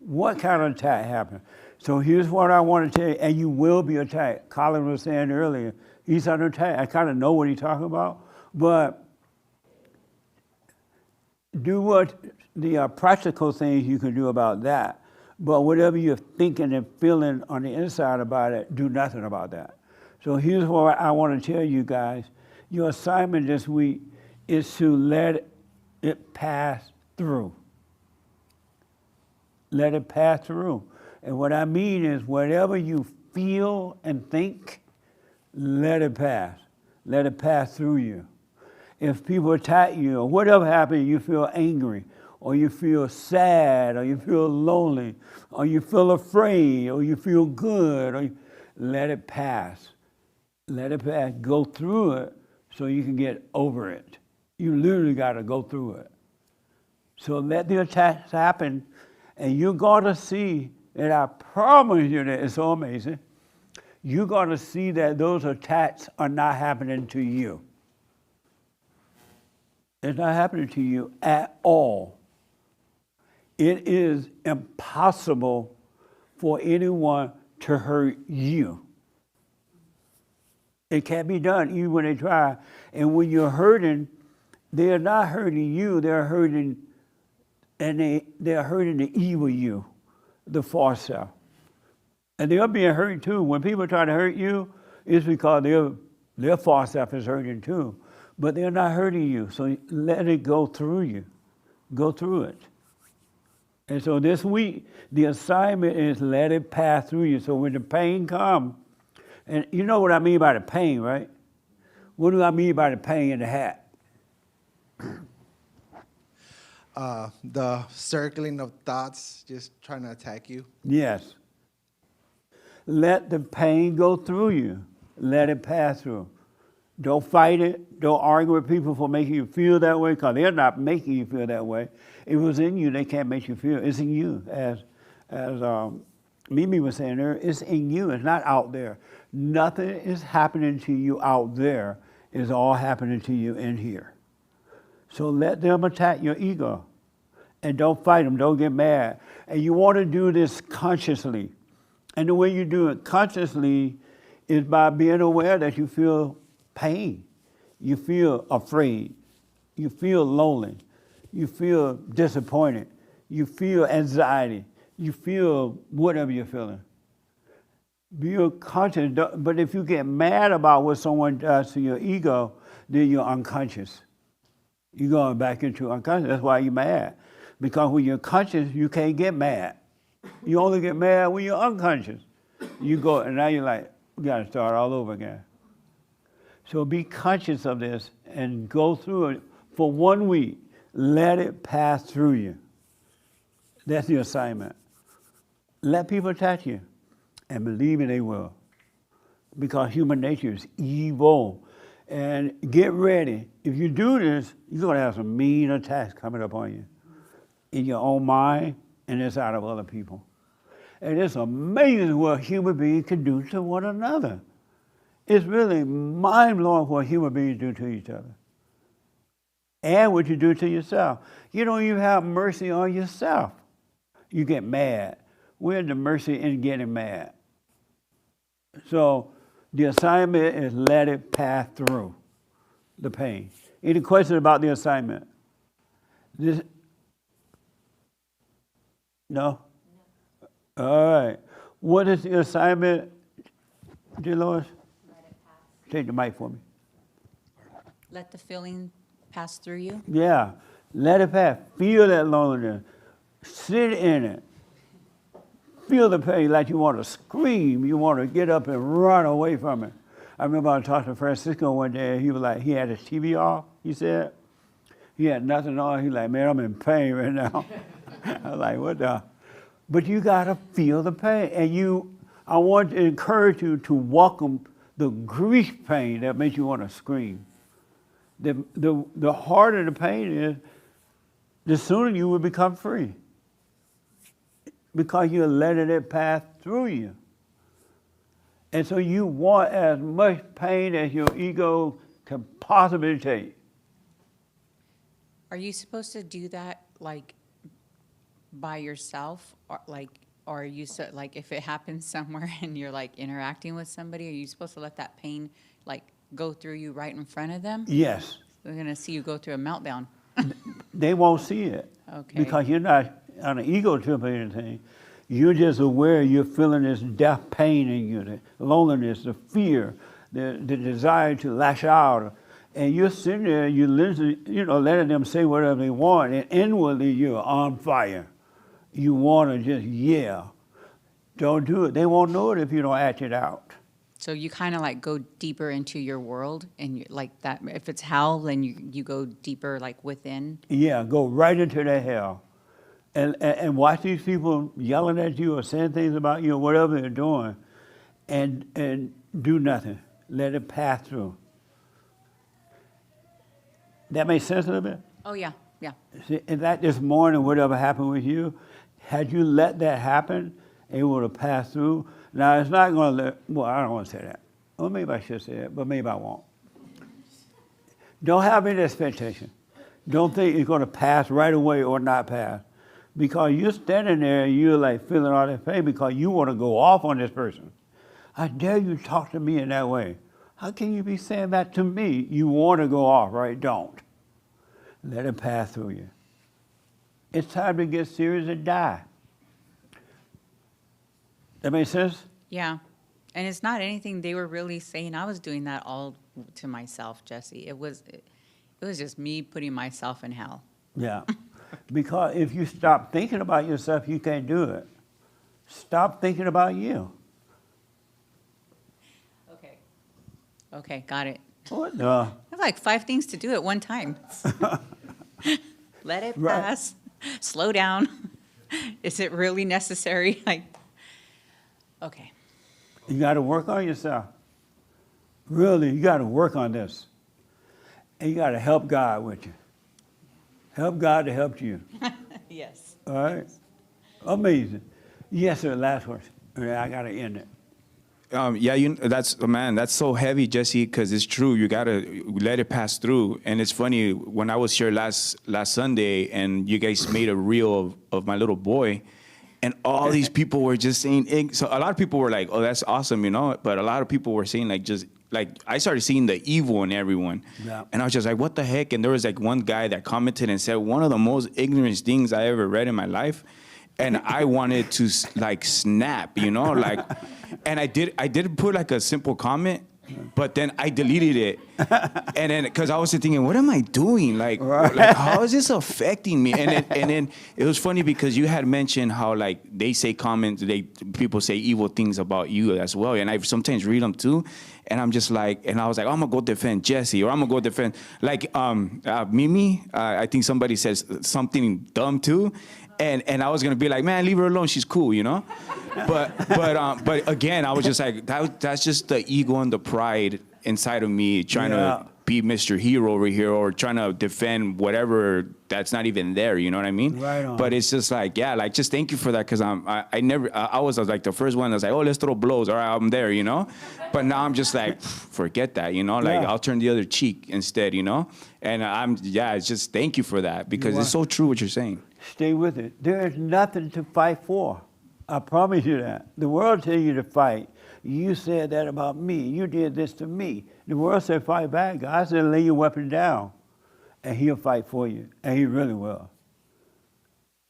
S1: what kind of attack happens. So here's what I want to tell you, and you will be attacked. Colin was saying earlier, he's under attack. I kind of know what he's talking about, but do what the practical things you can do about that. But whatever you're thinking and feeling on the inside about it, do nothing about that. So here's what I want to tell you guys. Your assignment this week is to let it pass through. Let it pass through. And what I mean is whatever you feel and think, let it pass. let it pass through you. If people attack you or whatever happens, you feel angry, or you feel sad, or you feel lonely, or you feel afraid, or you feel good, let it pass. Let it pass. Go through it so you can get over it. You literally got to go through it. So let the attacks happen, and you're going to see, and I promise you that it's so amazing, you're going to see that those attacks are not happening to you. It's not happening to you at all. It is impossible for anyone to hurt you. It can't be done even when they try. And when you're hurting, they're not hurting you, they're hurting, and they're hurting the evil you, the false self. And they're being hurt too. When people try to hurt you, it's because their false self is hurting too. But they're not hurting you, so let it go through you. Go through it. And so this week, the assignment is let it pass through you. So when the pain comes, and you know what I mean by the pain, right? What do I mean by the pain in the hat?
S15: The circling of thoughts just trying to attack you.
S1: Yes. Let the pain go through you. Let it pass through. Don't fight it. Don't argue with people for making you feel that way, because they're not making you feel that way. If it was in you, they can't make you feel. It's in you. As Mimi was saying there, it's in you. It's not out there. Nothing is happening to you out there. It's all happening to you in here. So let them attack your ego. And don't fight them. Don't get mad. And you want to do this consciously. And the way you do it consciously is by being aware that you feel pain. You feel afraid. You feel lonely. You feel disappointed. You feel anxiety. You feel whatever you're feeling. Be conscious. But if you get mad about what someone does to your ego, then you're unconscious. You're going back into unconscious. That's why you're mad. Because when you're conscious, you can't get mad. You only get mad when you're unconscious. You go, and now you're like, we got to start all over again. So be conscious of this and go through it for 1 week. Let it pass through you. That's the assignment. Let people attack you, and believe me, they will. Because human nature is evil. And get ready. If you do this, you're going to have some mean attacks coming up on you. In your own mind and inside of other people. And it's amazing what human beings can do to one another. It's really mind-blowing what human beings do to each other. And what you do to yourself. You don't even have mercy on yourself. You get mad. Where's the mercy in getting mad? So the assignment is let it pass through the pain. Any questions about the assignment? No? All right. What is the assignment, dear Lois? Take the mic for me.
S6: Let the feeling pass through you.
S1: Yeah. Let it pass. Feel that loneliness. Sit in it. Feel the pain like you want to scream. You want to get up and run away from it. I remember I talked to Francisco one day, and he was like, he had his TV off, he said. He had nothing on. He was like, man, I'm in pain right now. I was like, what the? But you got to feel the pain. And I want to encourage you to welcome the grief pain that makes you want to scream. The harder the pain is, the sooner you will become free. Because you're letting it pass through you. And so you want as much pain as your ego can possibly take.
S6: Are you supposed to do that like by yourself, or are you like if it happens somewhere and you're like interacting with somebody, are you supposed to let that pain like go through you right in front of them?
S1: Yes.
S6: They're gonna see you go through a meltdown.
S1: They won't see it.
S6: Okay.
S1: Because you're not on an ego trip or anything. You're just aware you're feeling this death pain in you, the loneliness, the fear, the desire to lash out. And you're sitting there, you listen, letting them say whatever they want, and inwardly you're on fire. You want to just yell. Don't do it. They won't know it if you don't act it out.
S6: So you kind of like go deeper into your world, and you like that. If it's hell, then you go deeper, like within.
S1: Yeah, go right into that hell. And watch these people yelling at you or saying things about you or whatever they're doing, and do nothing. Let it pass through. That makes sense a little bit?
S6: Oh yeah, yeah.
S1: See, in fact, this morning, whatever happened with you, had you let that happen, it would have passed through. Now, it's not going to well, I don't want to say that. Well, maybe I should say it, but maybe I won't. Don't have any expectation. Don't think it's going to pass right away or not pass. Because you're standing there and you're like feeling all that pain because you want to go off on this person. I dare you talk to me in that way. How can you be saying that to me? You want to go off, right? Don't. Let it pass through you. It's time to get serious and die. That make sense?
S6: Yeah. And it's not anything they were really saying. I was doing that all to myself, Jesse. It was just me putting myself in hell.
S1: Yeah. Because if you stop thinking about yourself, you can't do it. Stop thinking about you.
S6: Okay, got it.
S1: What the?
S6: I have like 5 things to do at one time. Let it pass. Slow down. Is it really necessary? Like, okay.
S1: You got to work on yourself. Really, you got to work on this. And you got to help God with you. Help God to help you.
S6: Yes.
S1: All right? Amazing. Yes, sir, last question. I got to end it.
S21: Yeah, that's so heavy, Jesse, because it's true. You gotta let it pass through. And it's funny, when I was here last Sunday, and you guys made a reel of my little boy, and all these people were just saying. So a lot of people were like, "Oh, that's awesome," But a lot of people were saying I started seeing the evil in everyone, and I was just like, "What the heck?" And there was like one guy that commented and said one of the most ignorant things I ever read in my life. And I wanted to like snap, and I did put like a simple comment, but then I deleted it, and then because I was thinking, what am I doing? Like how is this affecting me? And then it was funny because you had mentioned how like they say comments, people say evil things about you as well, and I sometimes read them too, and I'm just like, and I was like, I'm gonna go defend Jesse, or I'm gonna go defend like Mimi. I think somebody says something dumb too. And I was gonna be like, man, leave her alone. She's cool, But again, I was just like, that's just the ego and the pride inside of me trying to be Mr. Hero over here, or trying to defend whatever that's not even there. You know what I mean?
S1: Right on.
S21: But it's just like, just thank you for that, because I was like the first one that was like, oh, let's throw blows. All right, I'm there, But now I'm just like, forget that, I'll turn the other cheek instead, And it's just thank you for that, because it's so true what you're saying.
S1: Stay with it. There is nothing to fight for. I promise you that. The world tells you to fight. You said that about me. You did this to me. The world said fight back. God said lay your weapon down, and he'll fight for you, and he really will.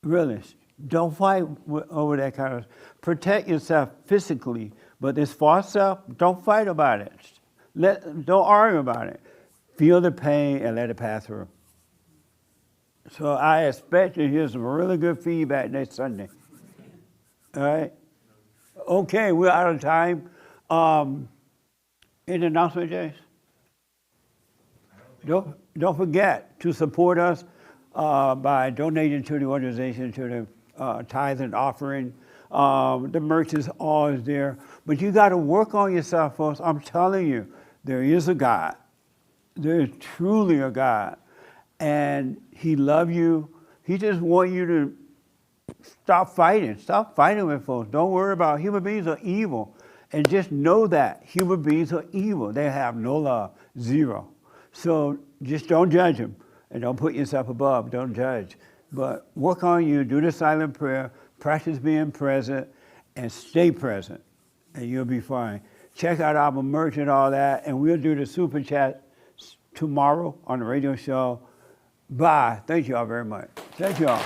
S1: Really. Don't fight over that kind of. Protect yourself physically, but this false self, don't fight about it. Don't argue about it. Feel the pain and let it pass through. So I expect to hear some really good feedback next Sunday. All right? Okay, we're out of time. Any announcement, James? Don't forget to support us by donating to the organization, to the tithe and offering. The merch is always there. But you got to work on yourself, folks. I'm telling you, there is a God. There is truly a God. And he loves you. He just wants you to stop fighting. Stop fighting with folks. Don't worry about it. Human beings are evil. And just know that human beings are evil. They have no love. Zero. So just don't judge them. And don't put yourself above. Don't judge. But work on you. Do the silent prayer. Practice being present. And stay present. And you'll be fine. Check out our merch and all that. And we'll do the super chat tomorrow on the radio show. Bye. Thank you all very much. Thank you all.